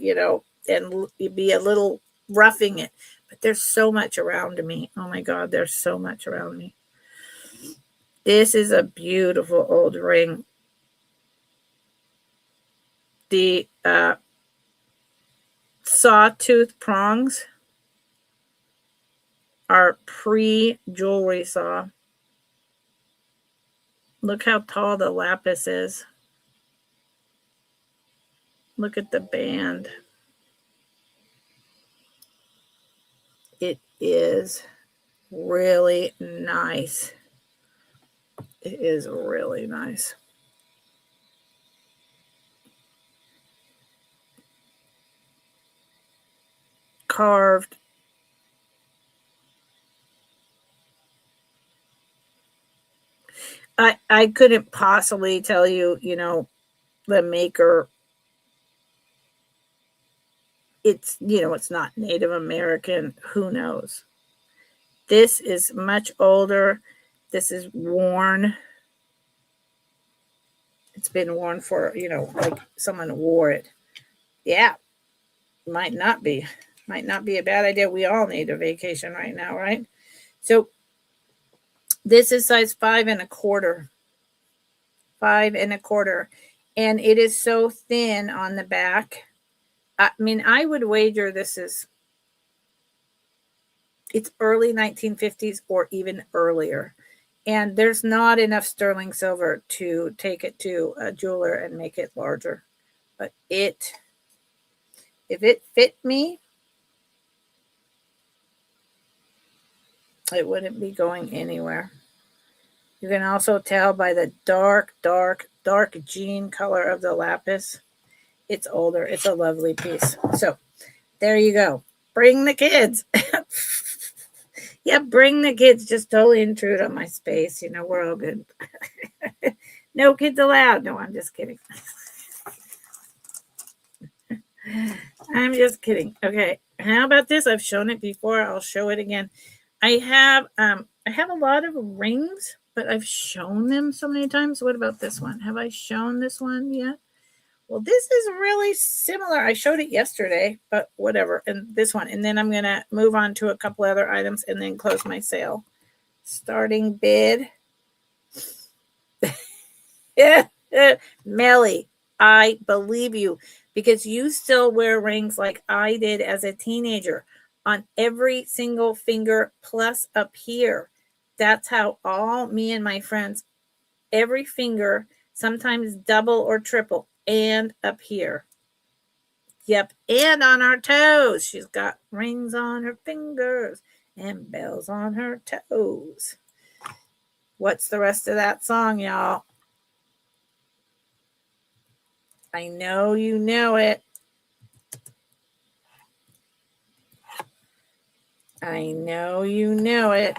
and be a little roughing it. But there's so much around me. Oh my God, there's so much around me. This is a beautiful old ring. The sawtooth prongs are pre-jewelry saw. Look how tall the lapis is. Look at the band. It is really nice. It is really nice. Carved. I couldn't possibly tell you, the maker. It's, it's not Native American. Who knows? This is much older. This is worn. It's been worn for, like someone wore it. Yeah. Might not be a bad idea. We all need a vacation right now, right? So this is size 5 1/4. 5 1/4. And it is so thin on the back. I mean, I would wager it's early 1950s or even earlier. And there's not enough sterling silver to take it to a jeweler and make it larger. But if it fit me, it wouldn't be going anywhere. You can also tell by the dark jean color of the lapis. It's older. It's a lovely piece. So there you go. Bring the kids. Yeah, bring the kids. Just totally intrude on my space. You know, we're all good. No kids allowed. No, I'm just kidding. I'm just kidding. Okay. How about this? I've shown it before. I'll show it again. I have a lot of rings, but I've shown them so many times. What about this one? Have I shown this one yet? Well, this is really similar. I showed it yesterday, but whatever. And this one. And then I'm going to move on to a couple other items and then close my sale. Starting bid. Yeah. Melly, I believe you because you still wear rings like I did as a teenager on every single finger plus up here. That's how all me and my friends, every finger, sometimes double or triple, and up here. Yep, and on our toes. She's got rings on her fingers and bells on her toes. What's the rest of that song, y'all? I know you know it. I know you know it.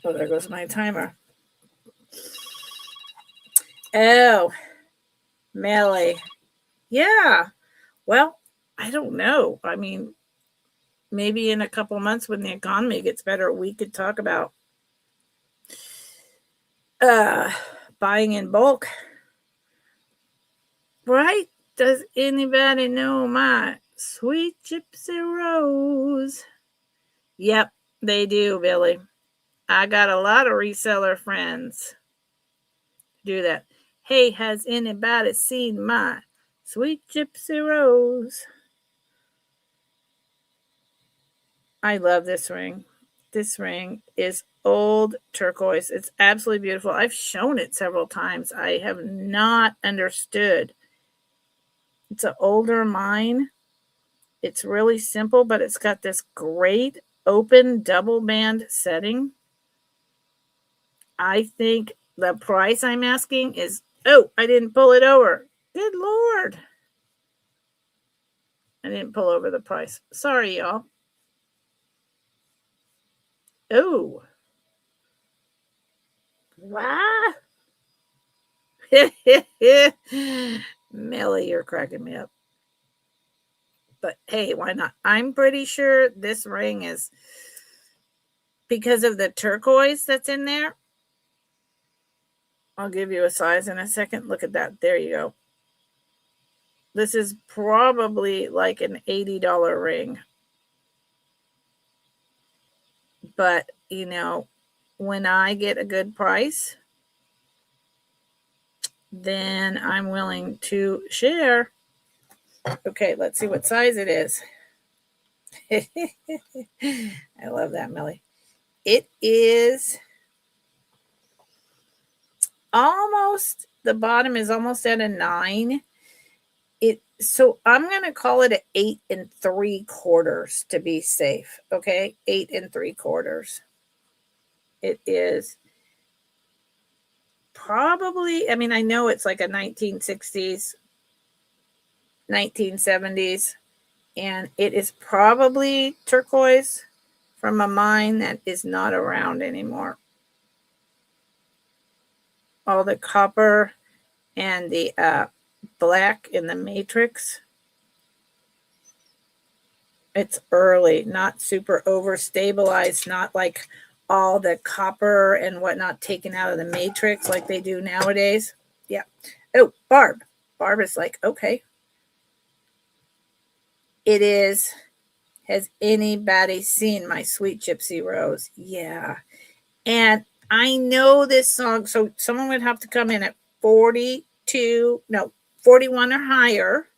Oh, there goes my timer. Oh, Melly. Yeah. Well, I don't know. I mean, maybe in a couple months when the economy gets better, we could talk about buying in bulk. Right? Does anybody know my sweet gypsy rose? Yep, they do, Billy. I got a lot of reseller friends do that. Hey, has anybody seen my sweet gypsy rose? I love this ring. This ring is old turquoise. It's absolutely beautiful. I've shown it several times. I have not understood. It's an older mine. It's really simple, but it's got this great open double band setting. I think the price I'm asking is, oh, I didn't pull it over. Good Lord. I didn't pull over the price. Sorry, y'all. Oh. Wow. Melly, you're cracking me up. But hey, why not? I'm pretty sure this ring is because of the turquoise that's in there. I'll give you a size in a second. Look at that. There you go. This is probably like an $80 ring. But, you know, when I get a good price, then I'm willing to share. Okay, let's see what size it is. I love that, Melly. It is almost, the bottom is almost at a 9. So I'm going to call it an 8 3/4 to be safe. Okay, 8 3/4. It is probably, I mean, I know it's like a 1960s, 1970s, and it is probably turquoise from a mine that is not around anymore. All the copper and the black in the matrix. It's early, not super overstabilized, not like all the copper and whatnot taken out of the matrix like they do nowadays. Yeah. Oh, Barb is like, okay. It is Has anybody seen My Sweet Gypsy Rose? Yeah. And I know this song, so someone would have to come in at 41 or higher,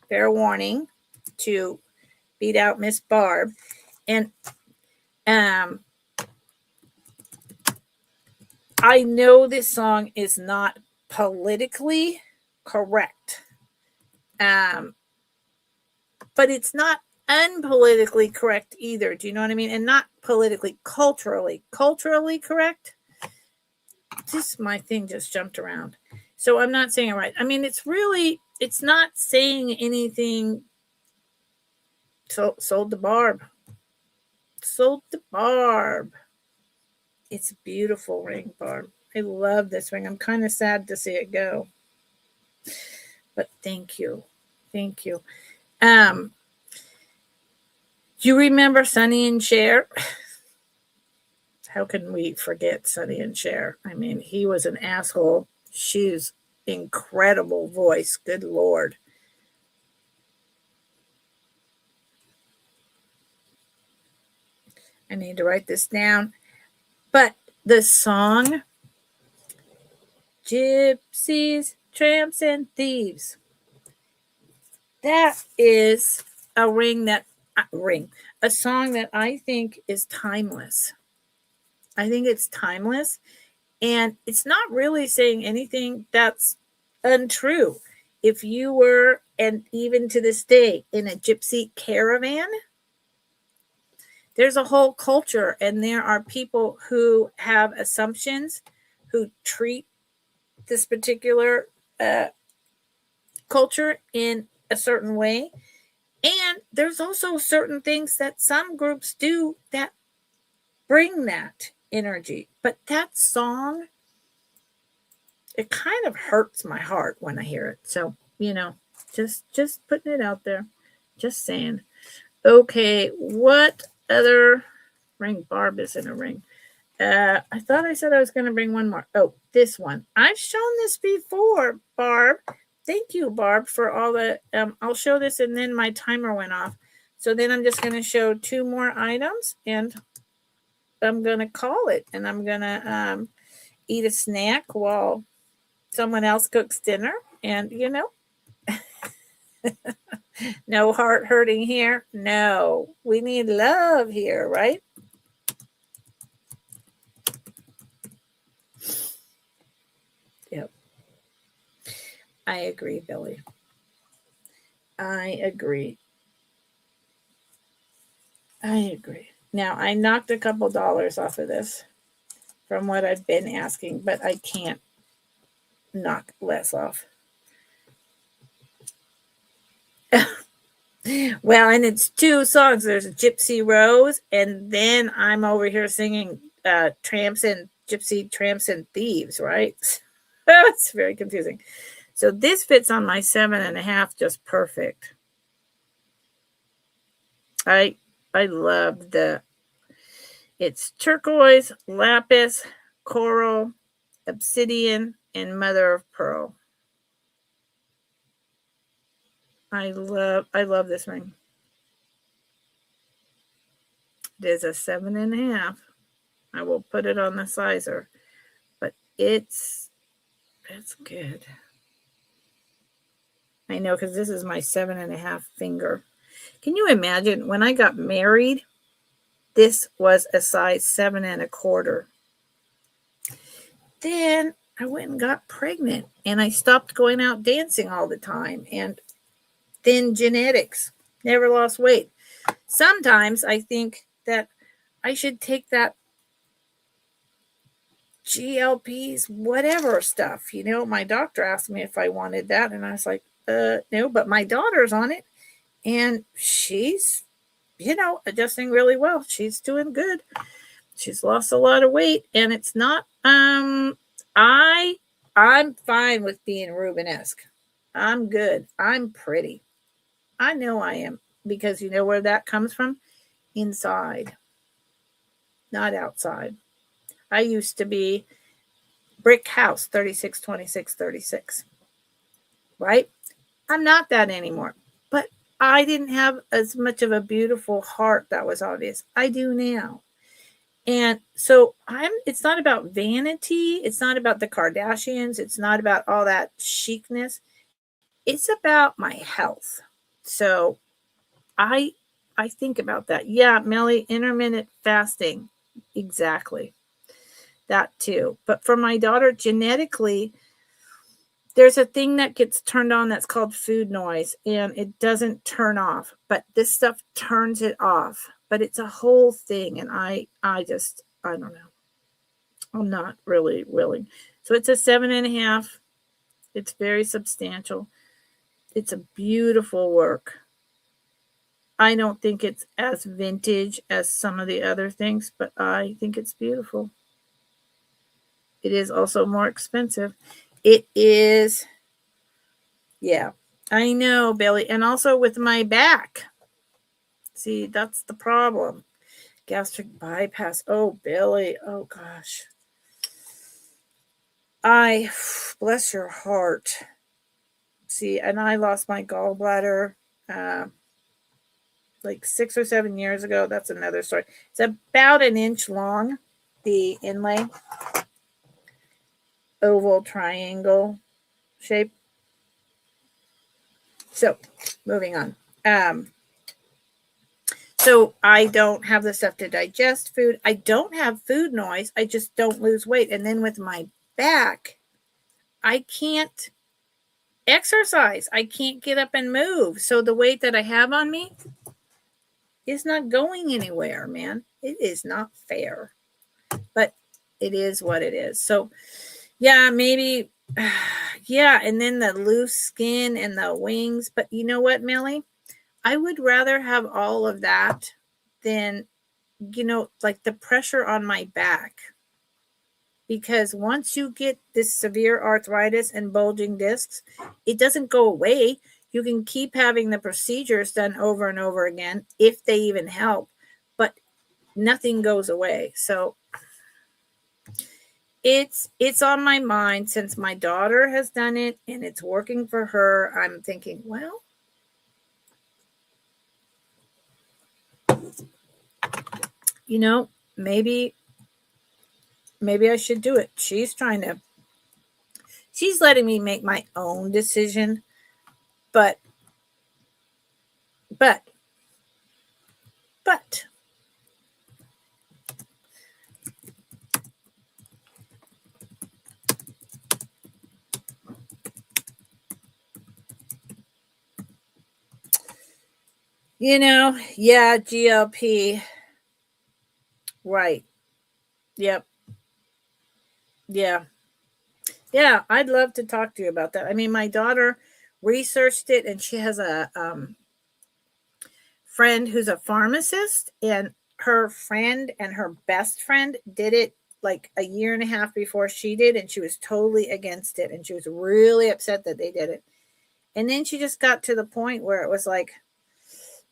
fair warning, to beat out Miss Barb. And I know this song is not politically correct, but it's not unpolitically correct either. Do you know what I mean? And not politically, culturally correct. This my thing just jumped around, so I'm not saying it right. I mean, it's not saying anything. Sold the barb. It's a beautiful ring, Barb. I love this ring. I'm kind of sad to see it go, but thank you. You remember Sonny and Cher? How can we forget Sonny and Cher? I mean, he was an asshole. She's incredible voice. Good Lord. I need to write this down. But the song, Gypsies, Tramps, and Thieves, that is a song that I think is timeless. I think it's timeless, and it's not really saying anything that's untrue. If you were, and even to this day, in a gypsy caravan, there's a whole culture, and there are people who have assumptions, who treat this particular culture in a certain way. And there's also certain things that some groups do that bring that energy. But that song, it kind of hurts my heart when I hear it. So, just putting it out there. Just saying. Okay, what other ring? Barb is in a ring. I thought I said I was going to bring one more. Oh, this one. I've shown this before, Barb. Thank you, Barb, for all the, I'll show this, and then my timer went off. So then I'm just going to show 2 more items, and I'm going to call it, and I'm going to eat a snack while someone else cooks dinner, and, no heart hurting here. No, we need love here, right? Yep. I agree, Billy. I agree. Now, I knocked a couple dollars off of this from what I've been asking, but I can't knock less off. Well, and it's 2 songs. There's Gypsy Rose, and then I'm over here singing Gypsy Tramps and Thieves, right? It's very confusing. So this fits on my 7.5 just perfect. I love it's turquoise, lapis, coral, obsidian, and mother of pearl. I love this ring. It is a 7.5. I will put it on the sizer, but it's good. I know, because this is my 7.5 finger. Can you imagine when I got married? This was a size 7.25. Then I went and got pregnant, and I stopped going out dancing all the time, and then genetics, never lost weight. Sometimes I think that I should take that GLPs, whatever stuff. My doctor asked me if I wanted that, and I was like, no, but my daughter's on it, and she's, adjusting really well. She's doing good. She's lost a lot of weight, and it's not, I'm fine with being Rubenesque. I'm good. I'm pretty. I know I am, because you know where that comes from? Inside, not outside. I used to be brick house, 36, 26, 36, right? I'm not that anymore, but I didn't have as much of a beautiful heart that was obvious. I do now. And so it's not about vanity. It's not about the Kardashians. It's not about all that chicness. It's about my health. So I think about that. Yeah, Melly, intermittent fasting. Exactly. That too. But for my daughter, genetically, there's a thing that gets turned on that's called food noise, and it doesn't turn off, but this stuff turns it off. But it's a whole thing, and I don't know. I'm not really willing. So it's a 7.5. It's very substantial. It's a beautiful work. I don't think it's as vintage as some of the other things, but I think it's beautiful. It is also more expensive. It is, yeah, I know, Billy. And also with my back. See, that's the problem. Gastric bypass. Oh, Billy. Oh, gosh. Bless your heart. See, and I lost my gallbladder like 6 or 7 years ago. That's another story. It's about an inch long, the inlay, oval triangle shape. So, moving on. So I don't have the stuff to digest food. I don't have food noise. I just don't lose weight. And then with my back, I can't exercise. I can't get up and move. So the weight that I have on me is not going anywhere, man. It is not fair. But it is what it is. So, yeah, maybe, yeah. And then the loose skin and the wings. But you know what, Millie? I would rather have all of that than, like the pressure on my back. Because once you get this severe arthritis and bulging discs, it doesn't go away. You can keep having the procedures done over and over again, if they even help, but nothing goes away. So it's on my mind since my daughter has done it and it's working for her. I'm thinking, well, maybe I should do it. She's letting me make my own decision, but yeah, GLP. Right. Yep. Yeah. Yeah, I'd love to talk to you about that. I mean, my daughter researched it, and she has a friend who's a pharmacist, and her friend and her best friend did it like a year and a half before she did, and she was totally against it, and she was really upset that they did it. And then she just got to the point where it was like,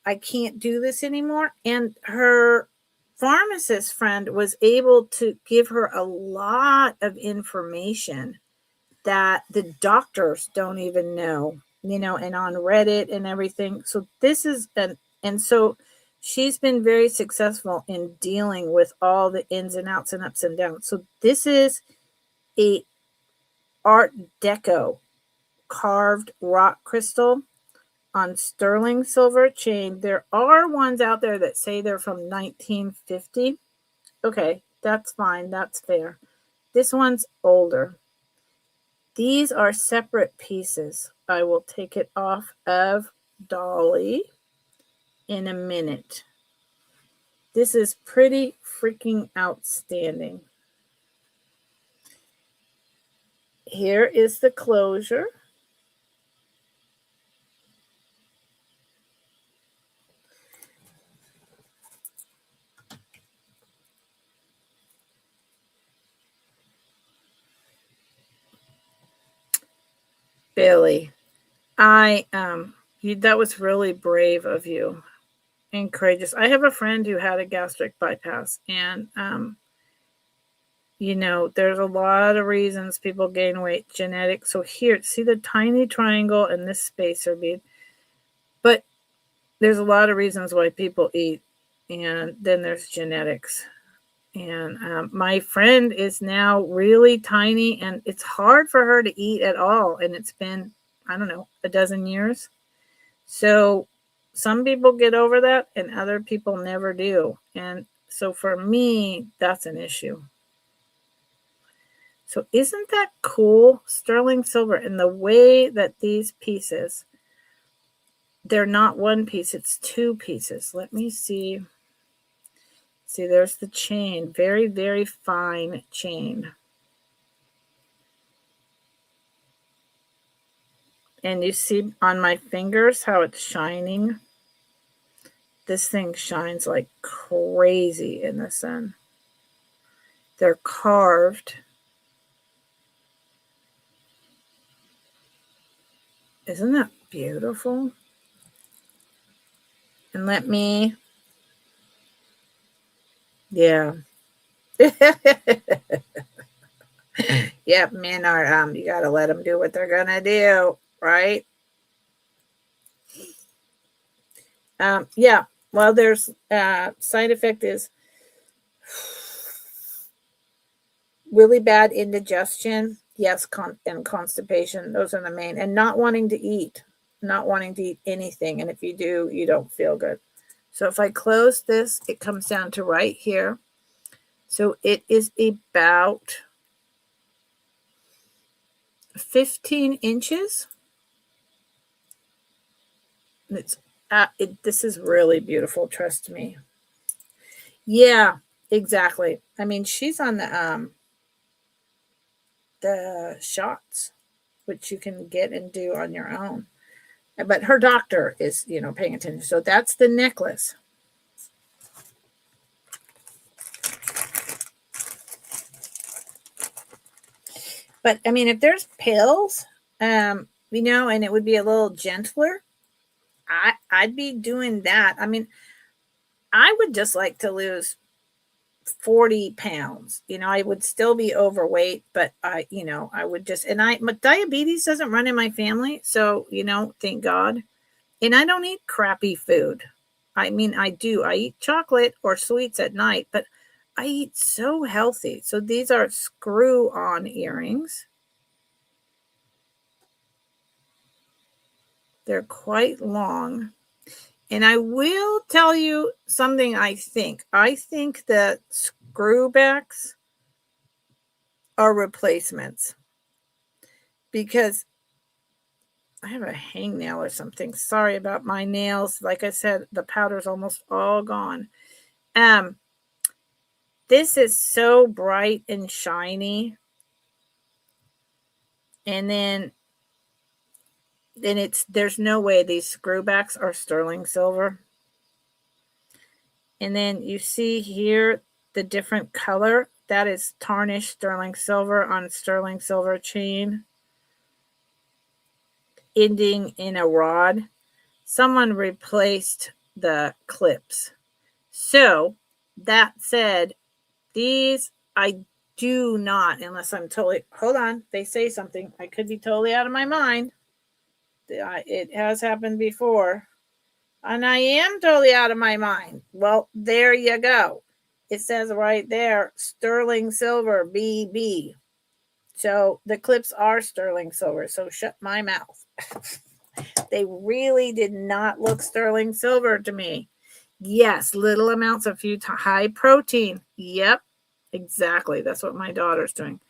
I can't do this anymore. And her pharmacist friend was able to give her a lot of information that the doctors don't even know, and on Reddit and everything. So this is and so she's been very successful in dealing with all the ins and outs and ups and downs. So this is a Art Deco carved rock crystal on sterling silver chain. There are ones out there that say they're from 1950. Okay, that's fine. That's fair. This one's older. These are separate pieces. I will take it off of Dolly in a minute. This is pretty freaking outstanding. Here is the closure. Billy, that was really brave of you and courageous. I have a friend who had a gastric bypass, and there's a lot of reasons people gain weight, genetic. So here, see the tiny triangle and this spacer bead. But there's a lot of reasons why people eat, and then there's genetics. And my friend is now really tiny, and it's hard for her to eat at all. And it's been, I don't know, a dozen years. So some people get over that, and other people never do. And so for me, that's an issue. So isn't that cool? Sterling silver, and the way that these pieces, they're not one piece, it's two pieces. Let me see. See, there's the chain. Very, very fine chain. And you see on my fingers how it's shining? This thing shines like crazy in the sun. They're carved. Isn't that beautiful? And let me, yeah. Yep, men are, you got to let them do what they're going to do, right? Yeah, well, there's side effect is really bad indigestion. Yes, and constipation. Those are the main. And not wanting to eat anything. And if you do, you don't feel good. So if I close this, it comes down to right here. So it is about 15 inches. It's this is really beautiful, trust me. Yeah, exactly. I mean, she's on the shots, which you can get and do on your own. But her doctor is, paying attention. So that's the necklace. But I mean, if there's pills, and it would be a little gentler, I'd be doing that. I mean, I would just like to lose 40 pounds. I would still be overweight, but I would just, but diabetes doesn't run in my family. So, thank God. And I don't eat crappy food. I mean, I do. I eat chocolate or sweets at night, but I eat so healthy. So these are screw-on earrings. They're quite long. And I will tell you something I think. I think that screwbacks are replacements. Because I have a hangnail or something. Sorry about my nails. Like I said, the powder's almost all gone. This is so bright and shiny. And then there's no way these screwbacks are sterling silver. And then you see here the different color. That is tarnished sterling silver on sterling silver chain, ending in a rod. Someone replaced the clips. So that said, these I do not, unless I'm totally, hold on, they say something. I could be totally out of my mind. It has happened before. And I am totally out of my mind. Well, there you go. It says right there, sterling silver, BB. So the clips are sterling silver. So shut my mouth. They really did not look sterling silver to me. Yes, little amounts of high protein. Yep, exactly. That's what my daughter's doing.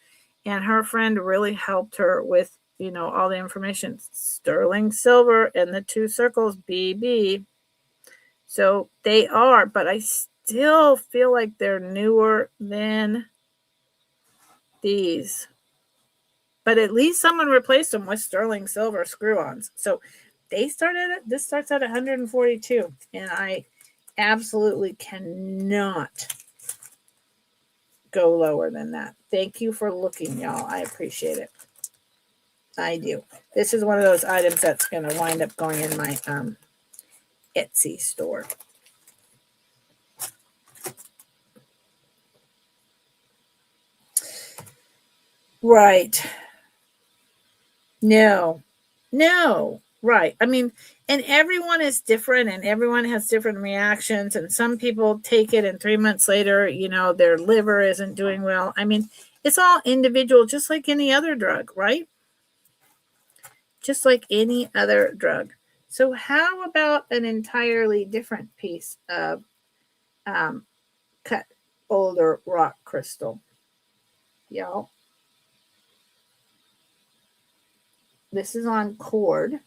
And her friend really helped her with, all the information. Sterling silver and the two circles, BB. So they are, but I still feel like they're newer than these. But at least someone replaced them with sterling silver screw-ons. So this starts at 142. And I absolutely cannot go lower than that. Thank you for looking, y'all. I appreciate it. I do. This is one of those items that's going to wind up going in my Etsy store. Right. No. Right. I mean, and everyone is different and everyone has different reactions. And some people take it and 3 months later, their liver isn't doing well. I mean, it's all individual, just like any other drug, right? Just like any other drug. So, how about an entirely different piece of cut older rock crystal? Y'all, this is on cord.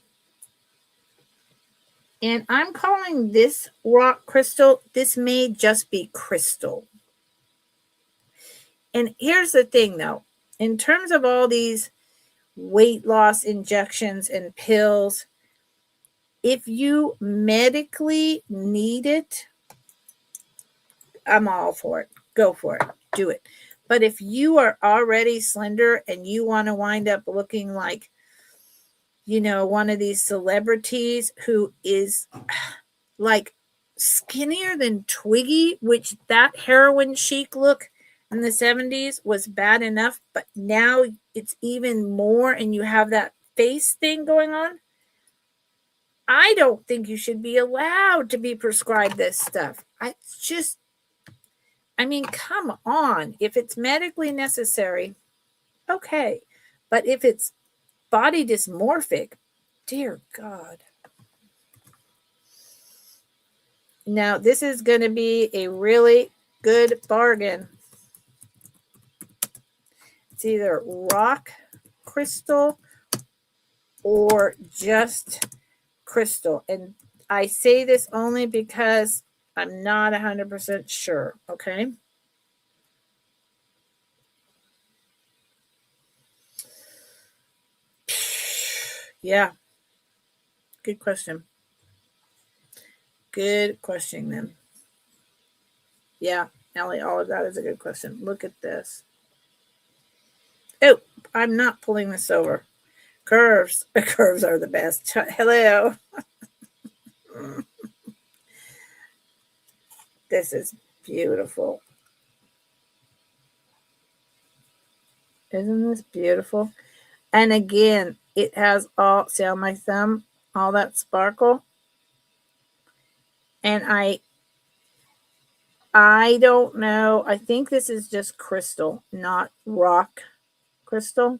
And I'm calling this rock crystal, this may just be crystal. And here's the thing though, in terms of all these weight loss injections and pills, if you medically need it, I'm all for it. Go for it. Do it. But if you are already slender and you want to wind up looking like, one of these celebrities who is like skinnier than Twiggy, which that heroin chic look in the 70s was bad enough, but now it's even more and you have that face thing going on. I don't think you should be allowed to be prescribed this stuff. Come on. If it's medically necessary, okay. But if it's body dysmorphic, dear God. Now, this is going to be a really good bargain. It's either rock crystal or just crystal. And I say this only because I'm not 100% sure, okay? Yeah. Good question. Good question, then. Yeah, Ellie, all of that is a good question. Look at this. Oh, I'm not pulling this over. Curves. Curves are the best. Hello. This is beautiful. Isn't this beautiful? And again, it has all, see on my thumb, all that sparkle. And I don't know. I think this is just crystal, not rock crystal.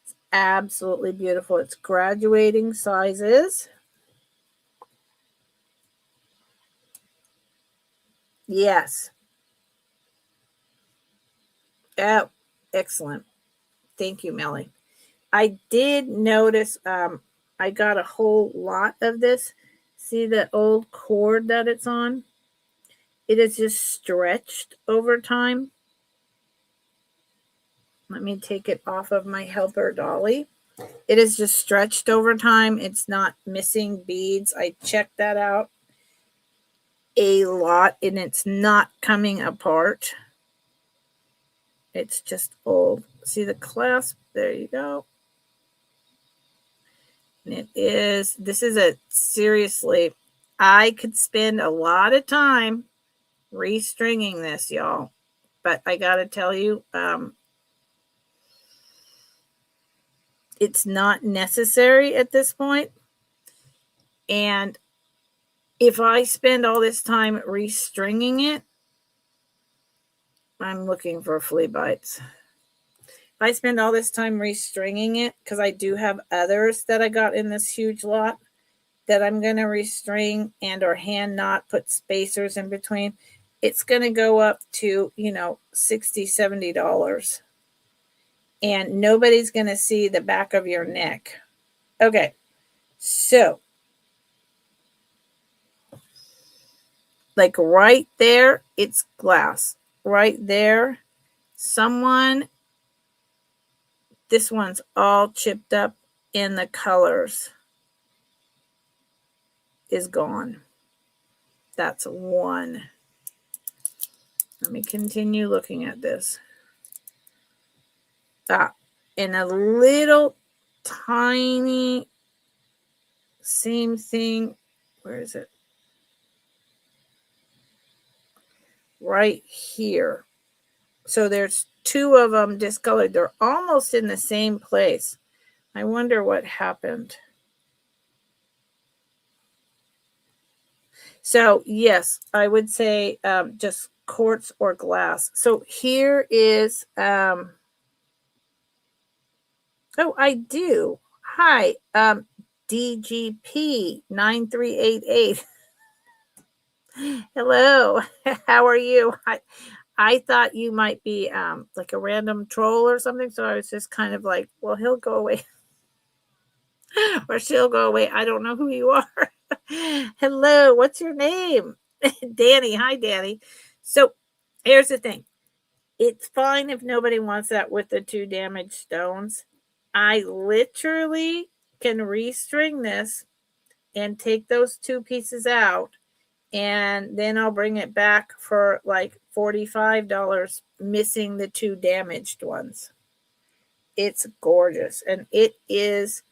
It's absolutely beautiful. It's graduating sizes. Yes. Oh, excellent. Thank you, Melly. I did notice I got a whole lot of this. See the old cord that it's on? It is just stretched over time. Let me take it off of my helper dolly. It is just stretched over time. It's not missing beads. I checked that out a lot and it's not coming apart. It's just old. See the clasp? There you go. And this is seriously, I could spend a lot of time restringing this, y'all. But I got to tell you, it's not necessary at this point. And if I spend all this time restringing it, I'm looking for flea bites. If I spend all this time restringing it, because I do have others that I got in this huge lot that I'm going to restring and or hand knot, put spacers in between, it's going to go up to, $60, $70. And nobody's going to see the back of your neck. Okay, so like right there, it's glass. Right there, this one's all chipped up and the colors is gone. That's one. Let me continue looking at this. And a little tiny, same thing. Where is it? Right here. So there's two of them discolored. They're almost in the same place. I wonder what happened. So yes, I would say just quartz or glass. So here is oh, I do. Hi, DGP 9388. Hello. How are you? I thought you might be like a random troll or something, so I was just kind of like, well, he'll go away or she'll go away. I don't know who you are. Hello, what's your name? Danny. Hi, Danny. So here's the thing. It's fine if nobody wants that with the 2 damaged stones. I literally can restring this and take those 2 pieces out, and then I'll bring it back for like $45, missing the 2 damaged ones. It's gorgeous. And this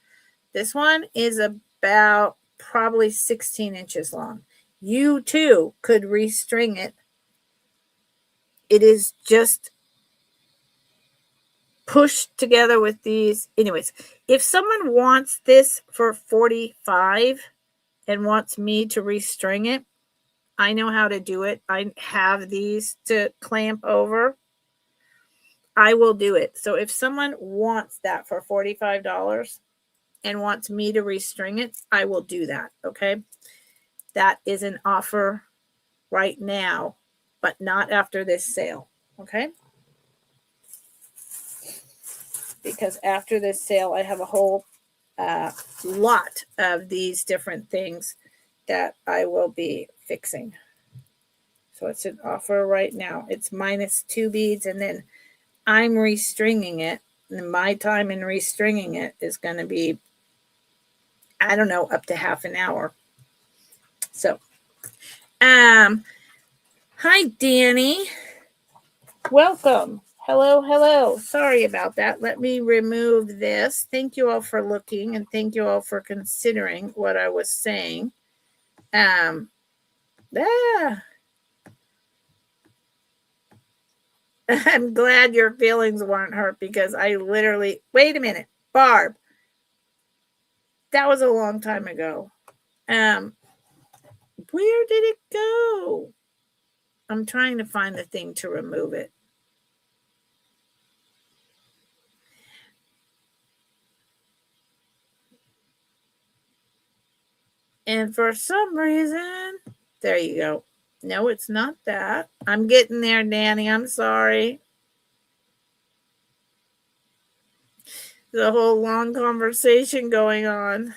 one is about probably 16 inches long. You too could restring it. It is just pushed together with these. Anyways, if someone wants this for 45 and wants me to restring it, I know how to do it. I have these to clamp over. I will do it. So if someone wants that for $45 and wants me to restring it, I will do that. Okay. That is an offer right now, but not after this sale. Okay. Because after this sale, I have a whole lot of these different things that I will be fixing. So it's an offer right now. It's minus 2 beads, and then I'm restringing it. And my time in restringing it is going to be, I don't know, up to half an hour. So, hi, Danny. Welcome. Hello. Sorry about that. Let me remove this. Thank you all for looking, and thank you all for considering what I was saying. I'm glad your feelings weren't hurt, because I literally, wait a minute, Barb, that was a long time ago. Where did it go? I'm trying to find the thing to remove it. And for some reason, there you go. No, it's not that. I'm getting there, Danny. I'm sorry. The whole long conversation going on.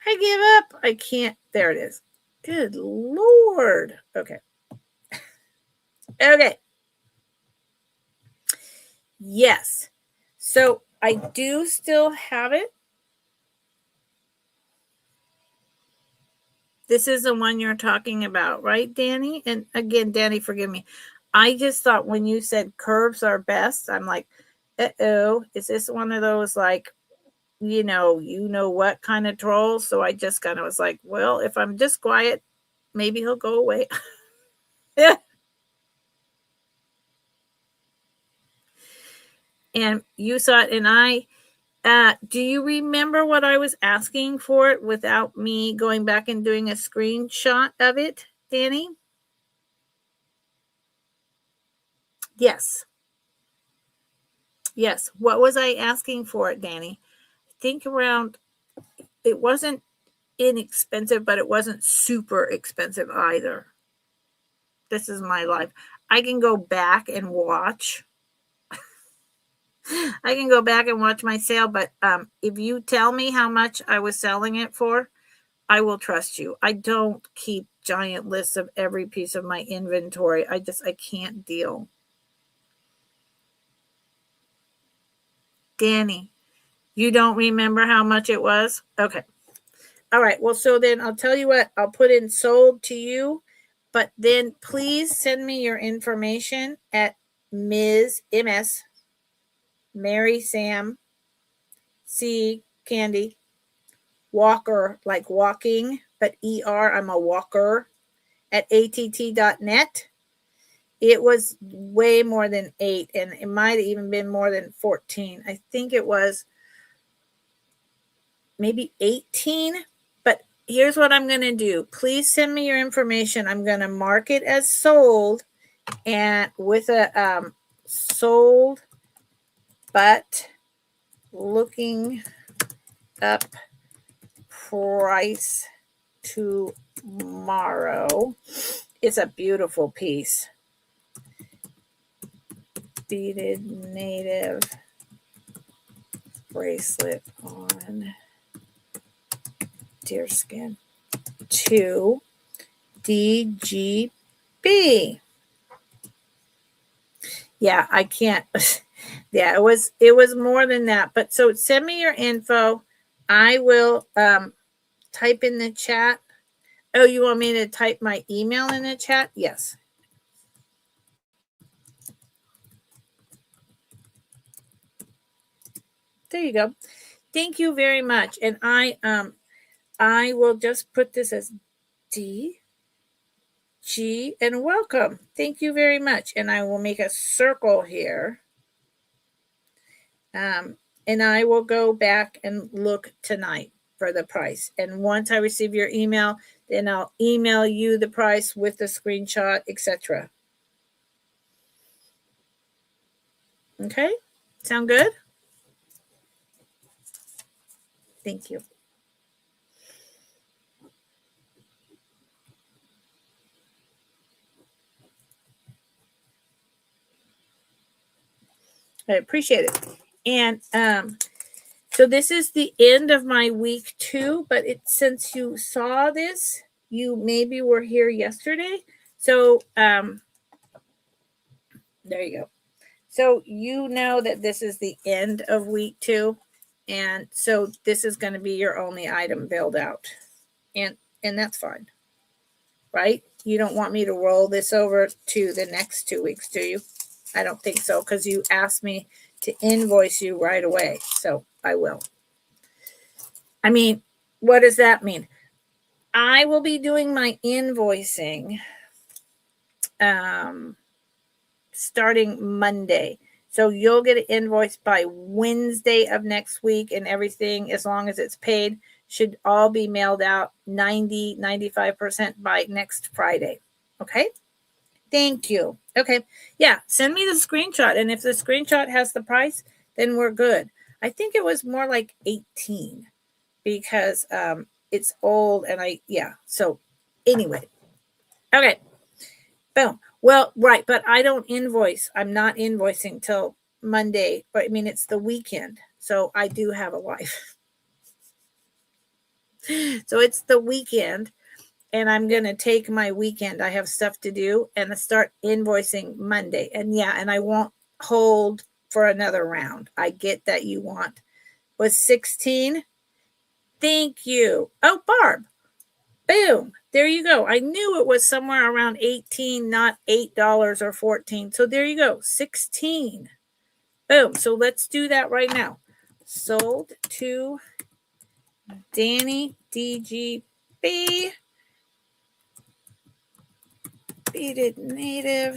I give up. I can't. There it is. Good Lord. Okay. Okay. Yes. So I do still have it. This is the one you're talking about, right, Danny? And again, Danny, forgive me. I just thought when you said curves are best, I'm like, uh-oh, is this one of those like, you know what kind of trolls? So I just kind of was like, well, if I'm just quiet, maybe he'll go away. Yeah. And you saw it, and I do you remember what I was asking for it without me going back and doing a screenshot of it, Danny? Yes. Yes. What was I asking for it, Danny? I think around, it wasn't inexpensive, but it wasn't super expensive either. This is my life. I can go back and watch. I can go back and watch my sale, but if you tell me how much I was selling it for, I will trust you. I don't keep giant lists of every piece of my inventory. I can't deal. Danny, you don't remember how much it was? Okay. All right. Well, so then I'll tell you what, I'll put in sold to you, but then please send me your information at Ms. Mary Sam C. Candy Walker, like walking, but ER, I'm a walker, at att.net. It was way more than 8, and it might have even been more than 14. I think it was maybe 18, but here's what I'm going to do. Please send me your information. I'm going to mark it as sold and with a sold, but looking up price tomorrow. It's a beautiful piece. Beaded native bracelet on deerskin to DGB. Yeah, I can't. Yeah, it was more than that. But so send me your info. I will type in the chat. Oh, you want me to type my email in the chat? Yes. There you go. Thank you very much. And I will just put this as D G and welcome. Thank you very much. And I will make a circle here. And I will go back and look tonight for the price. And once I receive your email, then I'll email you the price with the screenshot, etc. Okay? Sound good? Thank you. I appreciate it. And so this is the end of my week 2, but since you saw this, you maybe were here yesterday. So there you go. So you know that this is the end of week 2. And so this is going to be your only item billed out. And that's fine. Right? You don't want me to roll this over to the next 2 weeks, do you? I don't think so, because you asked me to invoice you right away. So I will. I mean, what does that mean? I will be doing my invoicing starting Monday. So you'll get an invoice by Wednesday of next week, and everything, as long as it's paid, should all be mailed out 95% by next Friday. Okay? Thank you. Okay. Yeah, send me the screenshot. And if the screenshot has the price, then we're good. I think it was more like 18 because it's old and so anyway. Okay. Boom. Well, right, but I don't invoice. I'm not invoicing till Monday, but I mean it's the weekend. So I do have a life. So it's the weekend and I'm going to take my weekend. I have stuff to do and start invoicing Monday. And and I won't hold for another round. I get that you want. Was 16? Thank you. Oh, Barb. Boom. There you go. I knew it was somewhere around 18, not $8 or 14. So there you go. 16. Boom. So let's do that right now. Sold to Danny DGB. Beaded native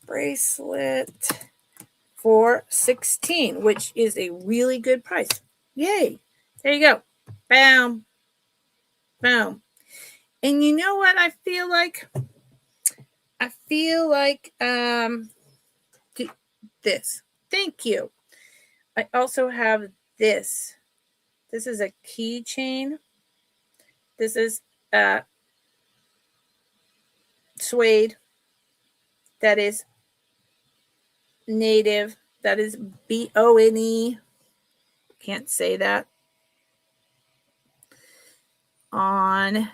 bracelet for 16, which is a really good price. Yay. There you go. Bam. Boom. And you know what I feel like? I feel like this. Thank you. I also have this. This is a keychain. This is suede. That is native. That is BONE. Can't say that on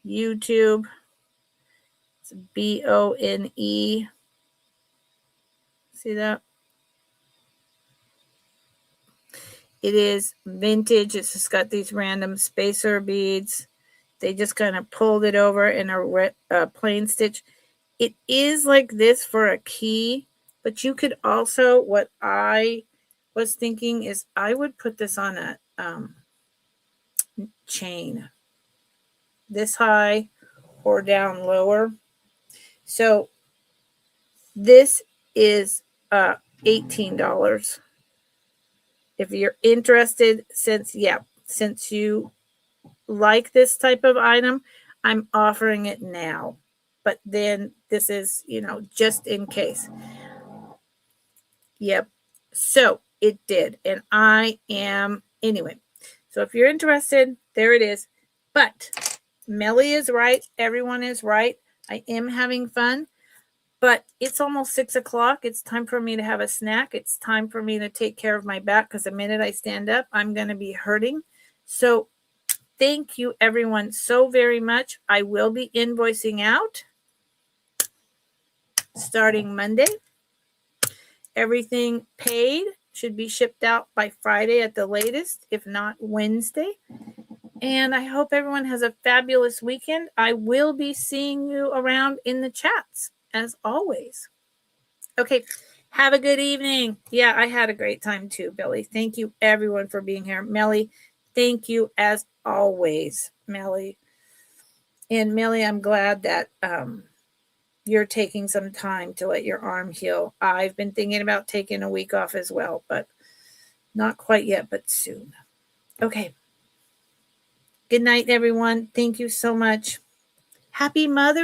YouTube. It's BONE. See that? It is vintage. It's just got these random spacer beads. They just kind of pulled it over in a plain stitch. It is like this for a key, but you could also, what I was thinking is I would put this on a chain this high or down lower. So this is $18. If you're interested, since you like this type of item, I'm offering it now. But then this is, just in case. Yep. So it did. And anyway. So if you're interested, there it is. But Melly is right. Everyone is right. I am having fun. But it's almost 6 o'clock. It's time for me to have a snack. It's time for me to take care of my back because the minute I stand up, I'm going to be hurting. So thank you, everyone, so very much. I will be invoicing out starting Monday. Everything paid should be shipped out by Friday at the latest, if not Wednesday. And I hope everyone has a fabulous weekend. I will be seeing you around in the chats, as always. Okay, have a good evening. Yeah, I had a great time too, Billy. Thank you, everyone, for being here. Melly, thank you as always, Melly. And Melly, I'm glad that you're taking some time to let your arm heal. I've been thinking about taking a week off as well, but not quite yet, but soon. Okay. Good night, everyone. Thank you so much. Happy Mother's